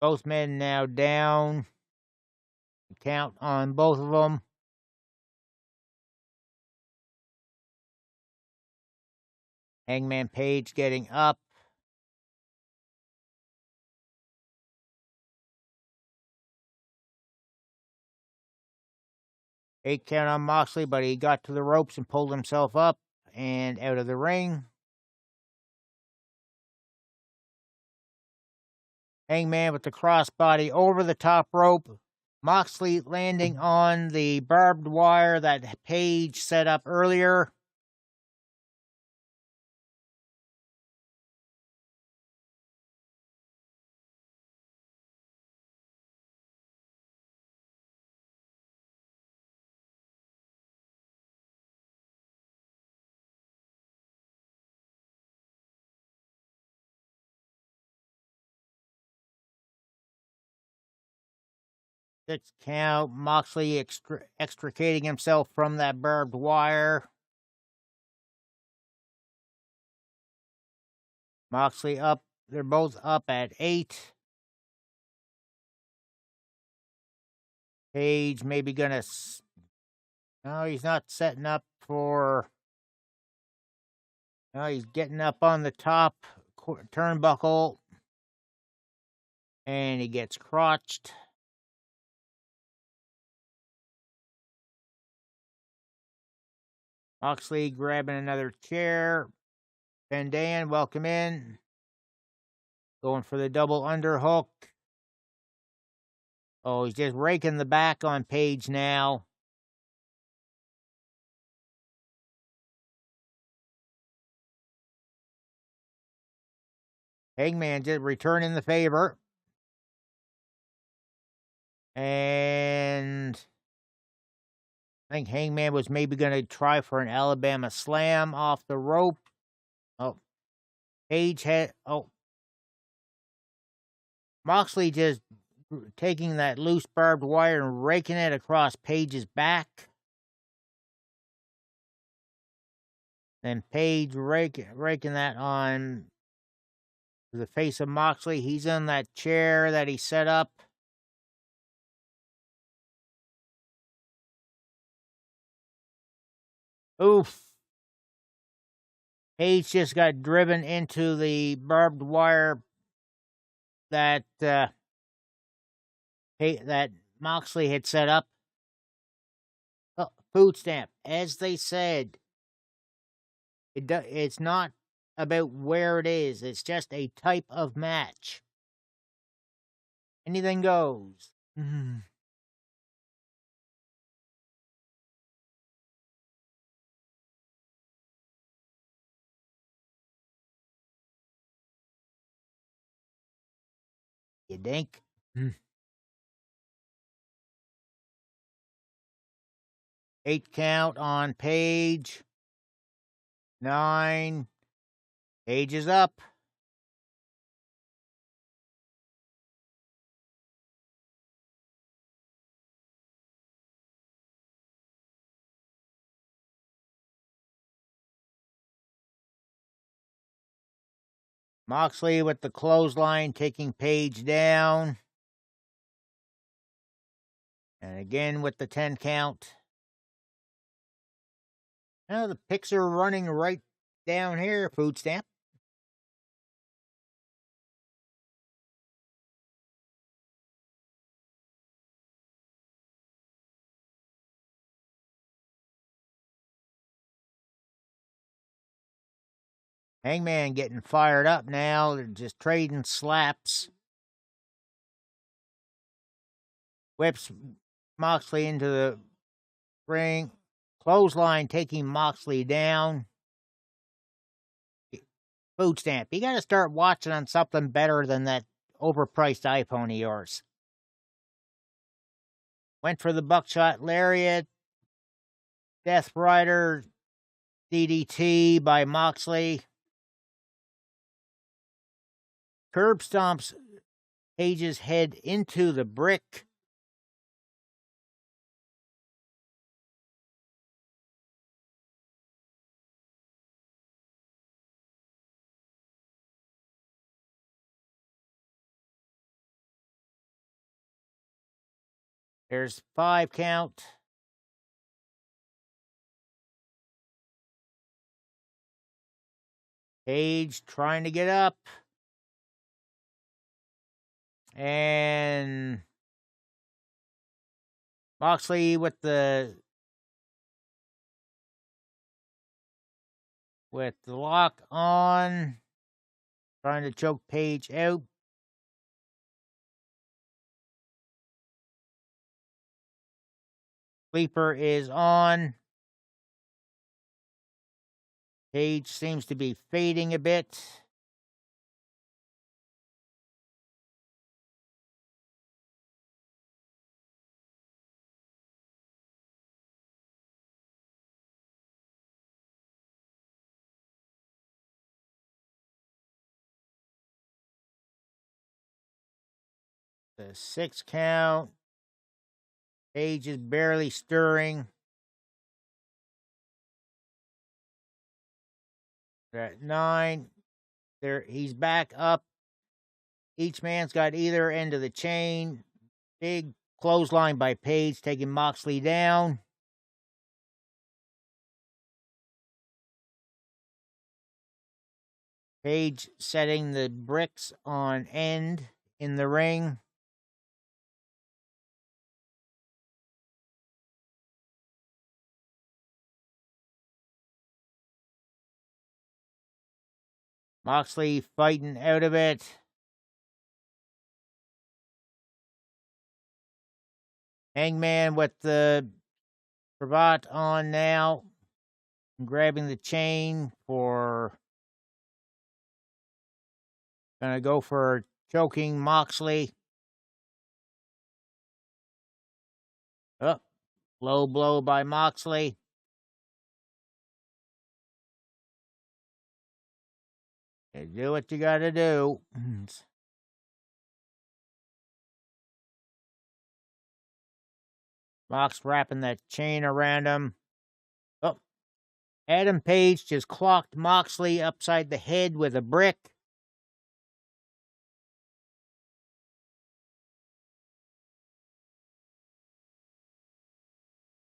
Both men now down. Count on both of them. Hangman Page getting up. Eight count on Moxley, but he got to the ropes and pulled himself up and out of the ring. Hangman with the crossbody over the top rope. Moxley landing on the barbed wire that Page set up earlier. Six count. Moxley extricating himself from that barbed wire. Moxley up. They're both up at 8. Page maybe gonna. No, he's not setting up for. No, he's getting up on the top turnbuckle. And he gets crotched. Moxley grabbing another chair. Van Dam, welcome in. Going for the double underhook. Oh, he's just raking the back on Page now. Hangman just returning the favor. And I think Hangman was maybe going to try for an Alabama slam off the rope. Oh, Page had. Oh, Moxley just taking that loose barbed wire and raking it across Page's back. Then Page raking that on the face of Moxley. He's in that chair that he set up. Oof. Page just got driven into the barbed wire that that Moxley had set up. Oh, food stamp. As they said, it's not about where it is. It's just a type of match. Anything goes. You think? 8 count on Page. 9. Page is up. Moxley with the clothesline taking Page down. And again with the 10 count. Now the picks are running right down here, food stamp. Hangman getting fired up now. They're just trading slaps. Whips Moxley into the ring. Clothesline taking Moxley down. Food stamp. You got to start watching on something better than that overpriced iPhone of yours. Went for the buckshot lariat. Death Rider DDT by Moxley. Curb stomps Page's head into the brick. There's 5 count. Page trying to get up. And Moxley with the lock on. Trying to choke Page out. Sleeper is on. Page seems to be fading a bit. The 6 count. Page is barely stirring. They're at 9. He's back up. Each man's got either end of the chain. Big clothesline by Page, taking Moxley down. Page setting the bricks on end in the ring. Moxley fighting out of it. Hangman with the cravat on now. Grabbing the chain for... Gonna go for choking Moxley. Oh, Low blow by Moxley. You do what you gotta do. Mox wrapping that chain around him. Oh, Adam Page just clocked Moxley upside the head with a brick.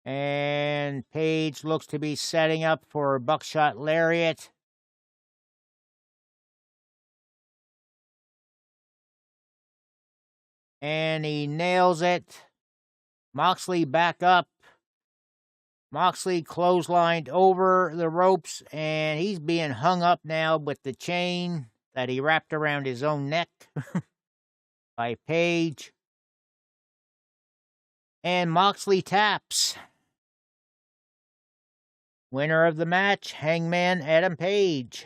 And Page looks to be setting up for a buckshot lariat. And he nails it. Moxley back up. Moxley clotheslined over the ropes, and he's being hung up now with the chain that he wrapped around his own neck by Page. And Moxley taps. Winner of the match, Hangman Adam Page.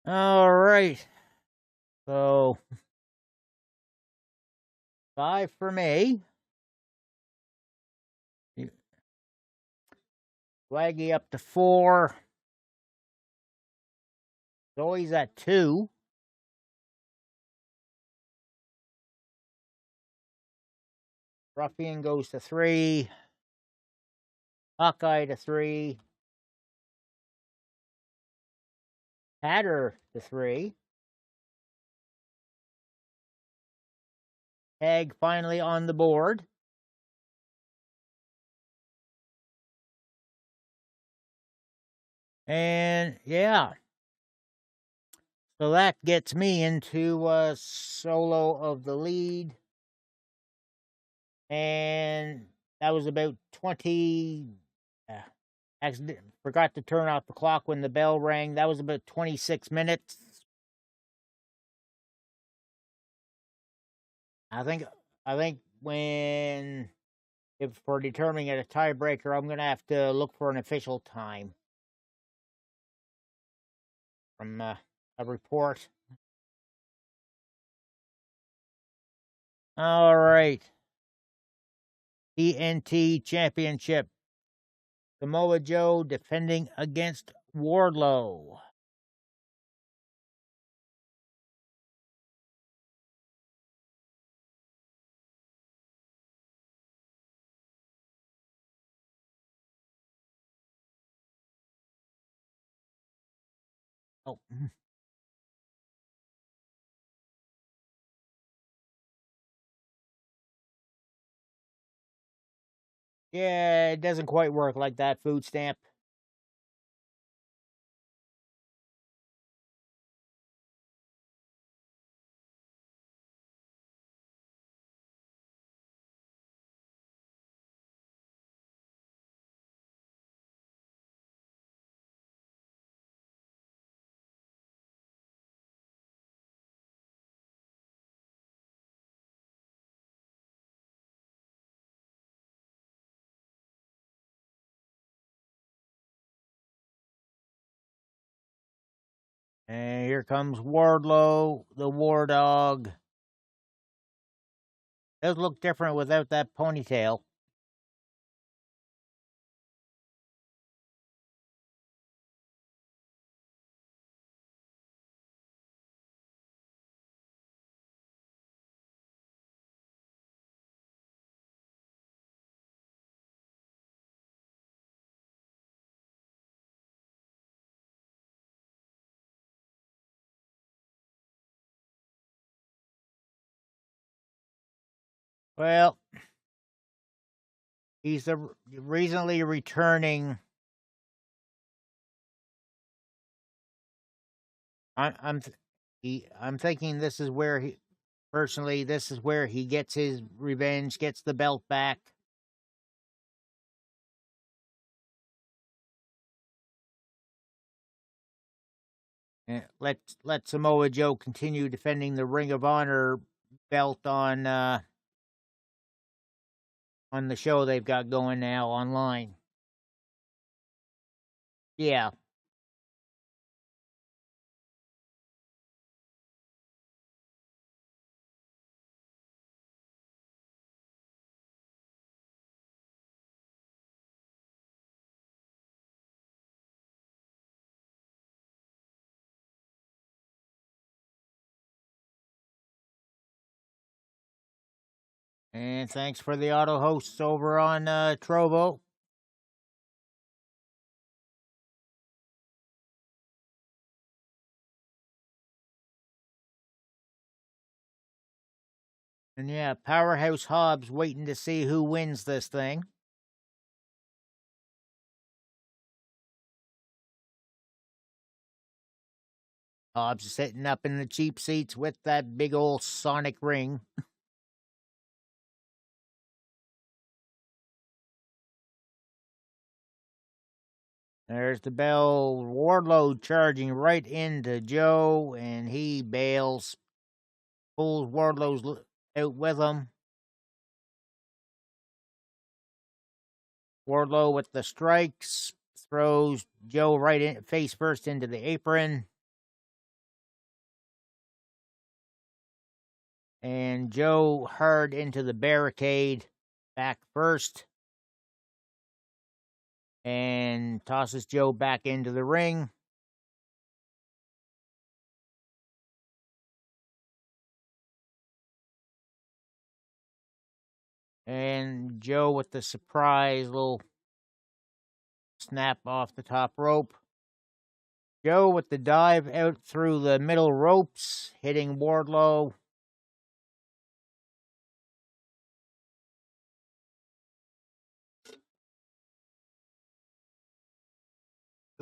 All right. So, 5 for me. Flaggy up to 4. Zoe's at 2. Ruffian goes to 3. Hawkeye to 3. Hatter to 3. Tag finally on the board. And yeah. So that gets me into solo of the lead. And that was about 20. Forgot to turn off the clock when the bell rang. That was about 26 minutes. I think if for determining a tiebreaker, I'm going to have to look for an official time from a report. All right. TNT Championship. Samoa Joe defending against Wardlow. Oh. Yeah, it doesn't quite work like that, food stamp. And here comes Wardlow, the War Dog. Does look different without that ponytail. Well, he's the recently returning. I'm thinking this is where this is where he gets his revenge, gets the belt back. Let Samoa Joe continue defending the Ring of Honor belt on the show they've got going now online. Yeah. And thanks for the auto hosts over on Trovo. And yeah, Powerhouse Hobbs waiting to see who wins this thing. Hobbs is sitting up in the cheap seats with that big old sonic ring. There's the bell. Wardlow charging right into Joe, and he bails. Pulls Wardlow's out with him. Wardlow with the strikes. Throws Joe right in, face first into the apron. And Joe hard into the barricade. Back first. And tosses Joe back into the ring. And Joe with the surprise little snap off the top rope. Joe with the dive out through the middle ropes, hitting Wardlow.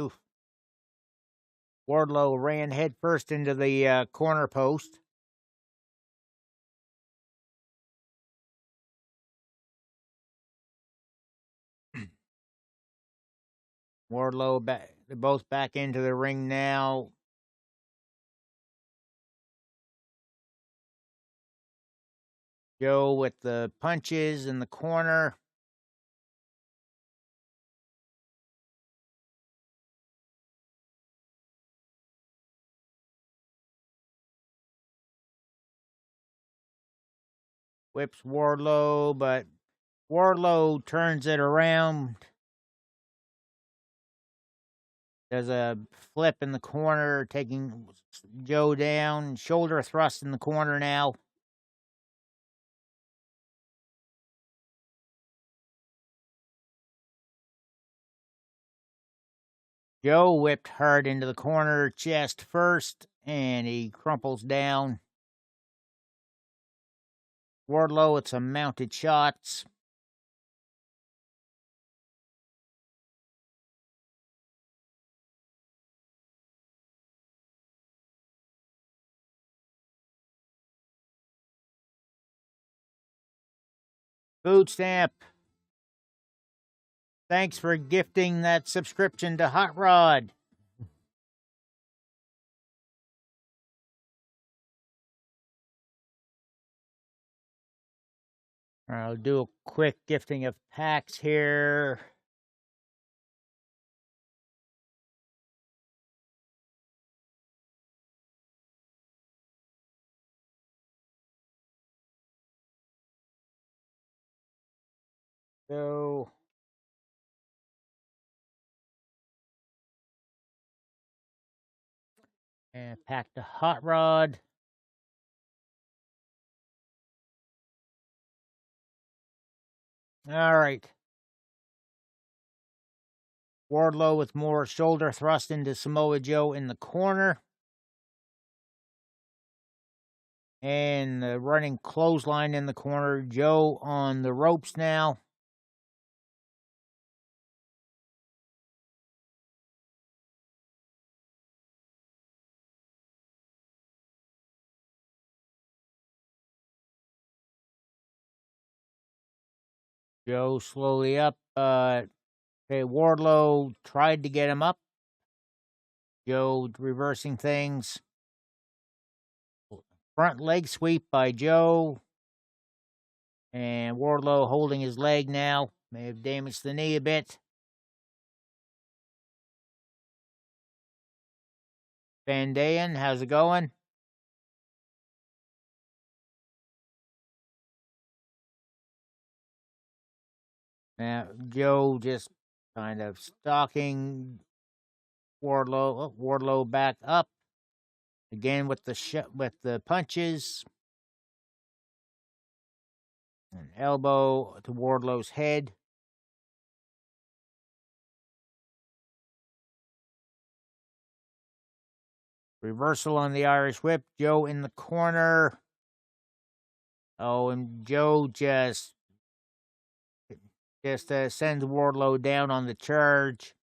Oof. Wardlow ran headfirst into the corner post. Wardlow back. They're both back into the ring now. Joe with the punches in the corner. Whips Wardlow, but Wardlow turns it around. Does a flip in the corner, taking Joe down. Shoulder thrust in the corner now. Joe whipped hard into the corner, chest first, and he crumples down. Wardlow with some mounted shots. Boot stamp. Thanks for gifting that subscription to Hot Rod. I'll do a quick gifting of packs here. So, and pack the Hot Rod. All right. Wardlow with more shoulder thrust into Samoa Joe in the corner. And the running clothesline in the corner. Joe on the ropes now. Joe slowly up. Okay, Wardlow tried to get him up. Joe reversing things. Front leg sweep by Joe. And Wardlow holding his leg now. May have damaged the knee a bit. Van Dayen, how's it going? Now, Joe just kind of stalking Wardlow. Oh, Wardlow back up. Again with the punches. An elbow to Wardlow's head. Reversal on the Irish whip. Joe in the corner. Oh, and Joe just sends Wardlow down on the charge.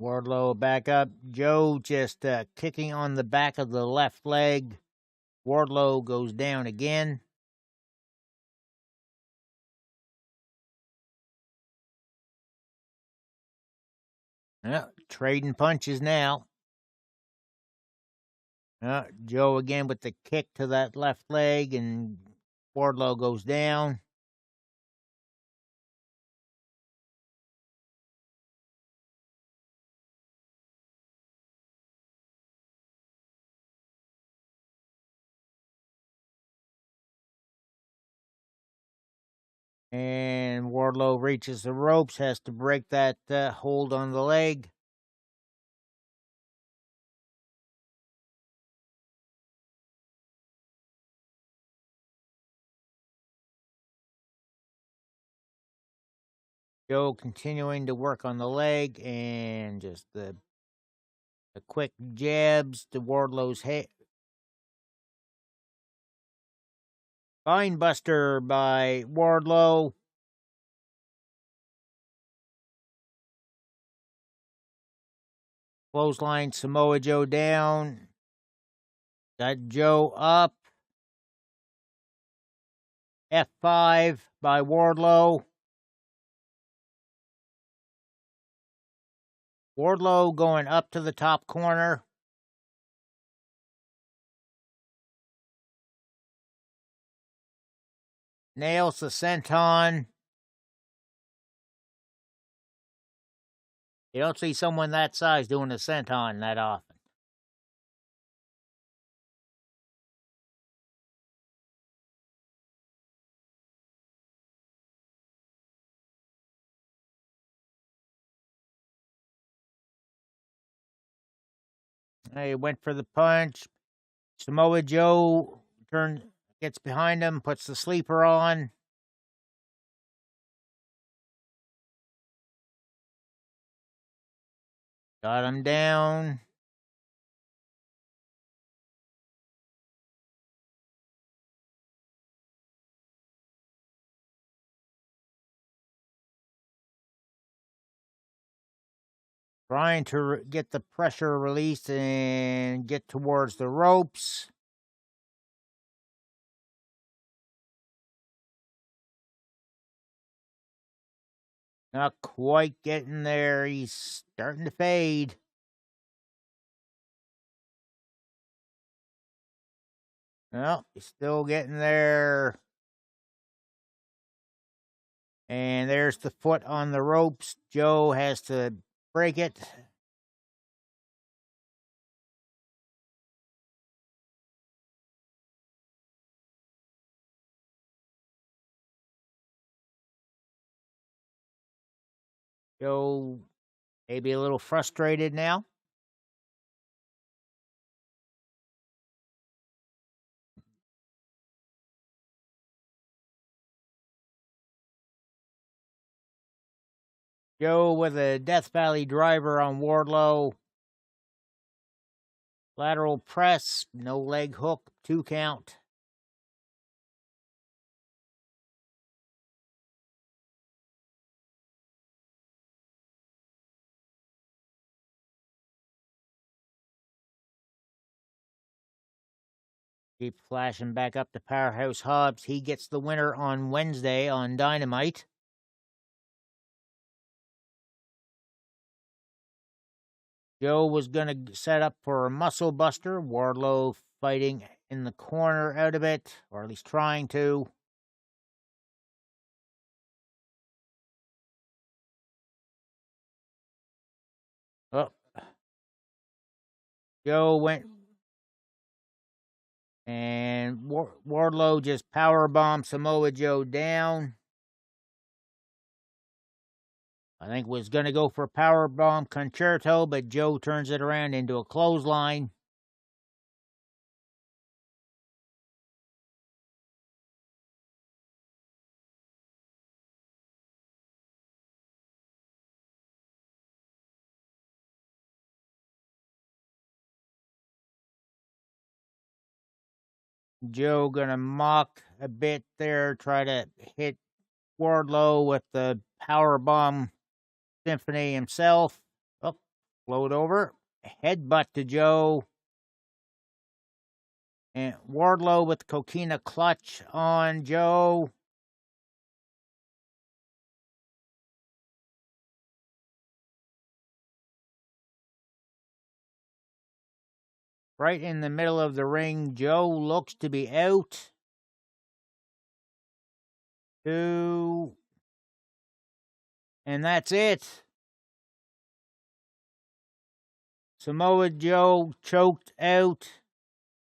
Wardlow back up. Joe just kicking on the back of the left leg. Wardlow goes down again. Trading punches now. Joe again with the kick to that left leg, and Wardlow goes down. And Wardlow reaches the ropes, has to break that hold on the leg. Joe continuing to work on the leg, and just the quick jabs to Wardlow's head. Spinebuster by Wardlow. Clothesline Samoa Joe down. Got Joe up. F5 by Wardlow. Wardlow going up to the top corner. Nails the senton. You don't see someone that size doing a senton that often. He went for the punch. Samoa Joe gets behind him, puts the sleeper on. Got him down. Trying to get the pressure released and get towards the ropes. Not quite getting there. He's starting to fade. Well, he's still getting there. And there's the foot on the ropes. Joe has to break it. Joe maybe a little frustrated now. Joe with a Death Valley driver on Wardlow. Lateral press, no leg hook, 2 count. Keep flashing back up to Powerhouse Hobbs. He gets the winner on Wednesday on Dynamite. Joe was going to set up for a muscle buster. Wardlow fighting in the corner out of it, or at least trying to. Oh. Joe went. And Wardlow just powerbombed Samoa Joe down. I think was going to go for a powerbomb concerto, but Joe turns it around into a clothesline. Joe gonna mock a bit there, try to hit Wardlow with the powerbomb symphony himself. Oh, float over. Headbutt to Joe. And Wardlow with the coquina clutch on Joe. Right in the middle of the ring, Joe looks to be out. 2. And that's it. Samoa Joe choked out.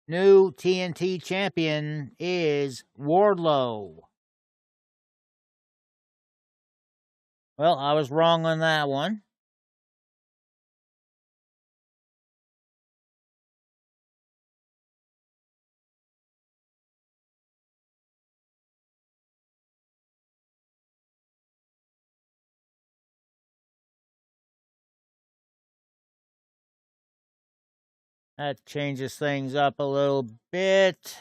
New TNT champion is Wardlow. Well, I was wrong on that one. That changes things up a little bit.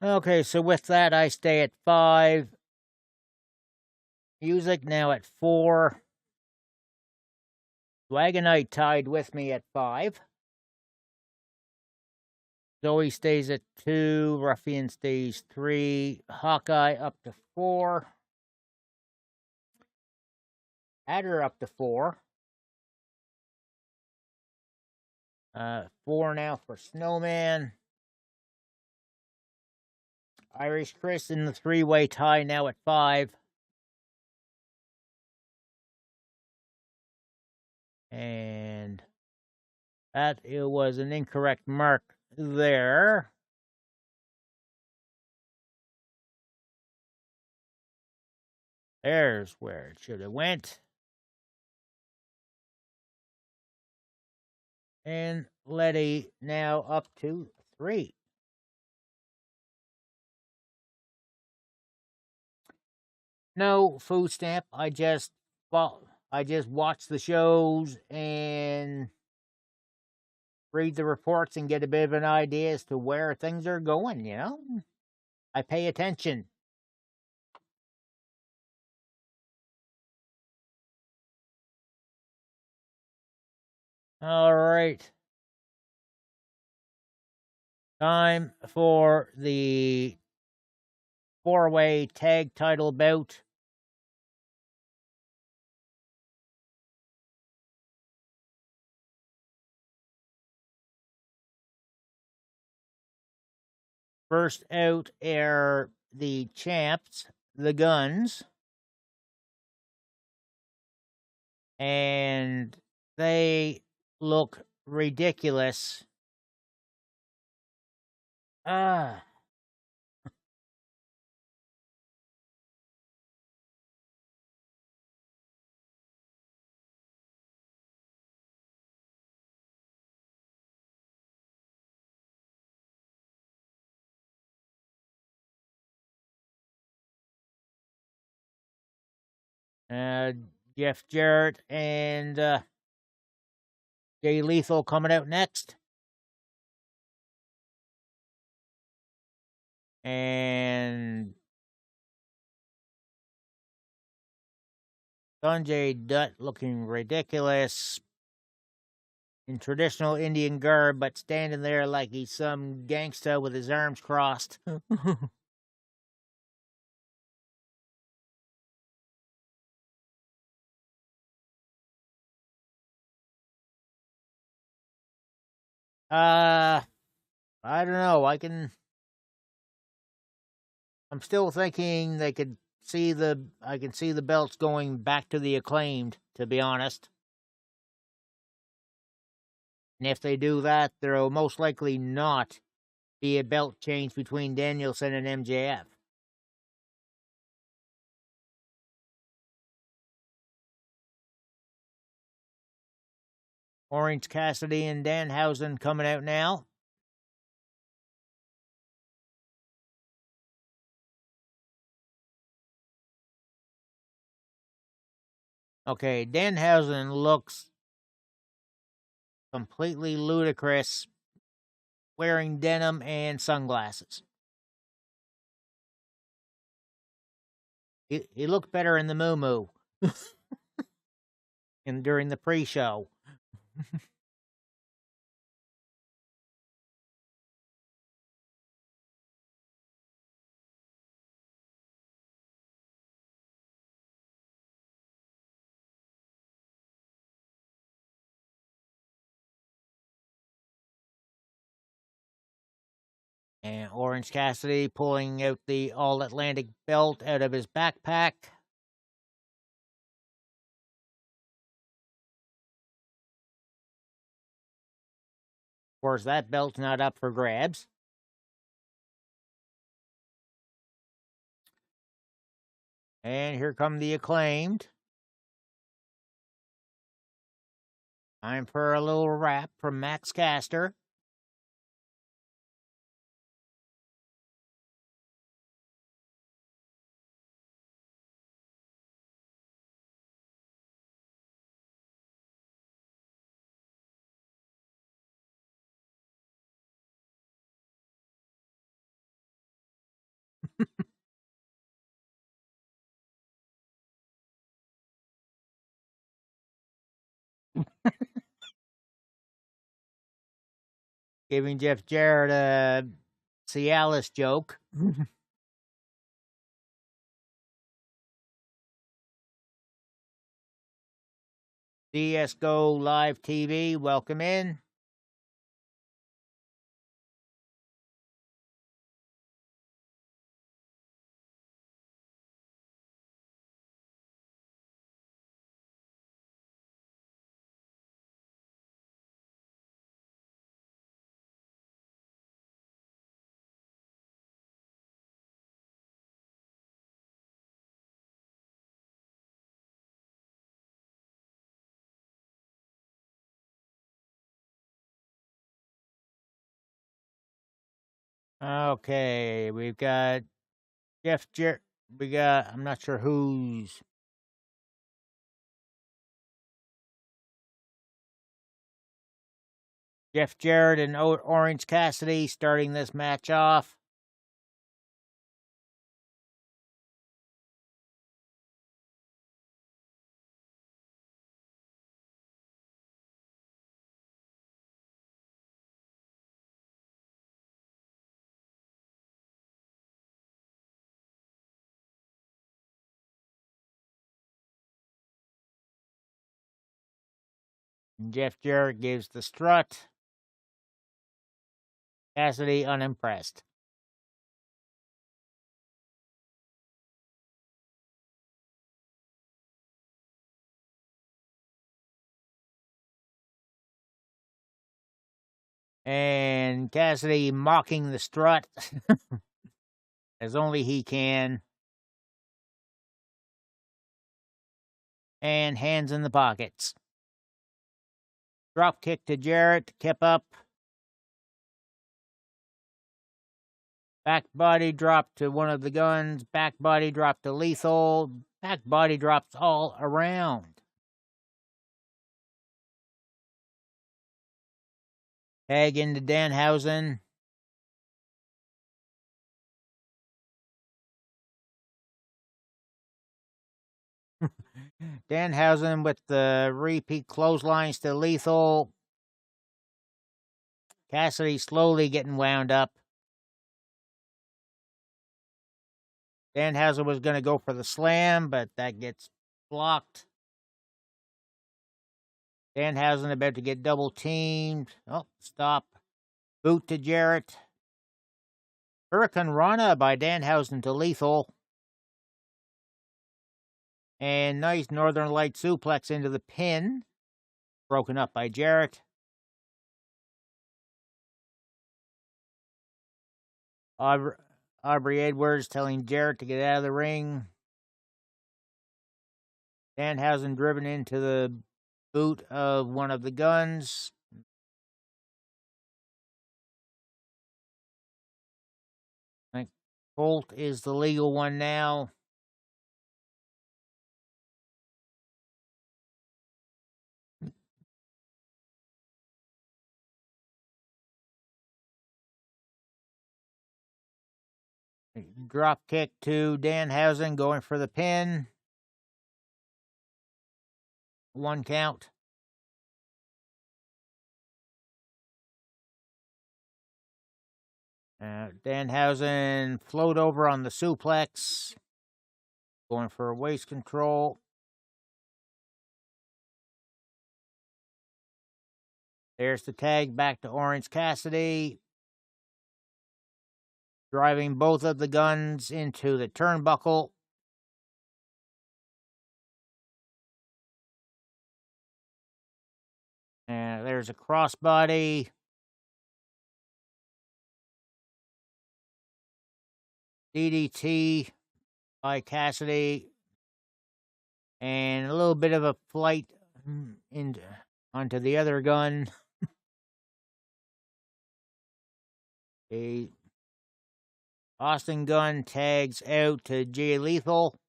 Okay, so with that, I stay at 5. Music now at 4. Swagonite tied with me at 5. Zoe stays at 2. Ruffian stays 3. Hawkeye up to 4. Adder up to 4. 4 now for Snowman. Irish Chris in the 3-way tie now at 5. And that it was an incorrect mark there. There's where it should have went. And Letty now up to 3. No food stamp. I just watch the shows and read the reports and get a bit of an idea as to where things are going, you know? I pay attention. All right. Time for the 4-way tag title bout. First out are the champs, the Guns. And they look ridiculous. Jeff Jarrett and Jay Lethal coming out next. And Sanjay Dutt looking ridiculous in traditional Indian garb, but standing there like he's some gangsta with his arms crossed. I don't know. I'm still thinking I can see the belts going back to the Acclaimed, to be honest. And if they do that, there will most likely not be a belt change between Danielson and MJF. Orange Cassidy and Danhausen coming out now. Okay, Danhausen looks completely ludicrous wearing denim and sunglasses. He looked better in the moo-moo and during the pre-show. And Orange Cassidy pulling out the All-Atlantic belt out of his backpack. Of course, that belt's not up for grabs. And here come the Acclaimed. Time for a little rap from Max Caster. Giving Jeff Jarrett a Cialis joke. DS Go Live TV, welcome in. Okay, we've got Jeff Jarrett. I'm not sure who's. Jeff Jarrett and Orange Cassidy starting this match off. And Jeff Jarrett gives the strut. Cassidy unimpressed. And Cassidy mocking the strut as only he can. And hands in the pockets. Drop kick to Jarrett, kept up. Back body drop to one of the guns. Back body drop to Lethal. Back body drops all around. Tag into Danhausen. Danhausen with the repeat clotheslines to Lethal. Cassidy slowly getting wound up. Danhausen was going to go for the slam, but that gets blocked. Danhausen about to get double teamed. Oh, stop. Boot to Jarrett. Hurricane Rana by Danhausen to Lethal. And nice Northern Light suplex into the pin. Broken up by Jarrett. Aubrey Edwards telling Jarrett to get out of the ring. Danhausen driven into the boot of one of the guns. I think Colt is the legal one now. Drop kick to Danhausen, going for the pin. 1 count. Danhausen float over on the suplex. Going for waist control. There's the tag back to Orange Cassidy. Driving both of the guns into the turnbuckle. And there's a crossbody. DDT by Cassidy. And a little bit of a flight onto the other gun. A Austin Gunn tags out to Jay Lethal.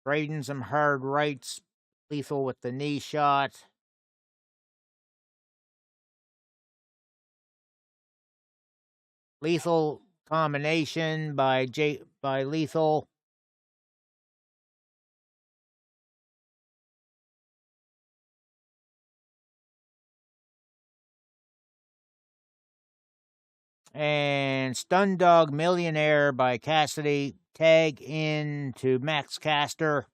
Trading some hard rights. Lethal with the knee shot. Lethal combination by Lethal. And Stun Dog Millionaire by Cassidy. Tag into Max Caster.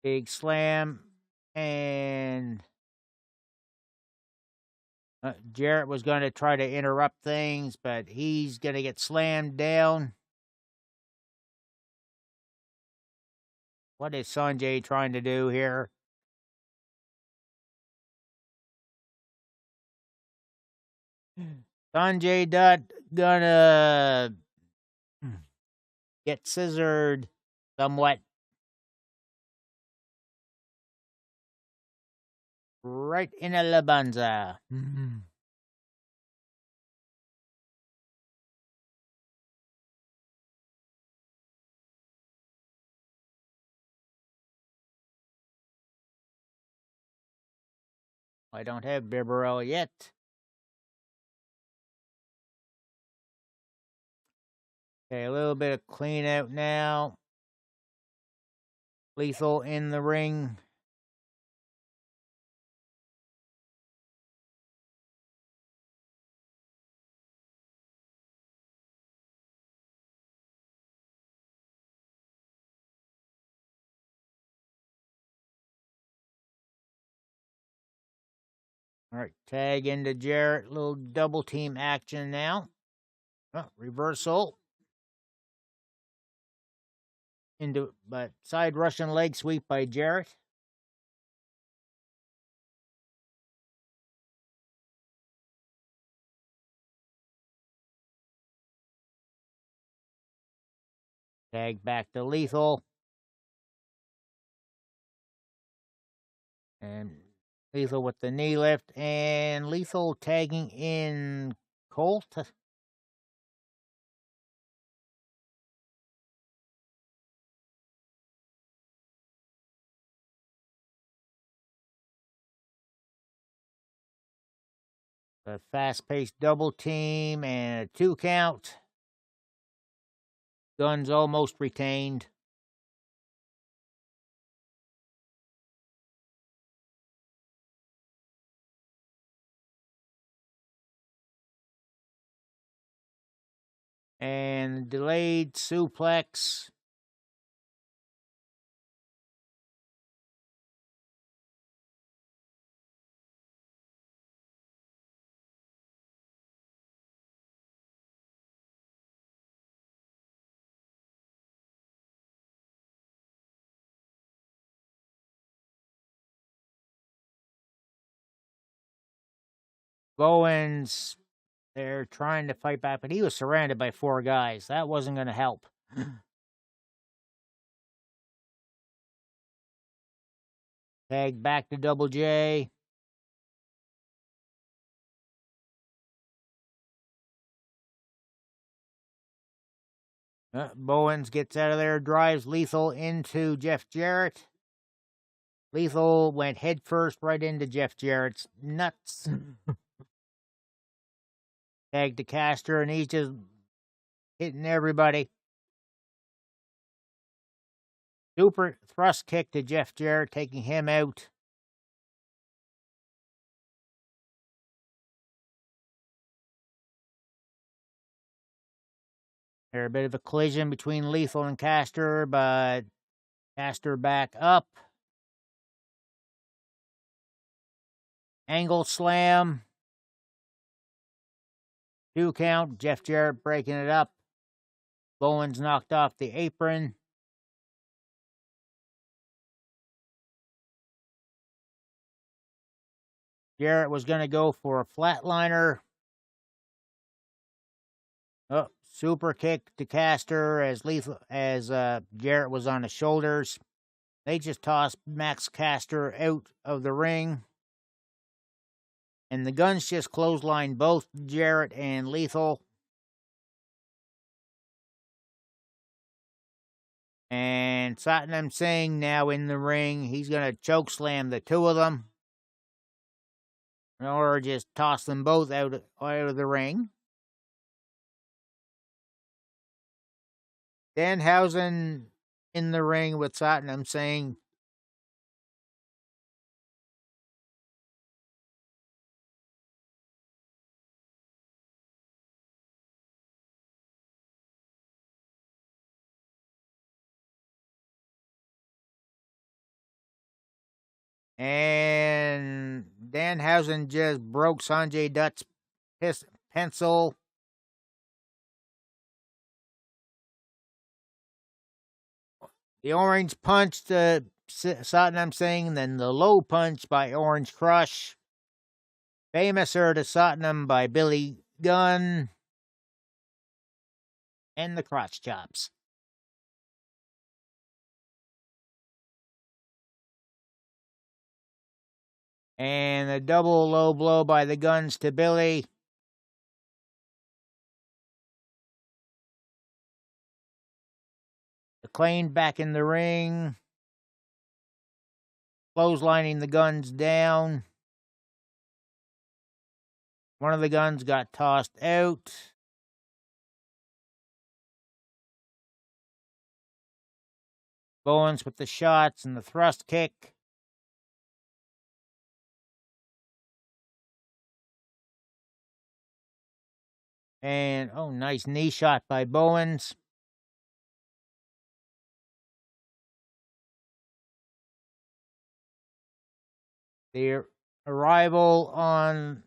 Big slam. And Jarrett was going to try to interrupt things, but he's going to get slammed down. What is Sanjay trying to do here? Sanjay Dutt gonna get scissored somewhat. Right in a labanza. I don't have Bibarel yet. Okay, a little bit of clean out now. Lethal in the ring. All right, tag into Jarrett. Little double team action now. Oh, reversal. But side Russian leg sweep by Jarrett. Tag back to Lethal. And Lethal with the knee lift, and Lethal tagging in Colt. A fast-paced double team and a 2 count. Guns almost retained. And delayed suplex. Bowens, they're trying to fight back, but he was surrounded by 4 guys. That wasn't going to help. Tag back to Double J. Bowens gets out of there, drives Lethal into Jeff Jarrett. Lethal went headfirst right into Jeff Jarrett's nuts. Tag to Caster, and he's just hitting everybody. Super thrust kick to Jeff Jarrett, taking him out. There's a bit of a collision between Lethal and Caster, but Caster back up. Angle slam. 2 count. Jeff Jarrett breaking it up. Bowens knocked off the apron. Jarrett was going to go for a flatliner. Oh, super kick to Caster as Jarrett was on his shoulders. They just tossed Max Caster out of the ring. And the Guns just clotheslined both Jarrett and Lethal. And Satnam Singh now in the ring. He's going to choke slam the 2 of them. Or just toss them both out of the ring. Danhausen in the ring with Satnam Singh. And Danhausen just broke Sanjay Dutt's pencil. The orange punch to Satnam Singh, then the low punch by Orange Crush. Famouser to Satnam by Billy Gunn. And the crotch chops. And a double low blow by the Guns to Billy. Acclaimed back in the ring. Clotheslining the Guns down. One of the Guns got tossed out. Bowens with the shots and the thrust kick. And, oh, nice knee shot by Bowens. The arrival on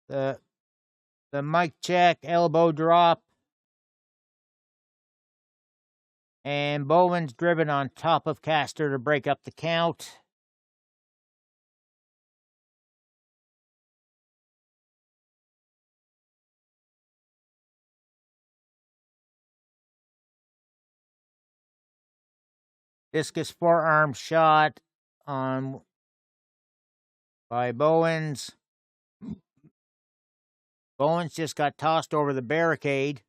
the mic check, elbow drop. And Bowens driven on top of Caster to break up the count. Discus forearm shot on by Bowens. Bowens just got tossed over the barricade.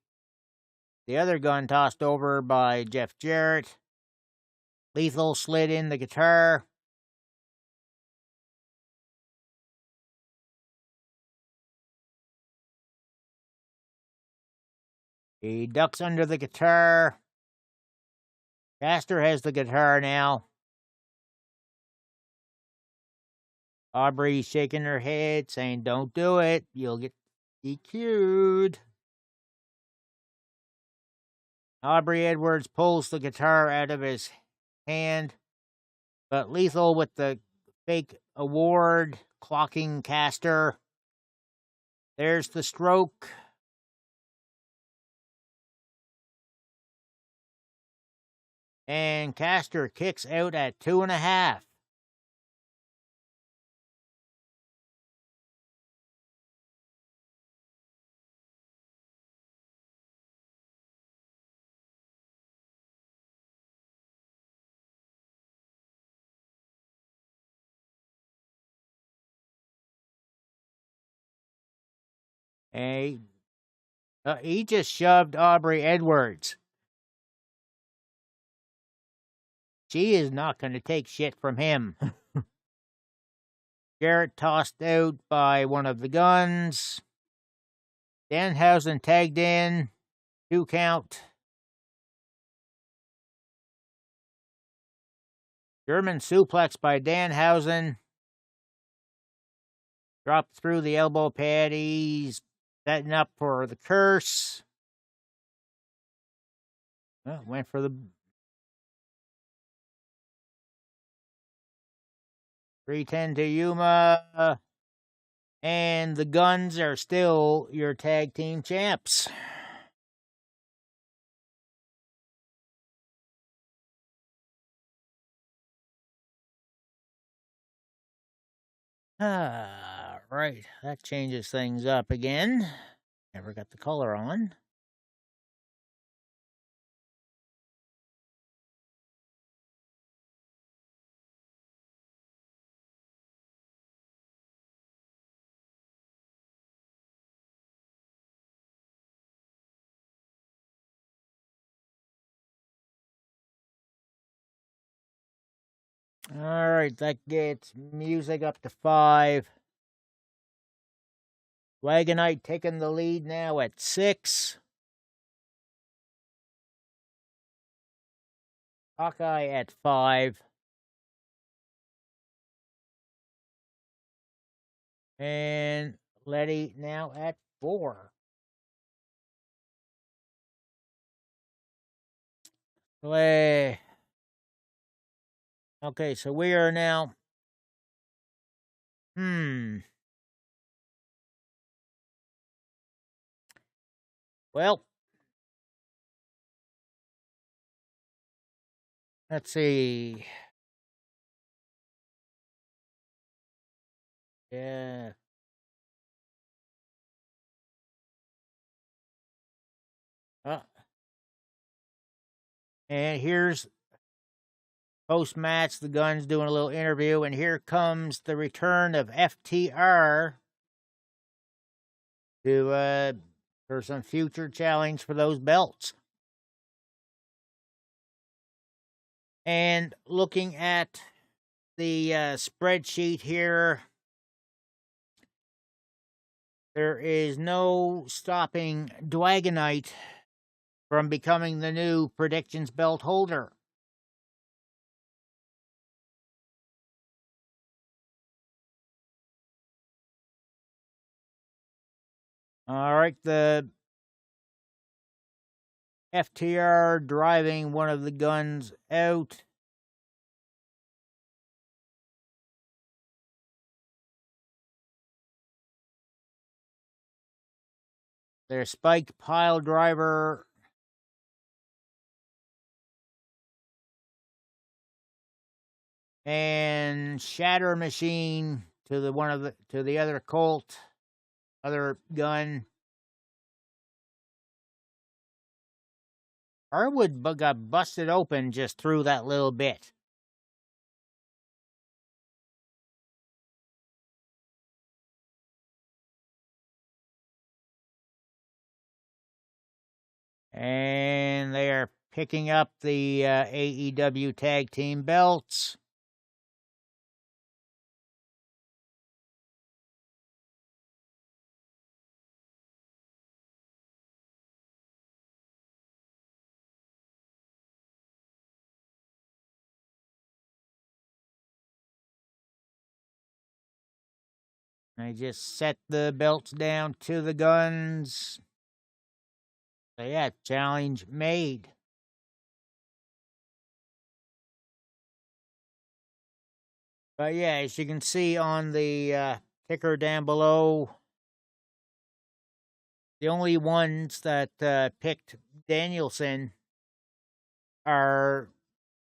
The other gun tossed over by Jeff Jarrett. Lethal slid in the guitar. He ducks under the guitar. Caster has the guitar now. Aubrey's shaking her head, saying, "Don't do it. You'll get DQ'd." Aubrey Edwards pulls the guitar out of his hand, but Lethal with the fake award clocking Caster. There's the stroke. And Caster kicks out at 2.5. And he just shoved Aubrey Edwards. She is not going to take shit from him. Jarrett tossed out by one of the guns. Danhausen tagged in. 2 count. German suplex by Danhausen. Dropped through the elbow pad. He's setting up for the curse. Well, went for the 310 to Yuma. And the Guns are still your tag team champs. Right. That changes things up again. Never got the color on. All right, that gets music up to 5. Wagonite taking the lead now at 6. Hawkeye at 5. And Letty now at 4. Play. Okay, so we are now. Well, let's see. Yeah. And here's post-match, the Guns doing a little interview, and here comes the return of FTR to for some future challenge for those belts. And looking at the spreadsheet here, there is no stopping Dwagonite from becoming the new predictions belt holder. All right, the FTR driving one of the Guns out. Their spiked pile driver and shatter machine to the other Colt, other Gun. Harwood got busted open just through that little bit. And they are picking up the AEW tag team belts. I just set the belts down to the Guns. So yeah, challenge made. But yeah, as you can see on the ticker down below, the only ones that picked Danielson are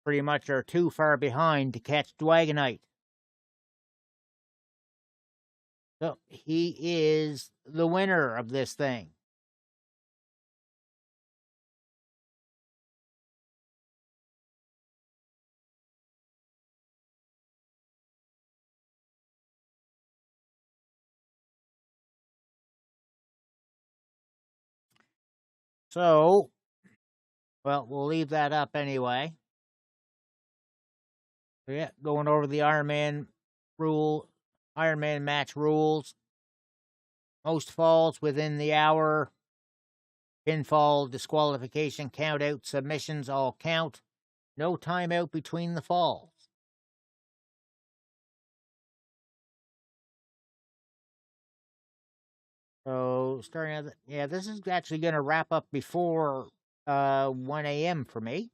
pretty much are too far behind to catch Dwagonite. So he is the winner of this thing. So, well, we'll leave that up anyway. So yeah, going over the Iron Man match rules. Most falls within the hour. Pinfall, disqualification, count out, submissions all count. No timeout between the falls. So starting at this is actually going to wrap up before 1 a.m. for me.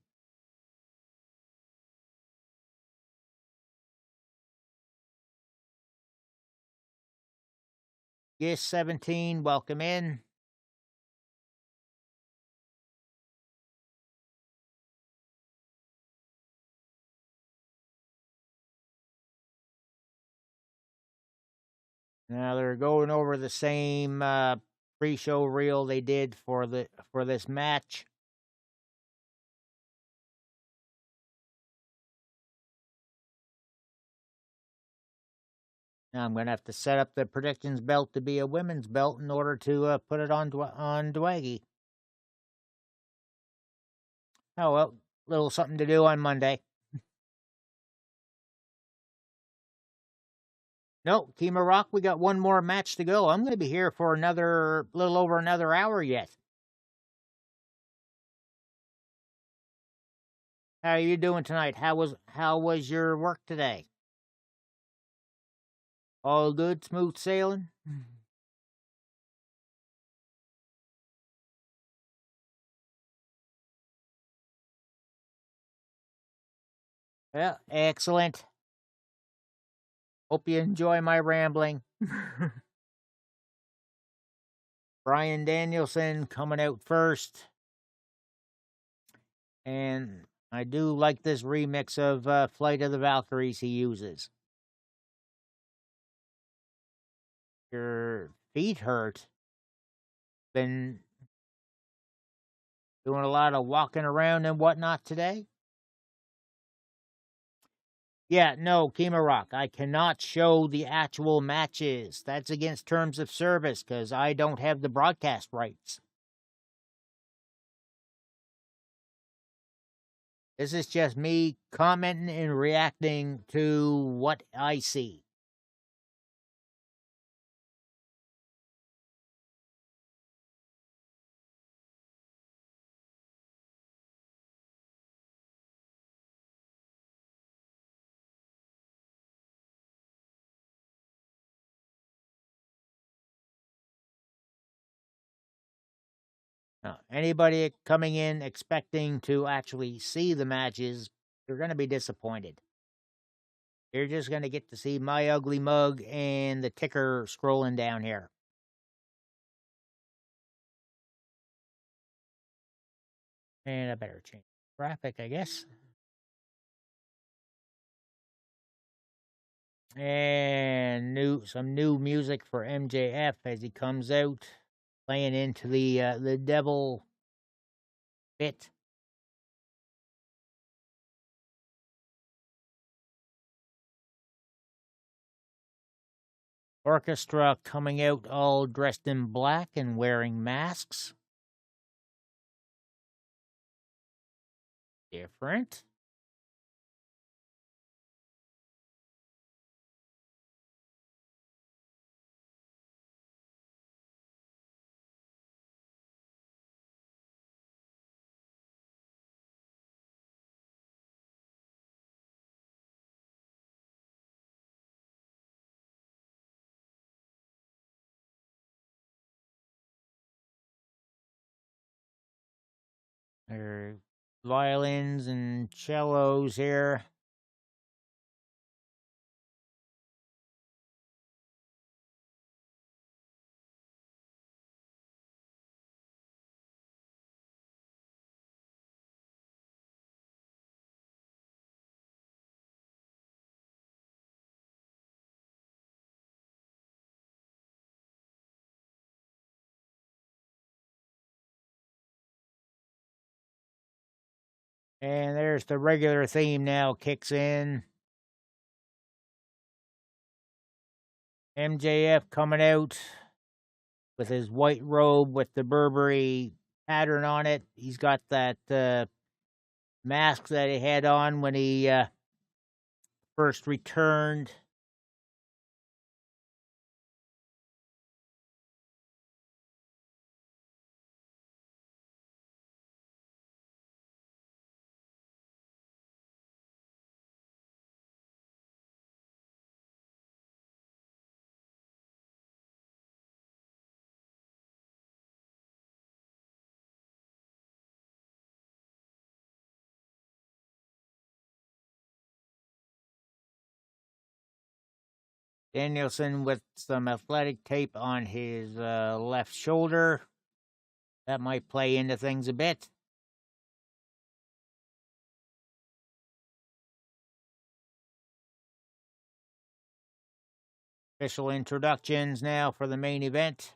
Yes, 17, welcome in. Now they're going over the same pre-show reel they did for this match. Now I'm going to have to set up the predictions belt to be a women's belt in order to put it on Dwaggy. Oh well, little something to do on Monday. Nope, Kima Rock, we got one more match to go. I'm going to be here for little over another hour yet. How are you doing tonight? How was your work today? All good, smooth sailing? Yeah, excellent. Hope you enjoy my rambling. Bryan Danielson coming out first. And I do like this remix of Flight of the Valkyries he uses. Your feet hurt. Been doing a lot of walking around and whatnot today? Yeah, no, Kima Rock. I cannot show the actual matches. That's against terms of service because I don't have the broadcast rights. This is just me commenting and reacting to what I see. Now, anybody coming in expecting to actually see the matches, you're going to be disappointed. You're just going to get to see my ugly mug and the ticker scrolling down here. And I better change graphic, I guess. And some new music for MJF as he comes out, playing into the devil bit. Orchestra coming out all dressed in black and wearing masks. Different. There are violins and cellos here. And there's the regular theme now kicks in. MJF coming out with his white robe with the Burberry pattern on it. He's got that mask that he had on when he first returned. Danielson with some athletic tape on his left shoulder. That might play into things a bit. Official introductions now for the main event.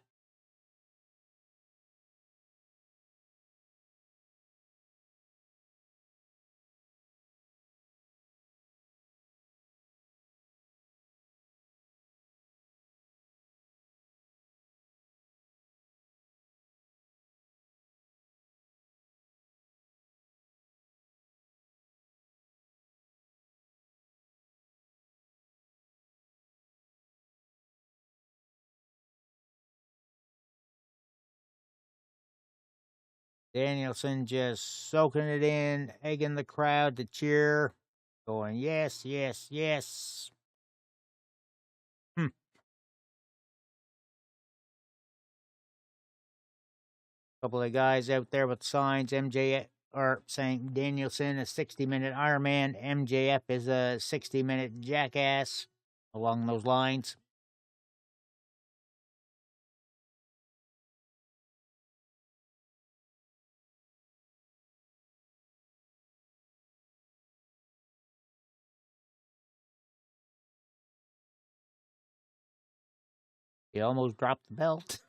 Danielson just soaking it in, egging the crowd to cheer, going, yes, yes, yes. Couple of guys out there with signs. MJF are saying Danielson a 60-minute Ironman. MJF is a 60-minute jackass. Along those lines. He almost dropped the belt.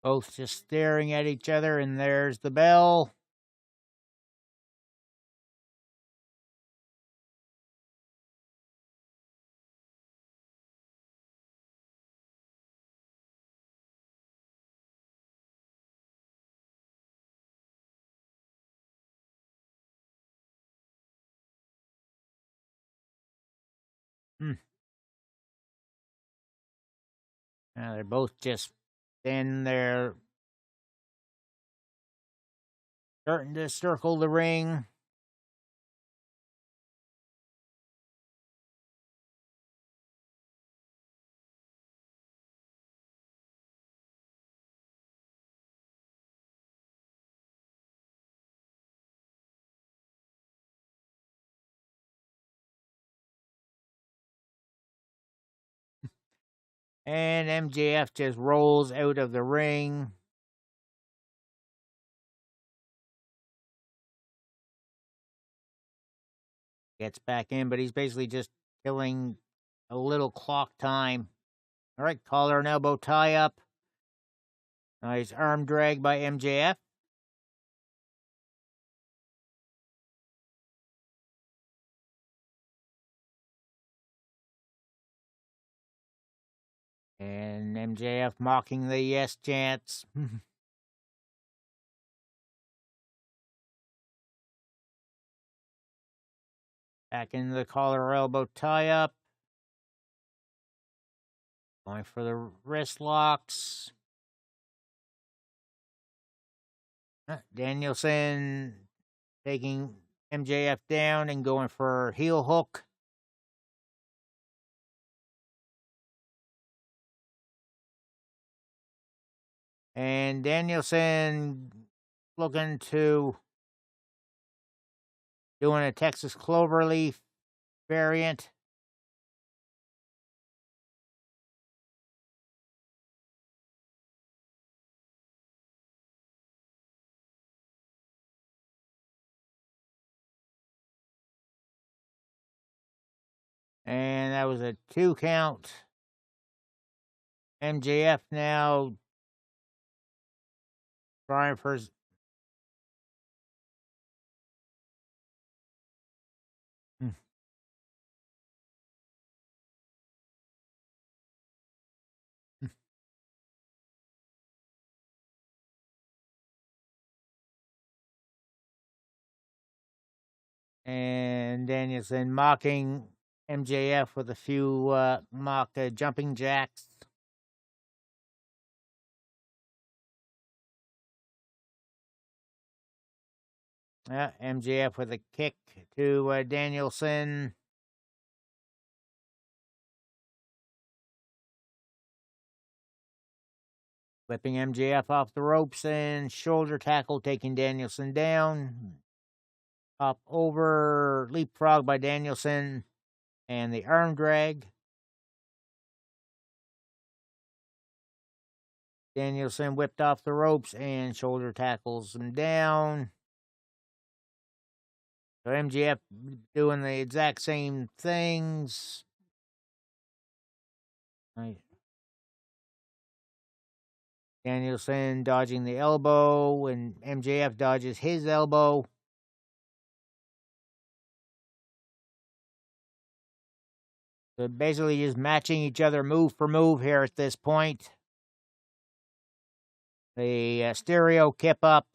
Both just staring at each other, and there's the bell. Now they're both just standing there, starting to circle the ring. And MJF just rolls out of the ring. Gets back in, but he's basically just killing a little clock time. All right, collar and elbow tie up. Nice arm drag by MJF. And MJF mocking the yes chants. Back into the collar elbow tie up. Going for the wrist locks. Danielson taking MJF down and going for heel hook. And Danielson looking to doing a Texas Cloverleaf variant. And that was a 2 count. MJF now trying for his... And Danielson mocking MJF with a few mock jumping jacks. MJF with a kick to Danielson. Flipping MJF off the ropes and shoulder tackle, taking Danielson down. Up over, leapfrog by Danielson, and the arm drag. Danielson whipped off the ropes and shoulder tackles him down. So MJF doing the exact same things. Right. Danielson dodging the elbow, and MJF dodges his elbow. So basically just matching each other move for move here at this point. The stereo kip up.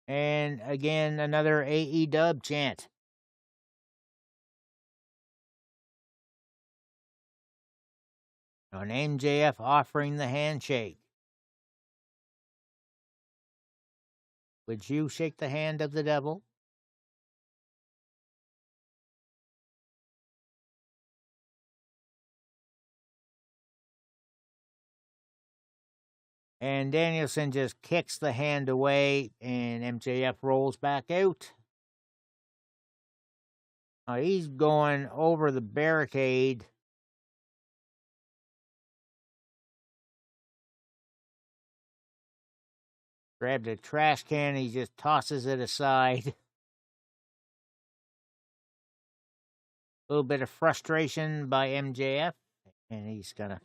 And again, another AEW chant. On MJF offering the handshake. Would you shake the hand of the devil? And Danielson just kicks the hand away, and MJF rolls back out. He's going over the barricade. Grabbed a trash can, and he just tosses it aside. A little bit of frustration by MJF, and he's gonna...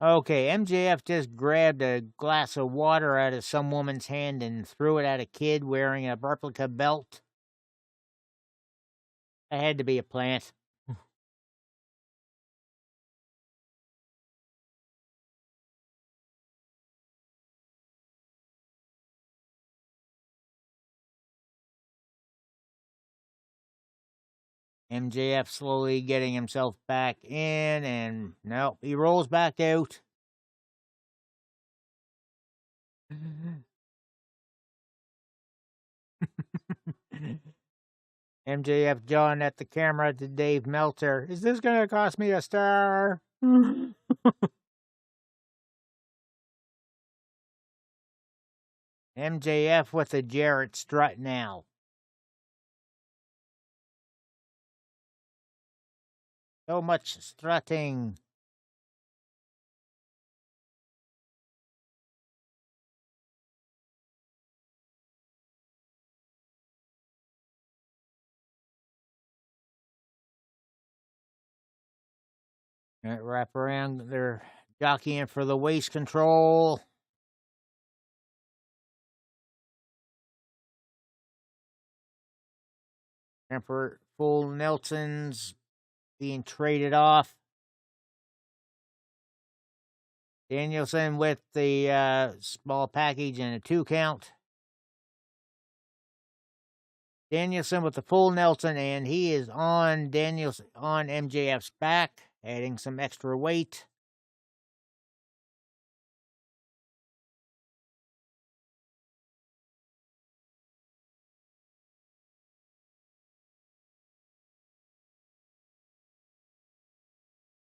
Okay, MJF just grabbed a glass of water out of some woman's hand and threw it at a kid wearing a replica belt. That had to be a plant. MJF slowly getting himself back in, and no, he rolls back out. MJF jawing at the camera to Dave Meltzer. Is this going to cost me a star? MJF with a Jarrett strut now. So much strutting. Wrap around. They're jockeying for the waist control. Emperor Full Nelson's being traded off. Danielson with the small package and a 2 count. Danielson with the full Nelson, and he is on MJF's back, adding some extra weight.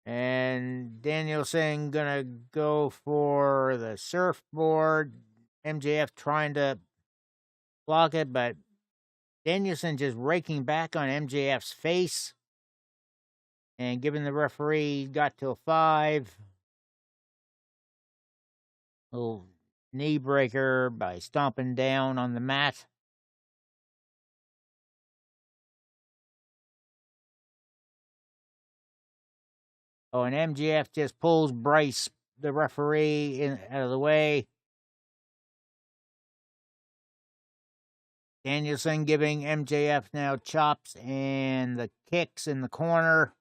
And Danielson gonna go for the surfboard. MJF trying to block it, but Danielson just raking back on MJF's face and giving the referee got till 5. Little knee breaker by stomping down on the mat. Oh, and MJF just pulls Bryce, the referee, out of the way. Danielson giving MJF now chops and the kicks in the corner.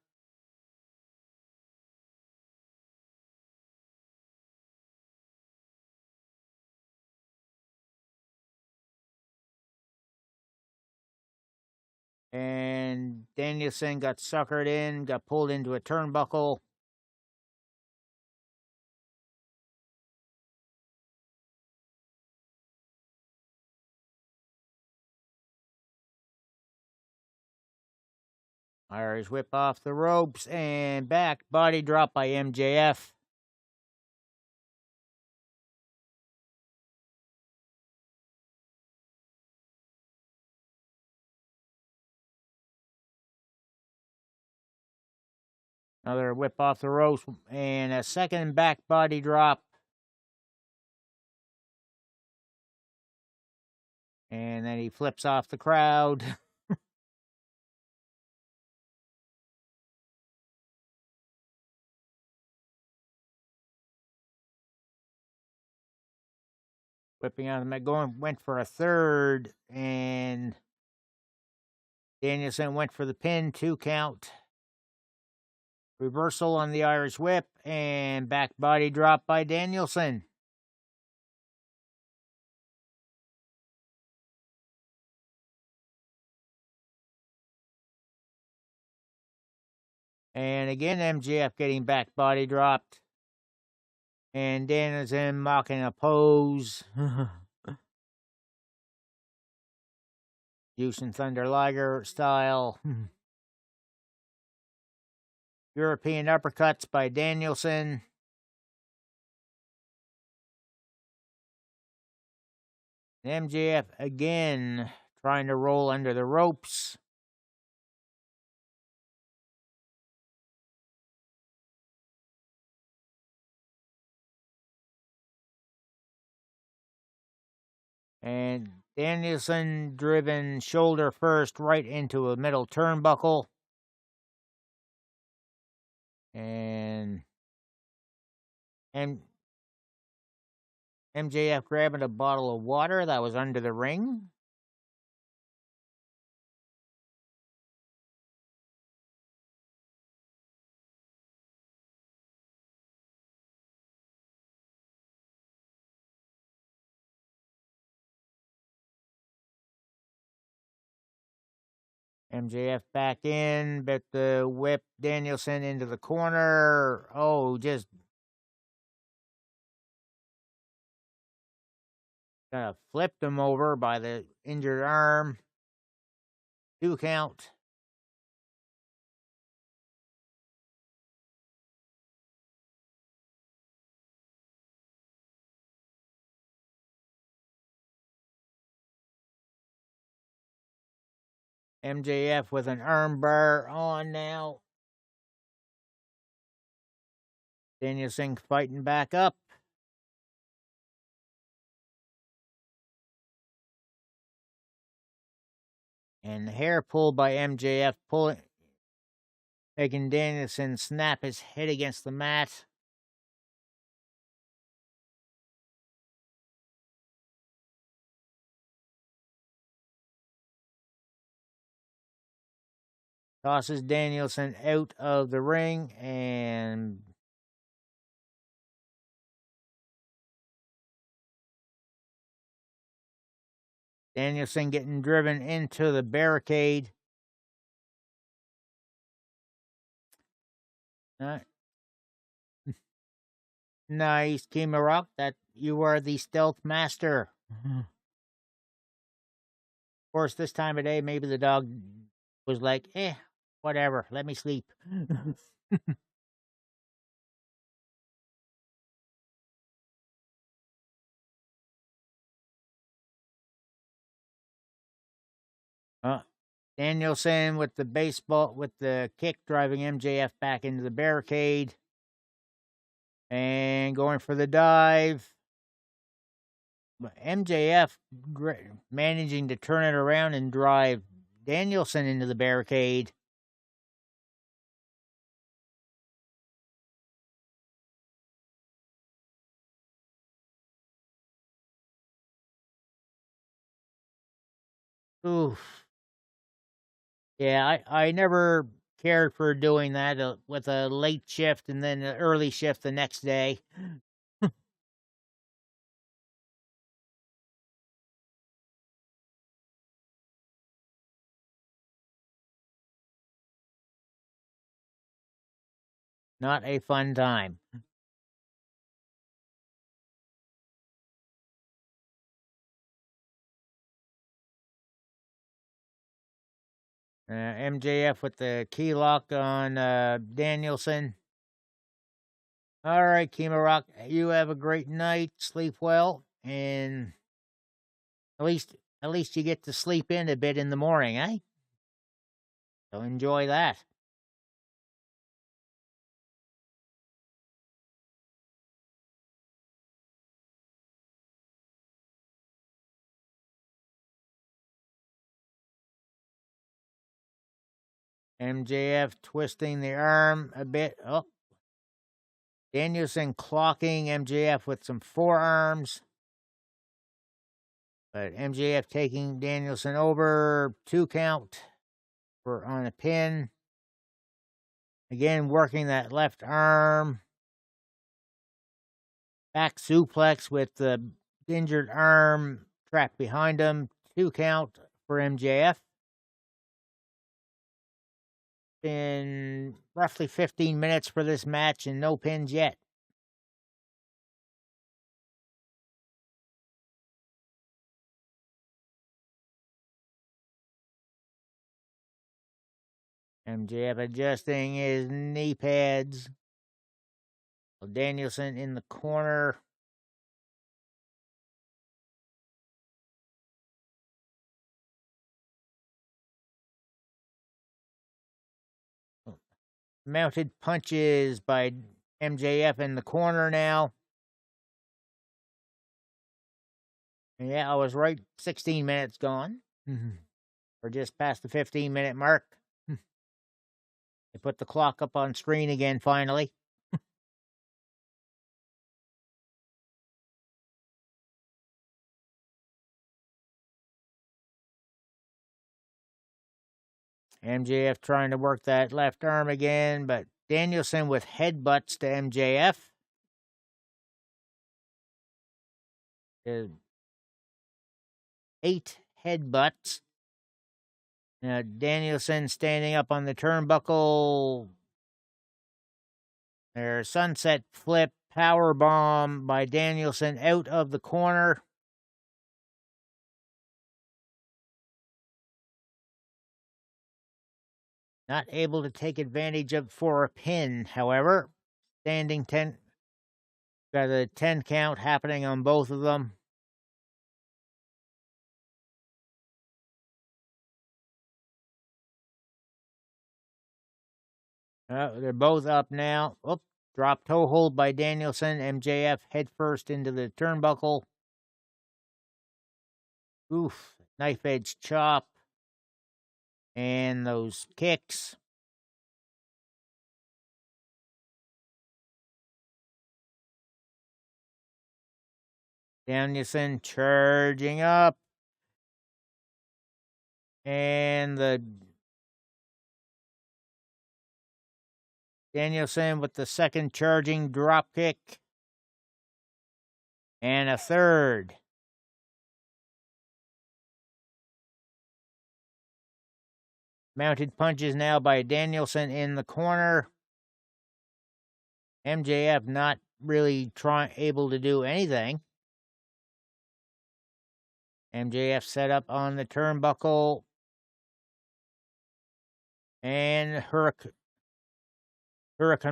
And Danielson got suckered in, got pulled into a turnbuckle. Irish whip off the ropes and back body drop by MJF. Another whip off the ropes and a second back body drop. And then he flips off the crowd. Whipping out the mat, went for a third, and Danielson went for the pin, 2 count. Reversal on the Irish whip, and back body drop by Danielson. And again, MJF getting back body dropped. And Danielson mocking a pose. Using Thunder Liger style. European uppercuts by Danielson. MJF again trying to roll under the ropes. And Danielson driven shoulder first right into a middle turnbuckle. And MJF grabbing a bottle of water that was under the ring. MJF back in, but the whip Danielson into the corner. Oh, just kind of flipped him over by the injured arm. 2 count. MJF with an arm bar on now. Danielson fighting back up. And the hair pulled by MJF, making Danielson snap his head against the mat. Tosses Danielson out of the ring, and Danielson getting driven into the barricade. Nice, Kimura. That you are the stealth master. Of course, this time of day, maybe the dog was like, whatever, let me sleep. Danielson with the kick, driving MJF back into the barricade. And going for the dive. But MJF managing to turn it around and drive Danielson into the barricade. Oof. Yeah, I never cared for doing that with a late shift and then an early shift the next day. Not a fun time. MJF with the key lock on Danielson. All right, Kimura, you have a great night. Sleep well, and at least you get to sleep in a bit in the morning, eh? So enjoy that. MJF twisting the arm a bit. Oh. Danielson clocking MJF with some forearms. But MJF taking Danielson over, 2 count on a pin. Again, working that left arm. Back suplex with the injured arm trapped behind him. 2 count for MJF. Been roughly 15 minutes for this match and no pins yet. MJF adjusting his knee pads. Danielson in the corner. Mounted punches by MJF in the corner now. Yeah, I was right. 16 minutes gone. We're just past the 15-minute mark. They put the clock up on screen again, finally. MJF trying to work that left arm again, but Danielson with headbutts to MJF. 8 headbutts. Now Danielson standing up on the turnbuckle. Their sunset flip power bomb by Danielson out of the corner. Not able to take advantage of for a pin, however. Standing 10. Got a 10 count happening on both of them. They're both up now. Oop, drop toe hold by Danielson. MJF head first into the turnbuckle. Oof, knife edge chop. And those kicks. Danielson charging up. And the Danielson with the second charging drop kick. And a third. Mounted punches now by Danielson in the corner. MJF not really able to do anything. MJF set up on the turnbuckle. And Hurricane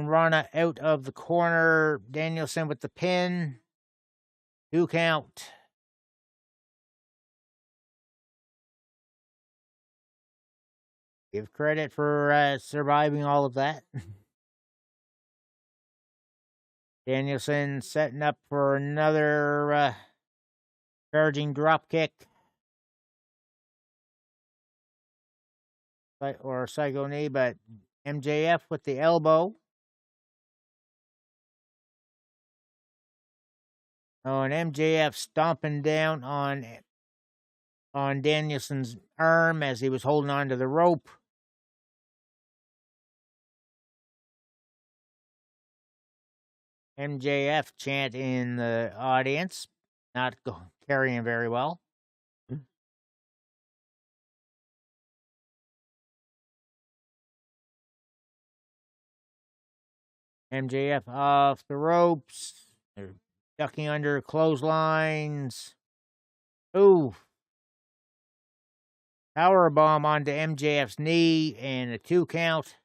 Rana out of the corner. Danielson with the pin. 2 count. Give credit for surviving all of that. Danielson setting up for another charging drop kick. Or psycho knee, but MJF with the elbow. Oh, and MJF stomping down on Danielson's arm as he was holding on to the rope. MJF chant in the audience, not carrying very well. MJF off the ropes. They're ducking under clotheslines. Ooh. Powerbomb onto MJF's knee and a 2 count.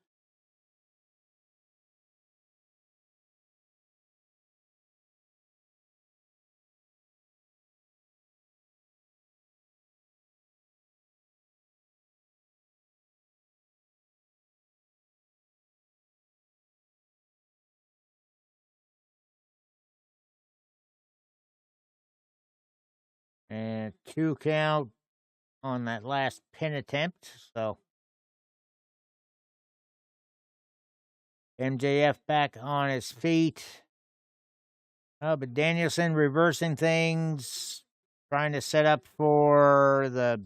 And 2 count on that last pin attempt. So MJF back on his feet. But Danielson reversing things, trying to set up for the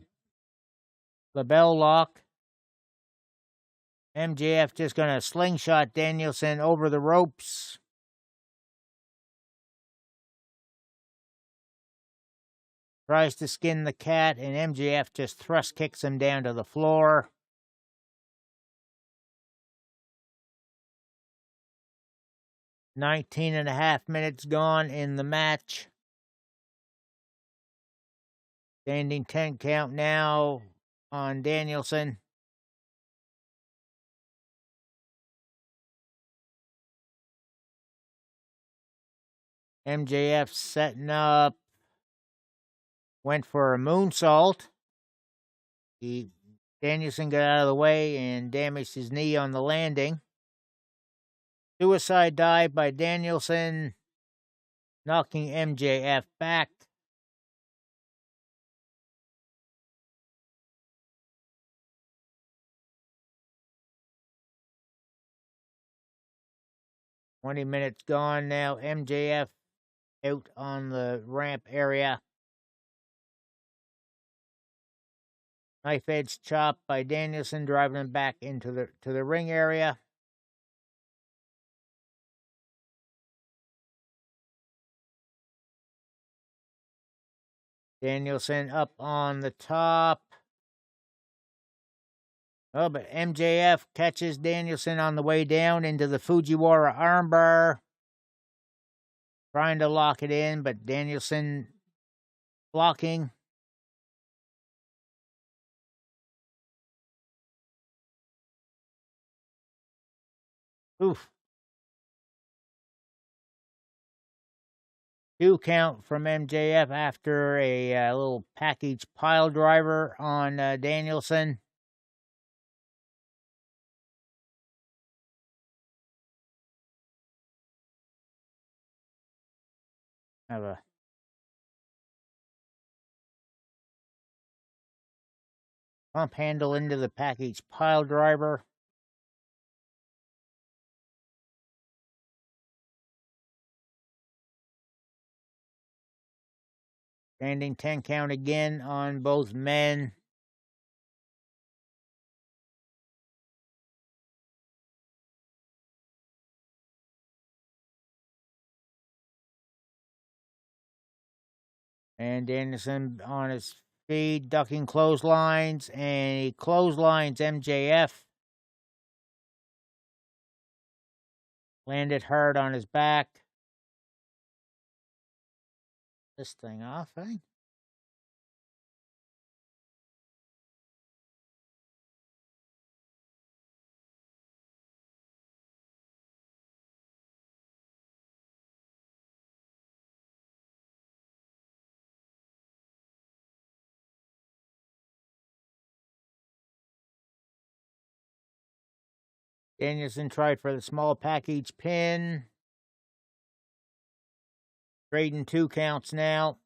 bell lock. MJF just going to slingshot Danielson over the ropes. Tries to skin the cat, and MJF just thrust kicks him down to the floor. .5 minutes gone in the match. Standing 10 count now on Danielson. MJF setting up. Went for a moonsault. Danielson got out of the way and damaged his knee on the landing. Suicide dive by Danielson, knocking MJF back. $20 minutes gone now. MJF out on the ramp area. Knife edge chop by Danielson, driving him back into the ring area. Danielson up on the top. Oh, but MJF catches Danielson on the way down into the Fujiwara armbar. Trying to lock it in, but Danielson blocking. Oof. 2 count from MJF after a little package pile driver on Danielson. Have a pump handle into the package pile driver. Standing 10 count again on both men. And Danielson on his feet, ducking clotheslines, and he clotheslines MJF. Landed hard on his back. This thing off, eh? Danielson tried for the small package pin. Trading 2 counts now.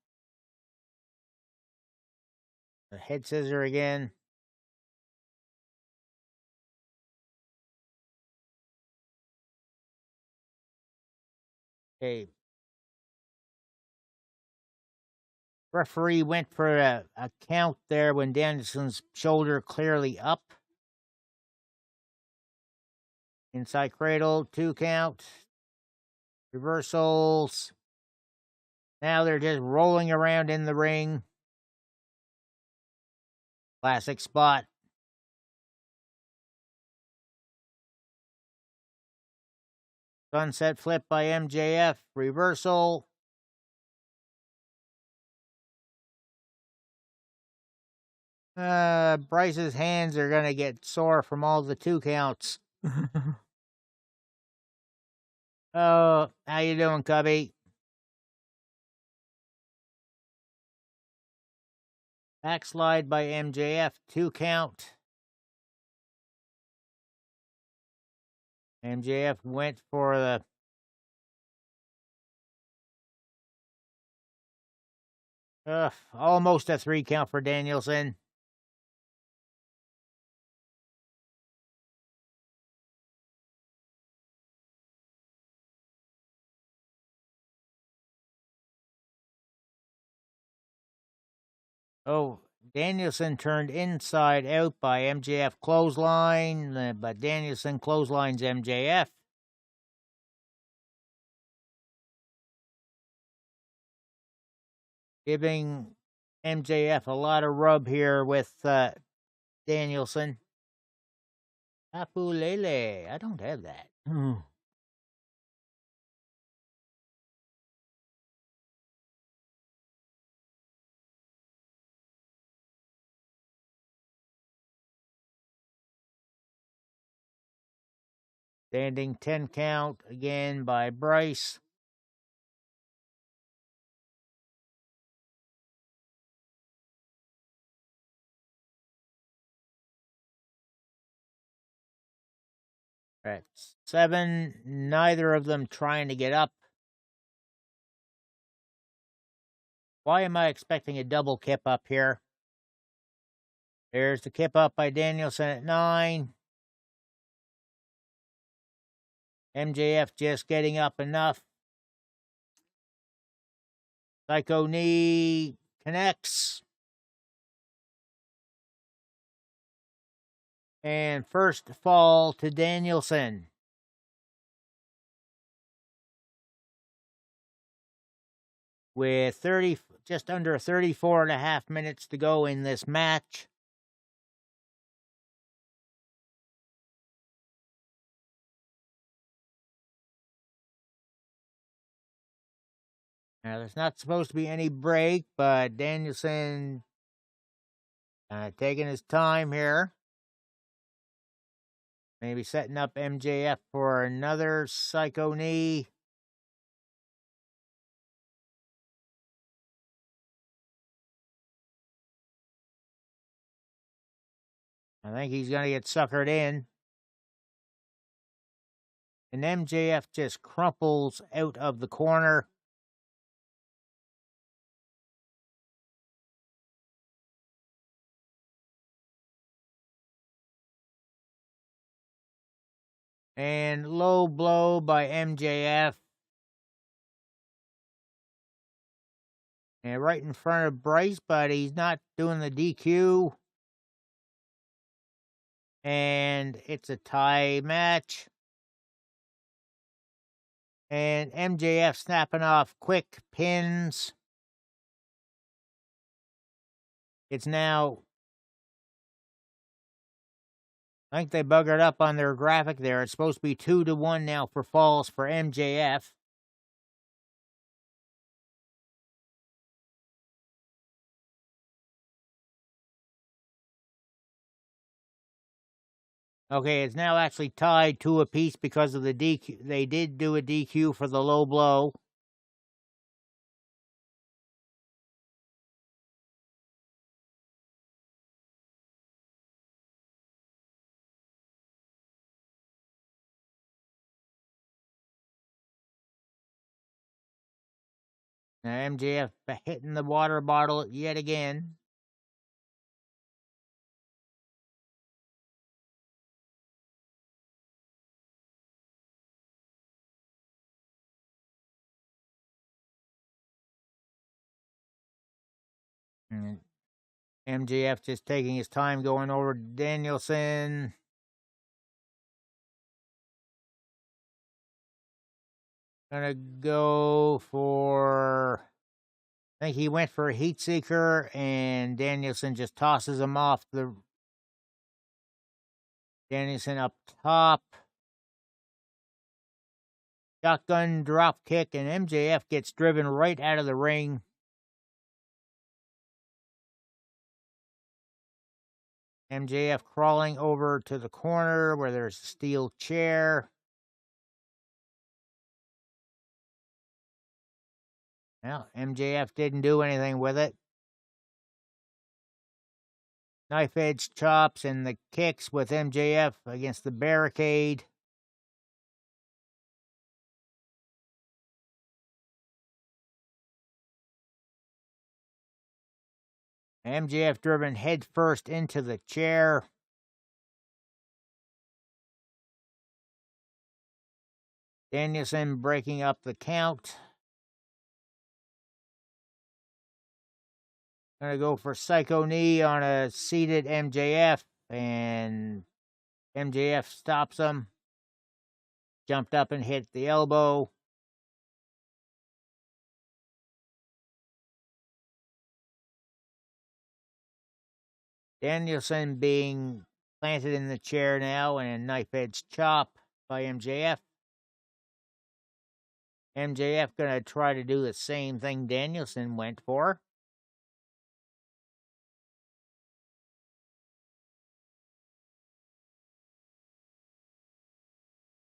The head scissor again. Okay. Referee went for a count there when Danielson's shoulder clearly up. Inside cradle, 2 count. Reversals. Now they're just rolling around in the ring. Classic spot. Sunset flip by MJF. Reversal. Bryce's hands are going to get sore from all the 2 counts. Oh, how you doing, Cubby? Backslide by MJF, 2 count. MJF went for the almost a 3 count for Danielson. Oh, Danielson turned inside out by MJF clothesline, but Danielson clotheslines MJF. Giving MJF a lot of rub here with Danielson. Apulele. I don't have that. Standing 10 count again by Bryce. At 7, neither of them trying to get up. Why am I expecting a double kip up here? There's the kip up by Danielson at 9. MJF just getting up enough. Psycho knee connects. And first fall to Danielson. With just under 34 and a half minutes to go in this match. Now, there's not supposed to be any break, but Danielson taking his time here. Maybe setting up MJF for another psycho knee. I think he's going to get suckered in. And MJF just crumples out of the corner. And low blow by MJF. And right in front of Bryce, but he's not doing the DQ. And it's a tie match. And MJF snapping off quick pins. It's now, I think they buggered up on their graphic there. It's supposed to be 2-1 now for falls for MJF. Okay, it's now actually tied 2 apiece because of the DQ. They did do a DQ for the low blow. Now MJF hitting the water bottle yet again. And MJF just taking his time going over Danielson. Gonna go for, I think he went for a heat seeker, and Danielson just tosses him off the, Danielson up top. Shotgun drop kick, and MJF gets driven right out of the ring. MJF crawling over to the corner where there's a steel chair. Well, MJF didn't do anything with it. Knife edge chops and the kicks with MJF against the barricade. MJF driven headfirst into the chair. Danielson breaking up the count. Gonna go for psycho knee on a seated MJF, and MJF stops him. Jumped up and hit the elbow. Danielson being planted in the chair now, and a knife edge chop by MJF. MJF gonna try to do the same thing Danielson went for.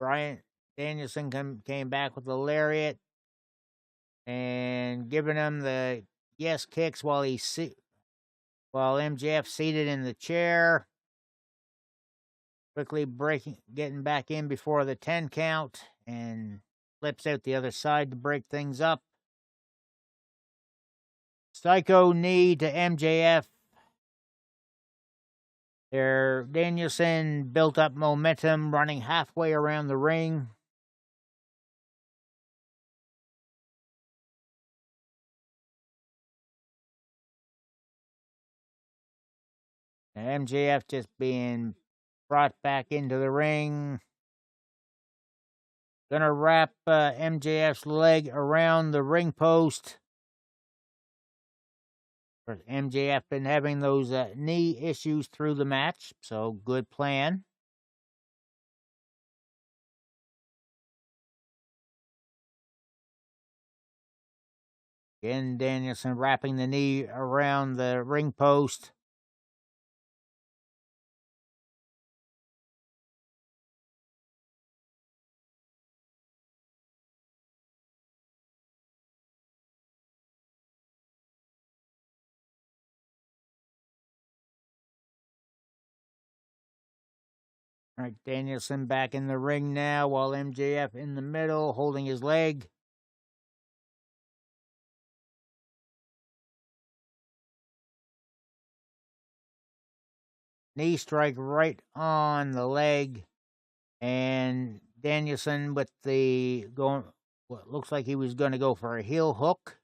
Brian Danielson came back with the lariat and giving him the yes kicks while MJF seated in the chair. Quickly getting back in before the 10 count, and flips out the other side to break things up. Psycho knee to MJF. Danielson built up momentum, running halfway around the ring. And MJF just being brought back into the ring. Gonna wrap MJF's leg around the ring post. MJF been having those knee issues through the match, so good plan. Again, Danielson wrapping the knee around the ring post. All right, Danielson back in the ring now while MJF in the middle holding his leg. Knee strike right on the leg. And Danielson with the going, what looks like he was going to go for a heel hook.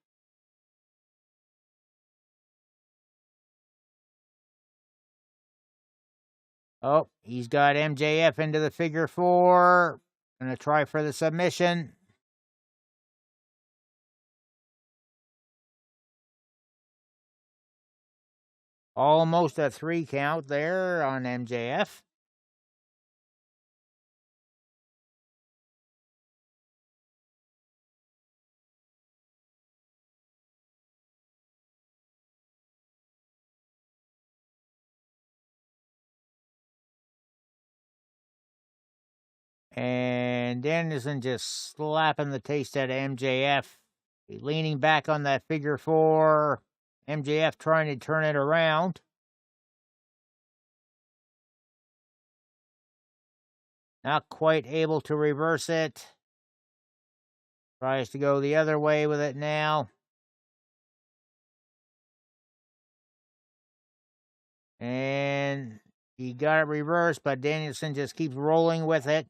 Oh, he's got MJF into the figure four. Gonna try for the submission. Almost a 3 count there on MJF. And Danielson just slapping the taste out of MJF. Leaning back on that figure four. MJF trying to turn it around. Not quite able to reverse it. Tries to go the other way with it now. And he got it reversed, but Danielson just keeps rolling with it.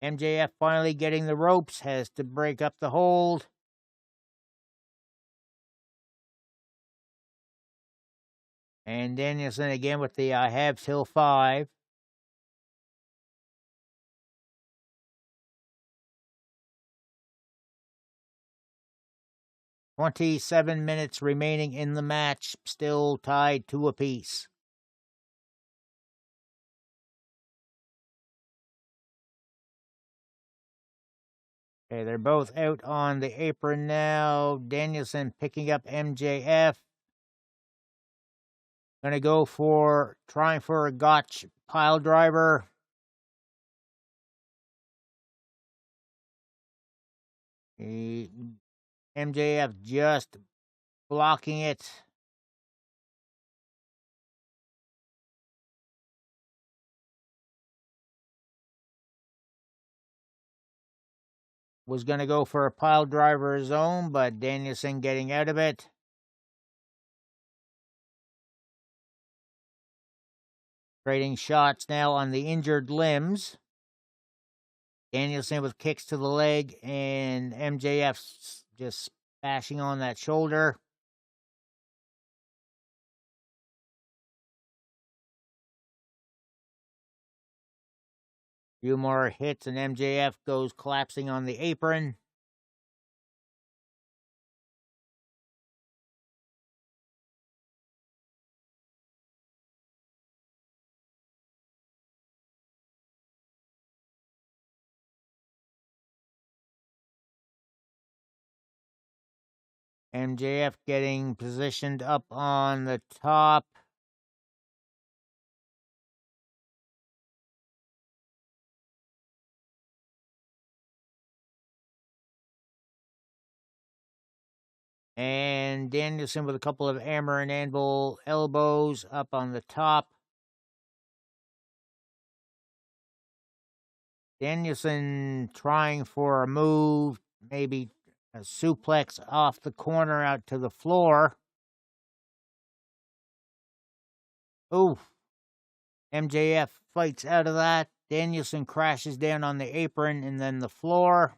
MJF finally getting the ropes, has to break up the hold. And Danielson again with the I have till 5. "27 minutes remaining in the match, still tied 2 apiece. Okay, they're both out on the apron now. Danielson picking up MJF. Gonna go for trying for a gotch pile driver. MJF just blocking it. Was going to go for a pile driver of his own, but Danielson getting out of it. Trading shots now on the injured limbs. Danielson with kicks to the leg, and MJF just bashing on that shoulder. Few more hits, and MJF goes collapsing on the apron. MJF getting positioned up on the top. And Danielson with a couple of hammer and anvil elbows up on the top. Danielson trying for a move, maybe a suplex off the corner out to the floor. Oof. MJF fights out of that. Danielson crashes down on the apron and then the floor.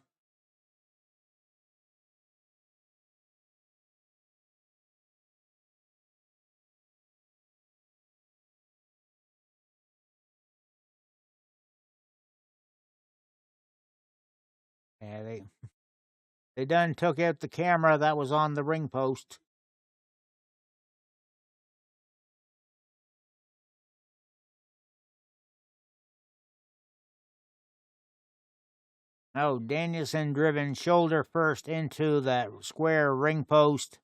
Yeah, they done took out the camera that was on the ring post. Oh, Danielson driven shoulder first into that square ring post.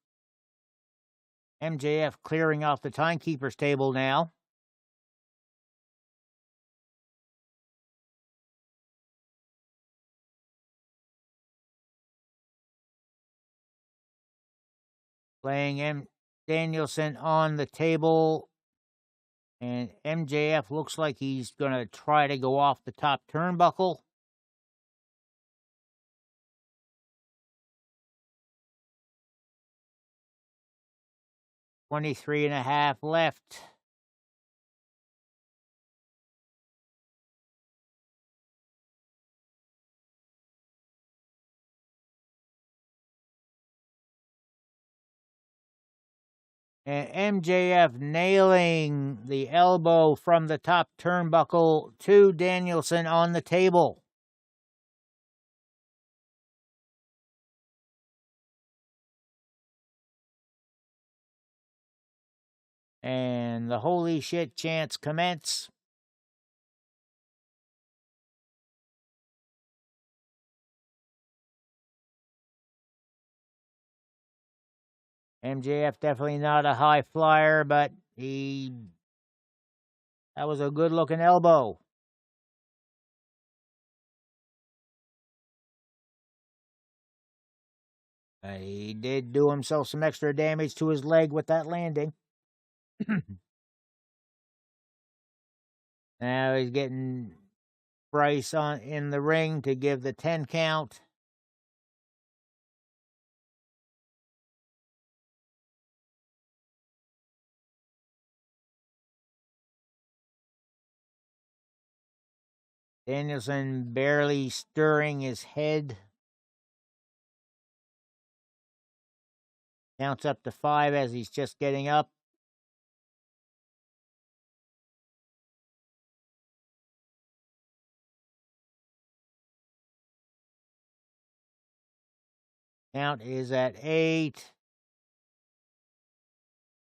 MJF clearing off the timekeeper's table now. Laying Danielson on the table. And MJF looks like he's going to try to go off the top turnbuckle. .23.5 left. And MJF nailing the elbow from the top turnbuckle to Danielson on the table. And the holy shit chants commence. MJF definitely not a high flyer, but that was a good looking elbow. He did do himself some extra damage to his leg with that landing. Now he's getting Bryce in the ring to give the 10 count. Danielson barely stirring his head. Counts up to 5 as he's just getting up. Count is at 8.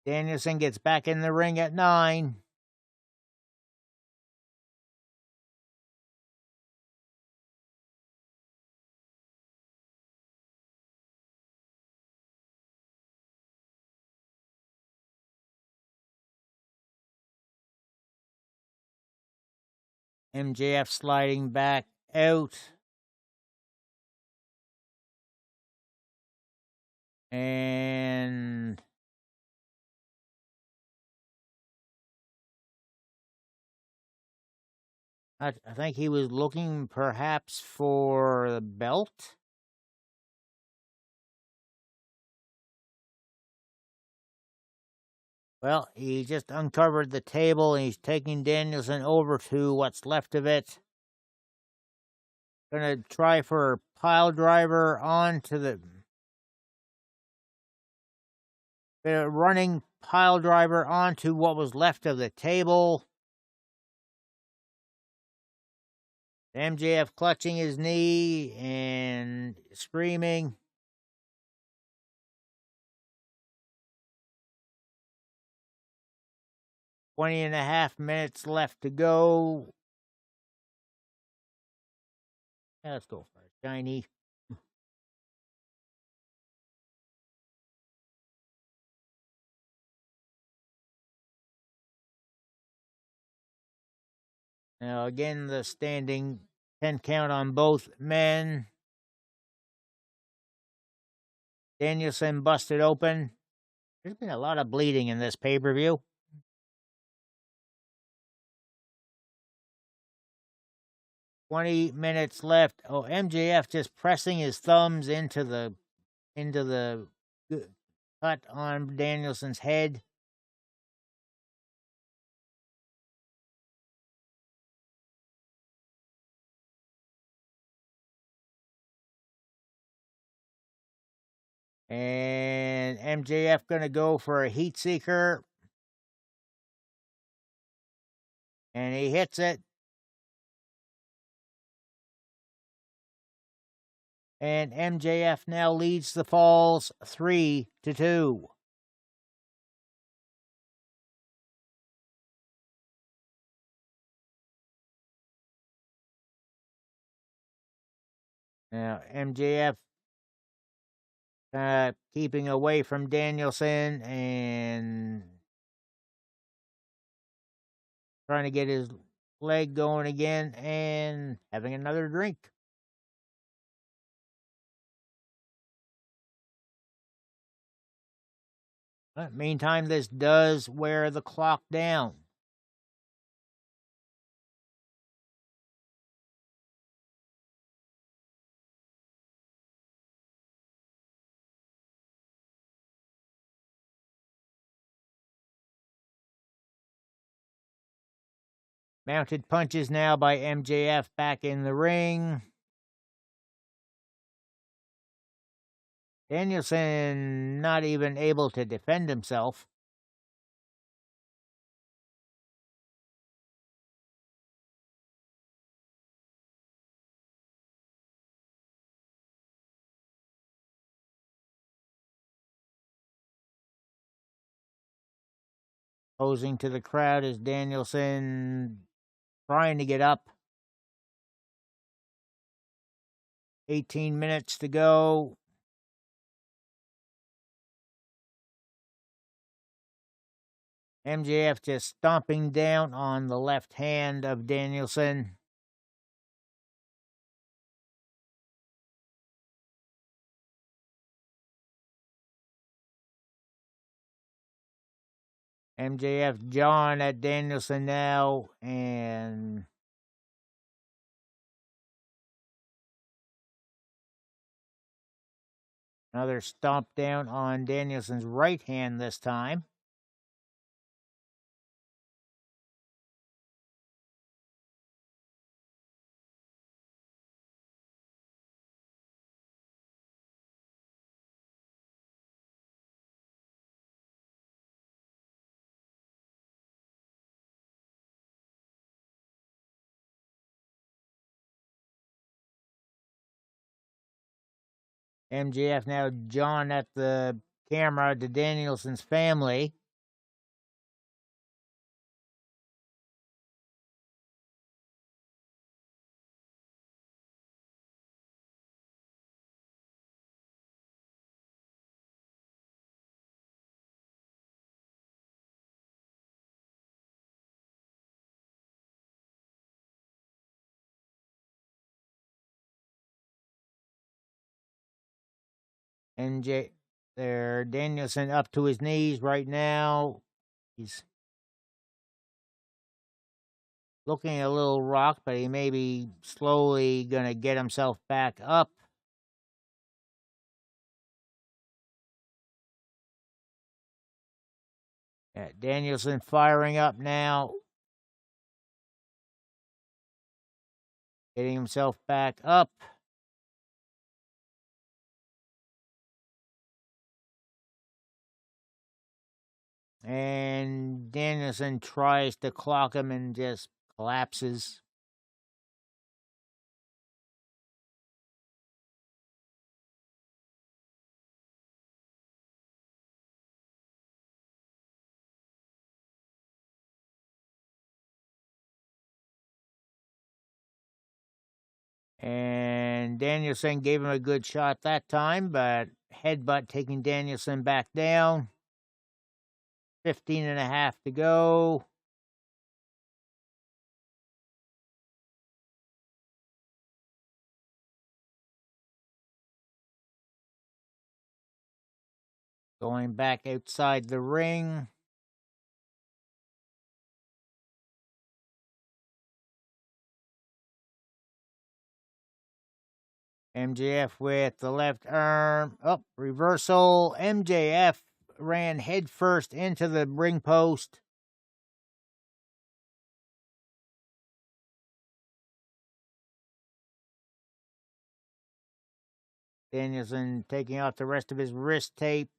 Danielson gets back in the ring at 9. MJF sliding back out. And I think he was looking perhaps for the belt. Well, he just uncovered the table and he's taking Danielson over to what's left of it. Gonna try for a pile driver onto the running pile driver onto what was left of the table. MJF clutching his knee and screaming. .20.5 minutes left to go. Yeah, let's go for a shiny. Now again, the standing 10 count on both men. Danielson busted open. There's been a lot of bleeding in this pay-per-view. .20 minutes left. Oh, MJF just pressing his thumbs into the cut on Danielson's head. And MJF gonna go for a heat seeker. And he hits it. And MJF now leads the falls 3-2. Now MJF keeping away from Danielson and trying to get his leg going again and having another drink. But meantime, this does wear the clock down. Mounted punches now by MJF back in the ring. Danielson not even able to defend himself. Posing to the crowd is Danielson trying to get up. 18 minutes to go. MJF just stomping down on the left hand of Danielson. MJF jawing at Danielson now, and another stomp down on Danielson's right hand this time. MJF now jawing at the camera to Danielson's family. Danielson up to his knees right now. He's looking a little rocked, but he may be slowly going to get himself back up. Danielson firing up now. Getting himself back up. And Danielson tries to clock him and just collapses. And Danielson gave him a good shot that time, but headbutt taking Danielson back down. 15.5 to go. Going back outside the ring. MJF with the left arm. Up, reversal. MJF ran headfirst into the ring post. Danielson taking off the rest of his wrist tape.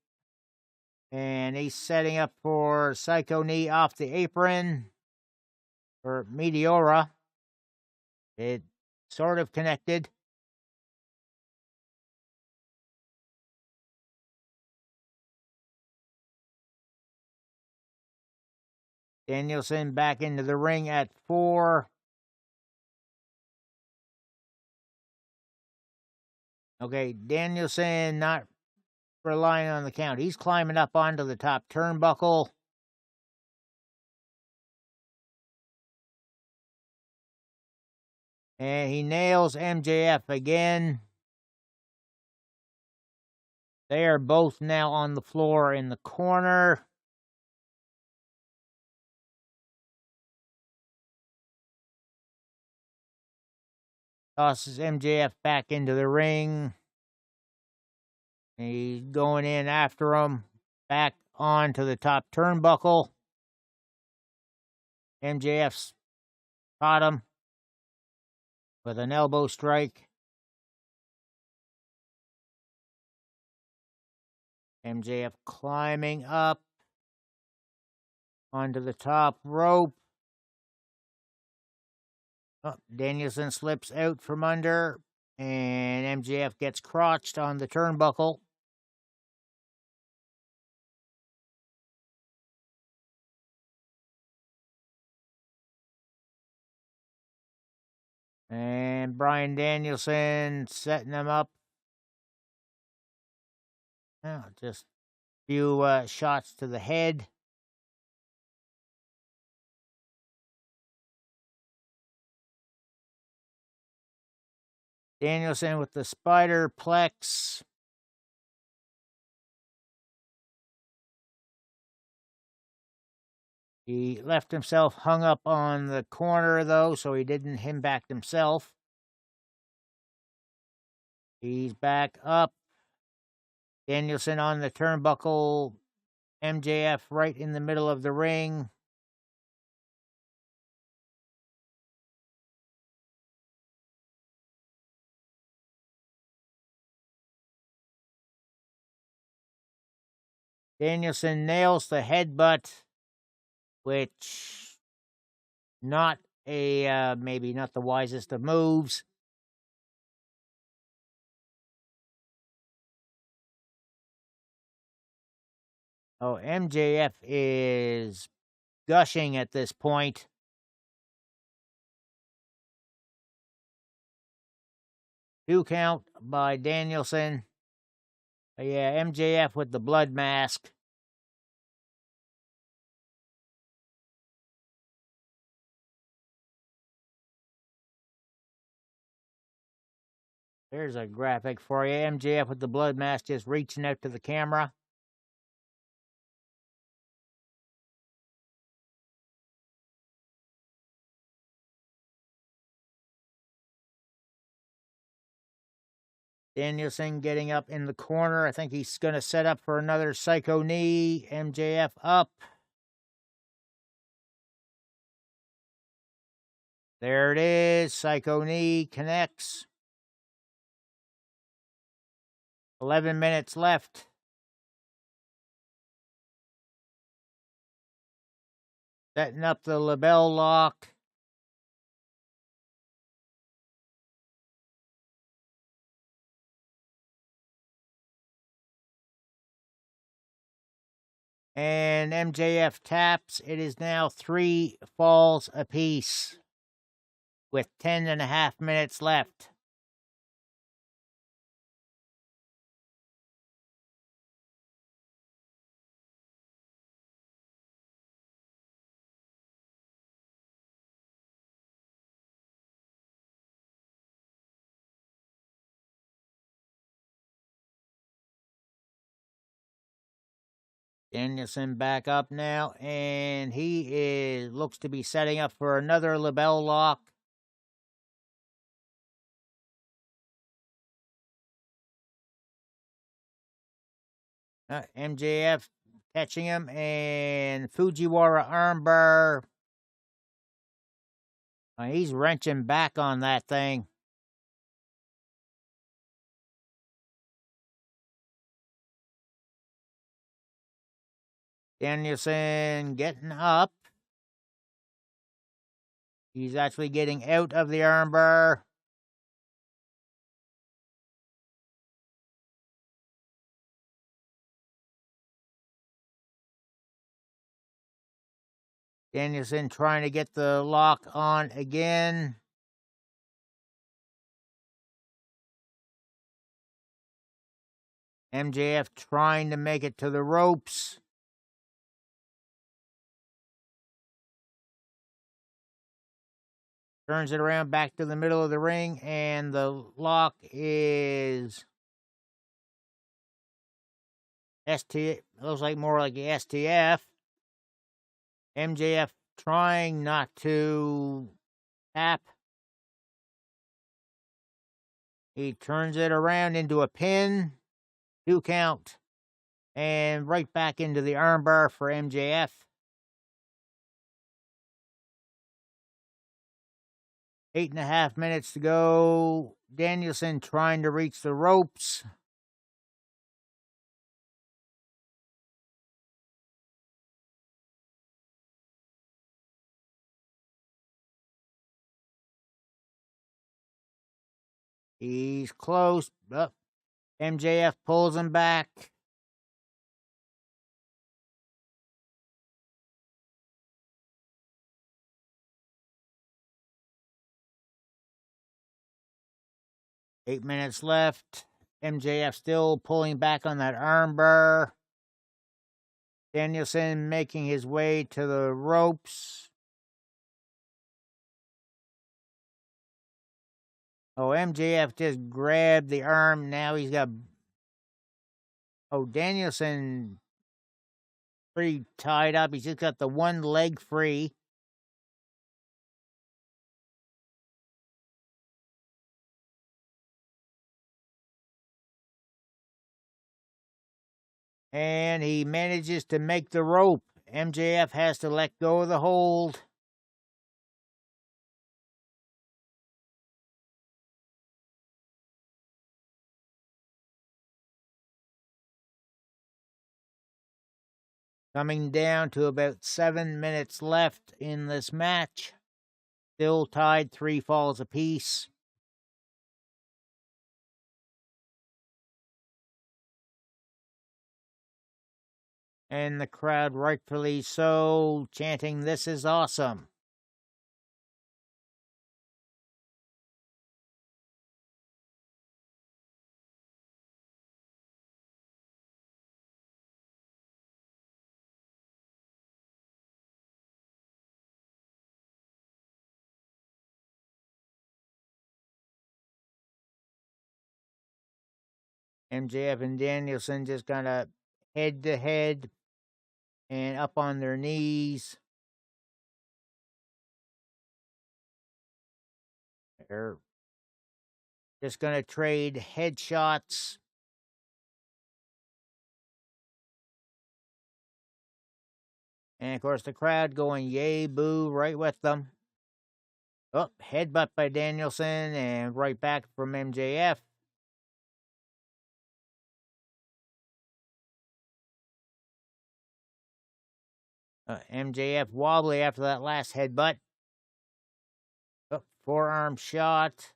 And he's setting up for Psycho Knee off the apron. For Meteora. It sort of connected. Danielson back into the ring at 4. Okay, Danielson not relying on the count. He's climbing up onto the top turnbuckle. And he nails MJF again. They are both now on the floor in the corner. Tosses MJF back into the ring. He's going in after him. Back onto the top turnbuckle. MJF's Caught him with an elbow strike. MJF climbing up onto the top rope. Oh, Danielson slips out from under, and MJF gets crotched on the turnbuckle. And Bryan Danielson setting him up. Oh, just a few shots to the head. Danielson with the spider plex. He left himself hung up on the corner, though, so he didn't impact himself. He's back up. Danielson on the turnbuckle. MJF right in the middle of the ring. Danielson nails the headbutt, which not maybe not the wisest of moves. Oh, MJF is gushing at this point. Two count by Danielson. Yeah, MJF with the blood mask. There's a graphic for you. MJF with the blood mask just reaching out to the camera. Danielson getting up in the corner. I think he's going to set up for another psycho knee. MJF up. There it is. Psycho knee connects. 11 minutes left. Setting up the label lock. And MJF taps. It is now 3 falls apiece with 10.5 minutes left. Danielson back up now, and he looks to be setting up for another label lock. MJF catching him, and Fujiwara armbar. He's wrenching back on that thing. Danielson getting up. He's actually getting out of the armbar. Danielson trying to get the lock on again. MJF trying to make it to the ropes. Turns it around back to the middle of the ring, and the lock is looks like more like a STF. MJF trying not to tap. He turns it around into a pin. 2 count. And right back into the armbar for MJF. 8.5 minutes to go. Danielson trying to reach the ropes. He's close. Oh, MJF pulls him back. Eight minutes left. MJF still pulling back on that armbar. Danielson making his way to the ropes. Oh, MJF just grabbed the arm. Now he's got... Oh, Danielson pretty tied up. He's just got the one leg free. And he manages to make the rope. MJF has to let go of the hold. Coming down to about 7 minutes left in this match. Still tied, 3 falls apiece. And the crowd, rightfully so, chanting, "This is awesome." MJF and Danielson just kind of head to head and up on their knees. They're just going to trade headshots. And, of course, the crowd going yay, boo, right with them. Oh, headbutt by Danielson and right back from MJF. MJF wobbly after that last headbutt. Oh, forearm shot.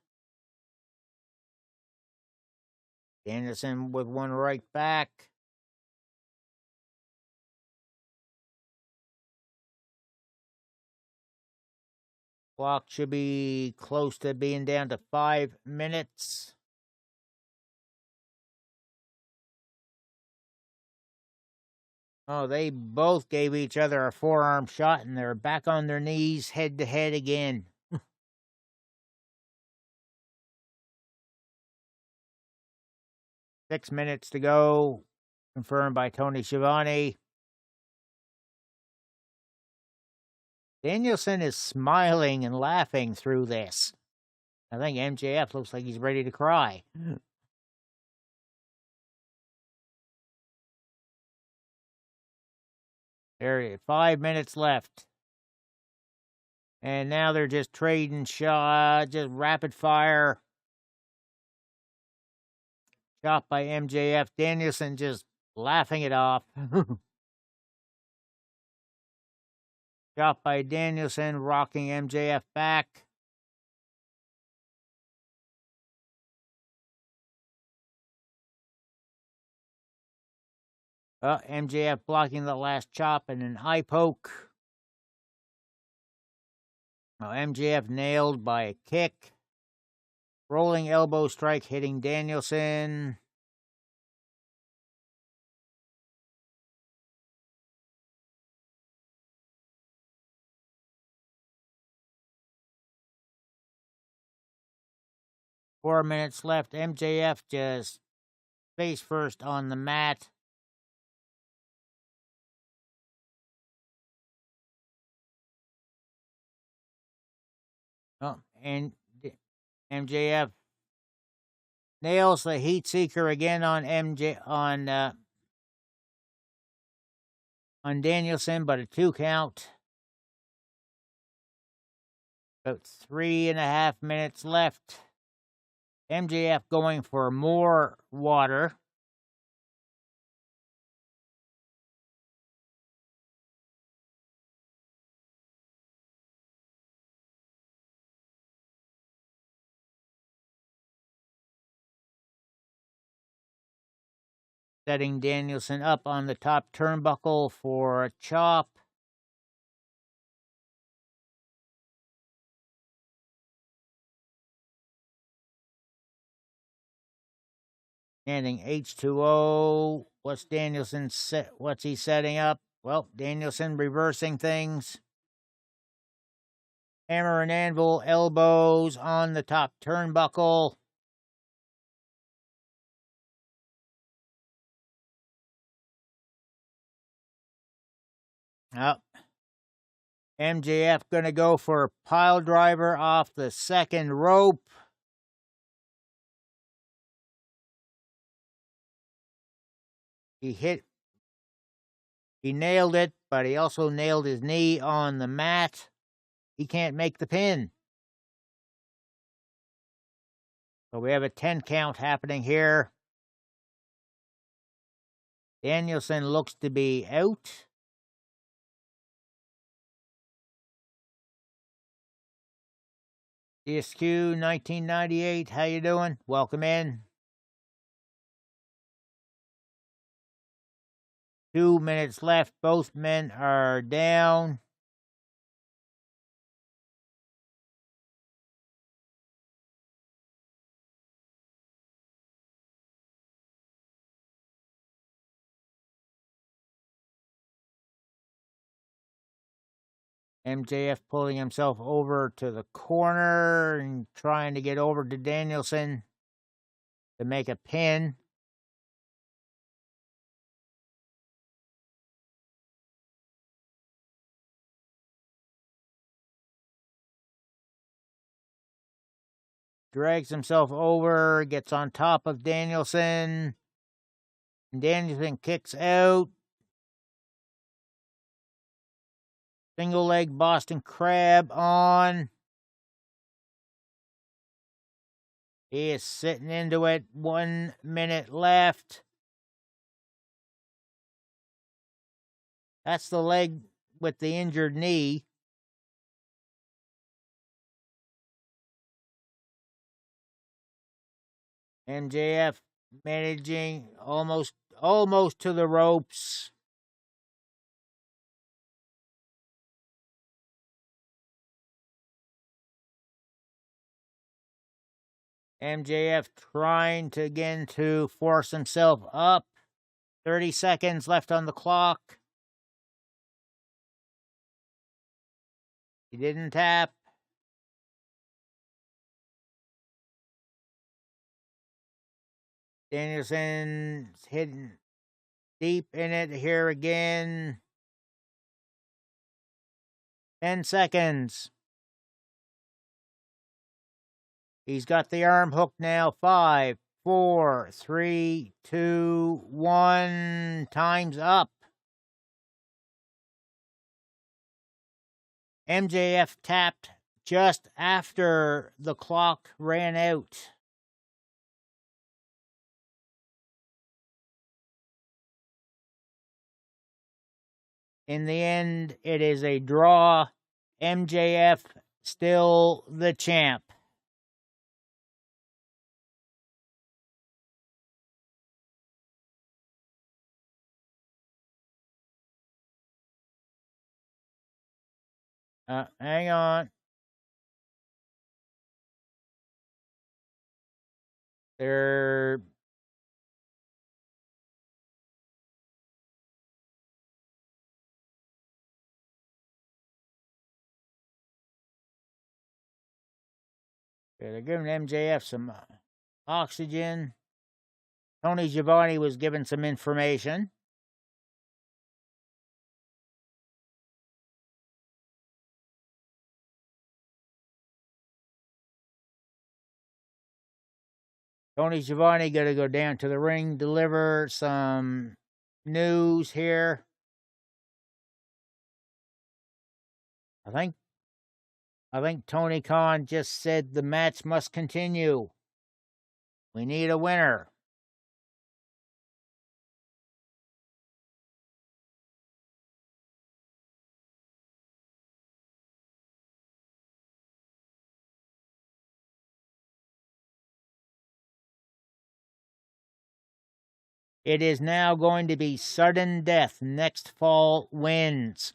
Danielson with one right back. Clock should be close to being down to 5 minutes. Oh, they both gave each other a forearm shot, and they're back on their knees, head to head again. 6 minutes to go. Confirmed by Tony Schiavone. Danielson is smiling and laughing through this. I think MJF looks like he's ready to cry. There, 5 minutes left. And now they're just trading shots, just rapid fire. Shot by MJF. Danielson just laughing it off. Shot by Danielson, rocking MJF back. MJF blocking the last chop and an eye poke. MJF nailed by a kick. Rolling elbow strike hitting Danielson. Four minutes left. MJF just face first on the mat. And MJF nails the heat seeker again on Danielson, but a 2 count. About 3.5 minutes left. MJF going for more water. Setting Danielson up on the top turnbuckle for a chop. Standing H2O. What's he setting up? Well, Danielson reversing things. Hammer and anvil, elbows on the top turnbuckle. Up. MJF gonna go for a pile driver off the second rope. He nailed it, but he also nailed his knee on the mat. He can't make the pin. So we have a 10 count happening here. Danielson looks to be out. DSQ 1998, how you doing? Welcome in. 2 minutes left. Both men are down. MJF pulling himself over to the corner and trying to get over to Danielson to make a pin. Drags himself over, gets on top of Danielson. And Danielson kicks out. Single leg Boston Crab on. He is sitting into it. 1 minute left. That's the leg with the injured knee. MJF managing almost to the ropes. MJF trying to again to force himself up. 30 seconds left on the clock. He didn't tap. Danielson's hitting deep in it here again. 10 seconds. He's got the arm hooked now. 5, 4, 3, 2, 1. Time's up. MJF tapped just after the clock ran out. In the end, it is a draw. MJF still the champ. Hang on. They're giving MJF some oxygen. Tony Schiavone was given some information. Tony Schiavone got to go down to the ring, deliver some news here. I think I think Tony Khan just said the match must continue. We need a winner. It is now going to be sudden death. Next fall wins.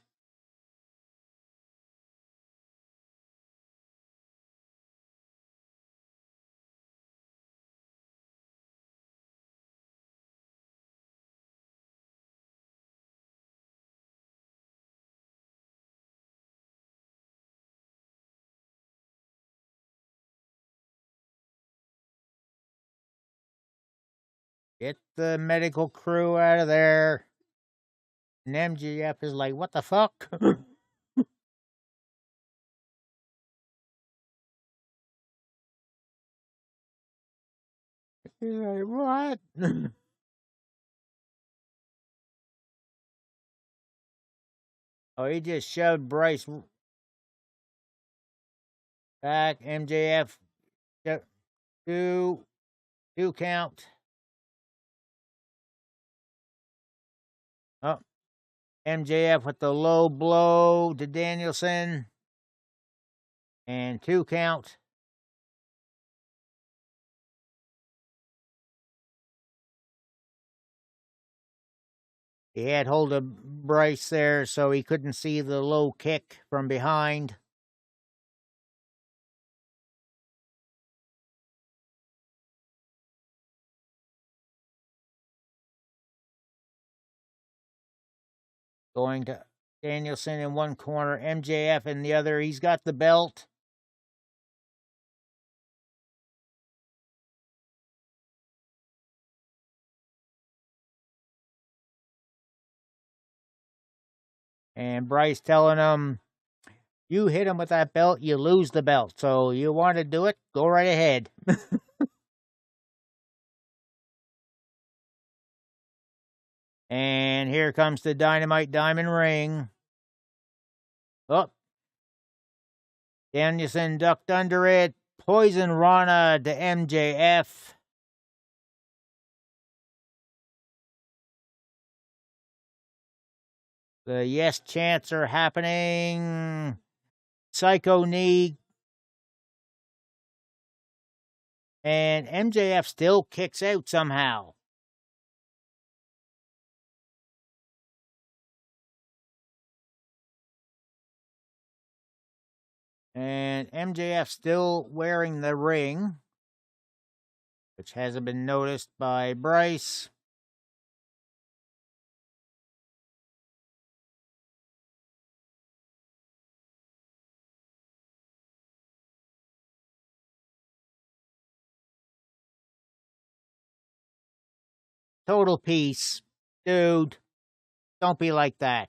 Get the medical crew out of there. And MGF is like, what the fuck? He's like, what? Oh, he just shoved Bryce back. MJF, two count. Oh, MJF with the low blow to Danielson. And 2 count. He had hold of Bryce there, so he couldn't see the low kick from behind. Going to Danielson in one corner, MJF in the other. He's got the belt. And Bryce telling him, you hit him with that belt, you lose the belt. So you want to do it? Go right ahead. And here comes the Dynamite Diamond Ring. Oh. Danielson ducked under it. Poison Rana to MJF. The yes chants are happening. Psycho knee. And MJF still kicks out somehow. And MJF still wearing the ring, which hasn't been noticed by Bryce. Total peace. Dude, don't be like that.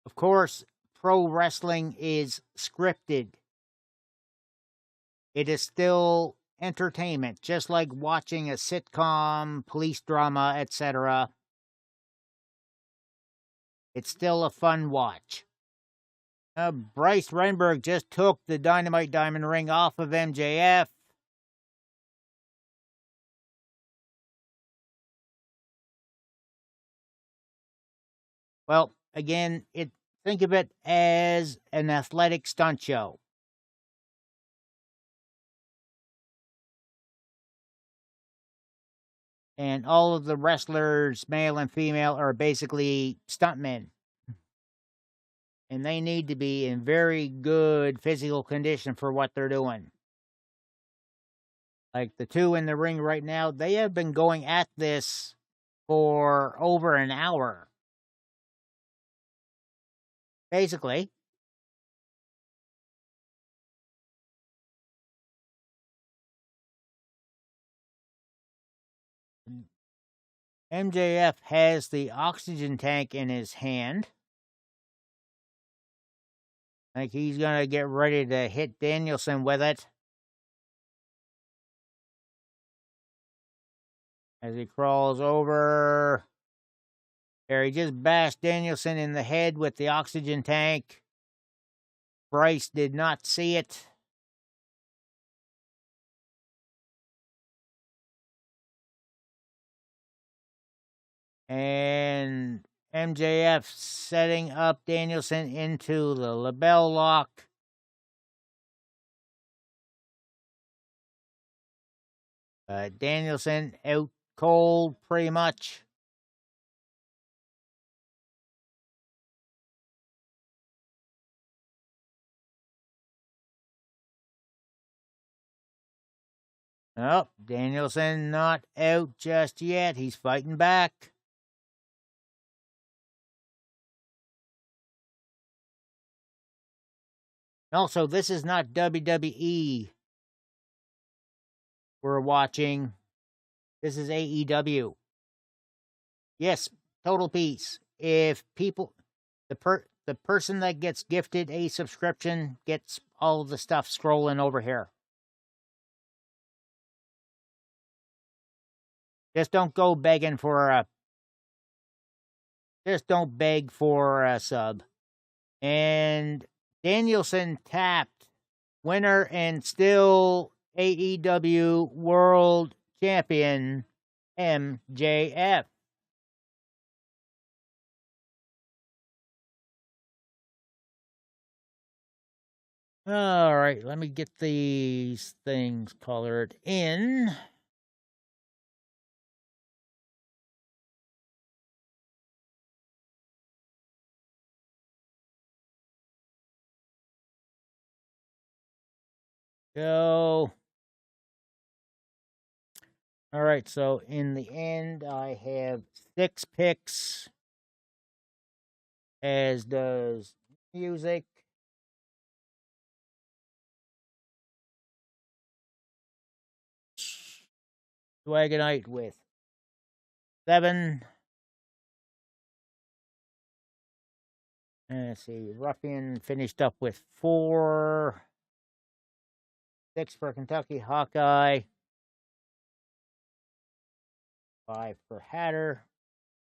Of course, pro wrestling is scripted. It is still entertainment, just like watching a sitcom, police drama, etc. It's still a fun watch. Bryce Renberg just took the Dynamite Diamond Ring off of MJF. Well, again, think of it as an athletic stunt show. And all of the wrestlers, male and female, are basically stuntmen. And they need to be in very good physical condition for what they're doing. Like the two in the ring right now, they have been going at this for over an hour. Basically. MJF has the oxygen tank in his hand. Like he's going to get ready to hit Danielson with it. As he crawls over. There, he just bashed Danielson in the head with the oxygen tank. Bryce did not see it. And MJF setting up Danielson into the label lock. Danielson out cold pretty much. Oh, Danielson not out just yet. He's fighting back. Also, this is not WWE we're watching. This is AEW. Yes, total peace. If people, the person that gets gifted a subscription gets all of the stuff scrolling over here. Just don't go begging for a. Just don't beg for a sub. And Danielson tapped winner and still AEW World Champion MJF. All right, let me get these things colored in. Go. All right, so in the end, I have 6 picks, as does music. Swagonite with 7. Let's see, Ruffian finished up with 4. 6 for Kentucky Hawkeye. 5 for Hatter.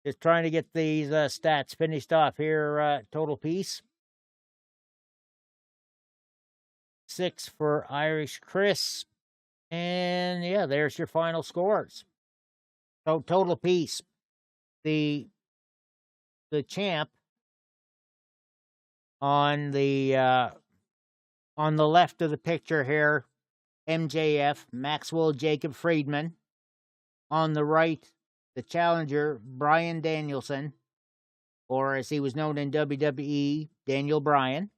Just trying to get these stats finished off here. Total piece. 6 for Irish Chris. And yeah, there's your final scores. So total piece. The champ on the left of the picture here, MJF, Maxwell Jacob Friedman. On the right, the challenger, Bryan Danielson, or as he was known in WWE, Daniel Bryan.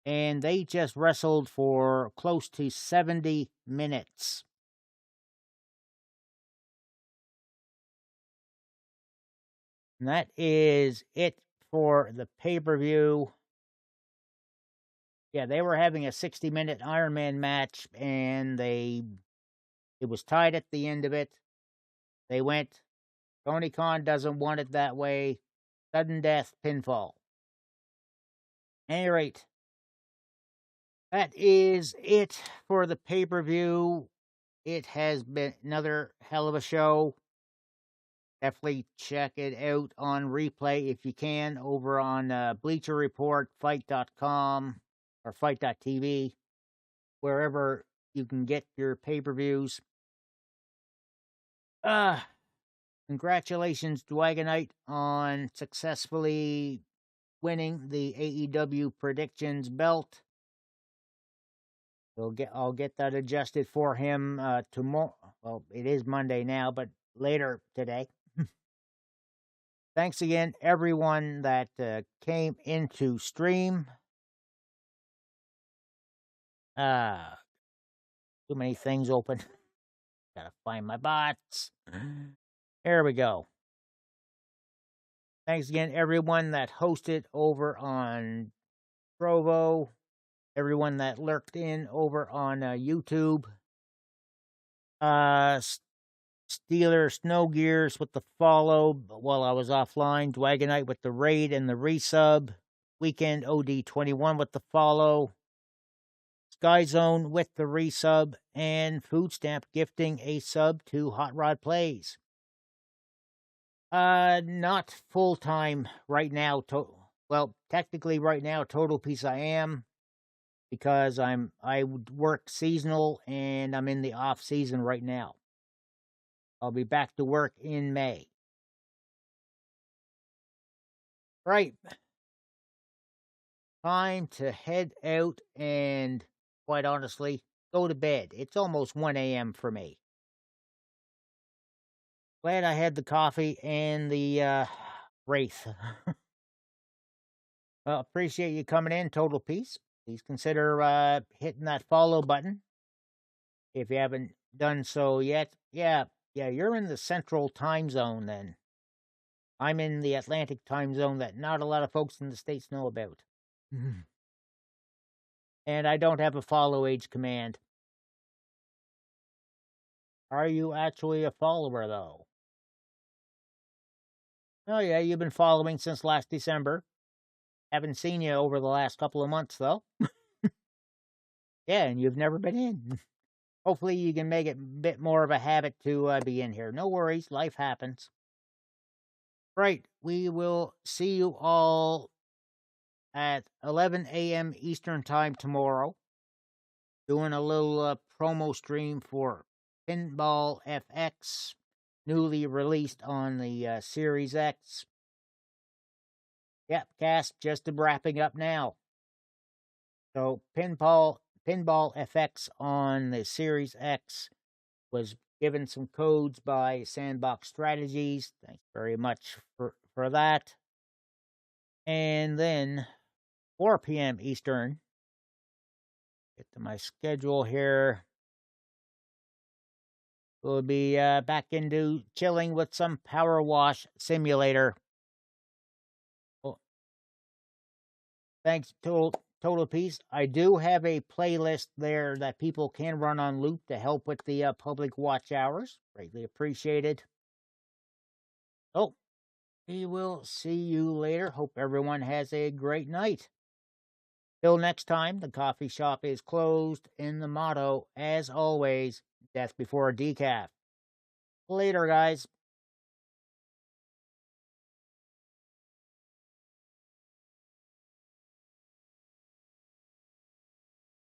And they just wrestled for close to 70 minutes. And that is it for the pay-per-view. Yeah, they were having a 60-minute Iron Man match, and it was tied at the end of it. They went, Tony Khan doesn't want it that way. Sudden death, pinfall. At any rate, that is it for the pay-per-view. It has been another hell of a show. Definitely check it out on replay if you can over on Bleacher Report, Fight.com, or Fight.tv, wherever you can get your pay-per-views. Congratulations, Dwagonite, on successfully winning the AEW Predictions belt. I'll get that adjusted for him tomorrow. Well, it is Monday now, but later today. Thanks again, everyone that came into stream. Too many things open. Gotta find my bots. There we go. Thanks again, everyone that hosted over on Trovo. Everyone that lurked in over on YouTube. Steeler Snow Gears with the follow while I was offline. Dwagonite with the raid and the resub. Weekend OD21 with the follow. Sky Zone with the resub. And Food Stamp gifting a sub to Hot Rod Plays. Not full time right now. Well, technically right now, Total Peace I am, because I would work seasonal and I'm in the off season right now. I'll be back to work in May. Right. Time to head out and, quite honestly, go to bed. It's almost 1 a.m. for me. Glad I had the coffee and the Wraith. Well, appreciate you coming in, Total Peace. Please consider hitting that follow button if you haven't done so yet. Yeah, you're in the central time zone then. I'm in the Atlantic time zone that not a lot of folks in the States know about. And I don't have a follow age command. Are you actually a follower, though? Oh, yeah, you've been following since last December. Haven't seen you over the last couple of months, though. Yeah, and you've never been in. Hopefully you can make it a bit more of a habit to be in here. No worries, life happens. Right, we will see you all at 11 a.m. Eastern Time tomorrow. Doing a little promo stream for Pinball FX, newly released on the Series X. Yep, cast just wrapping up now. So Pinball FX on the Series X was given some codes by Sandbox Strategies. Thanks very much for that. And then 4 p.m. Eastern. Get to my schedule here. We'll be back into chilling with some Power Wash Simulator. Well, thanks, Total Peace. I do have a playlist there that people can run on loop to help with the public watch hours. Greatly appreciated. Oh, we will see you later. Hope everyone has a great night. Till next time, the coffee shop is closed, and the motto, as always, death before a decaf. Later, guys.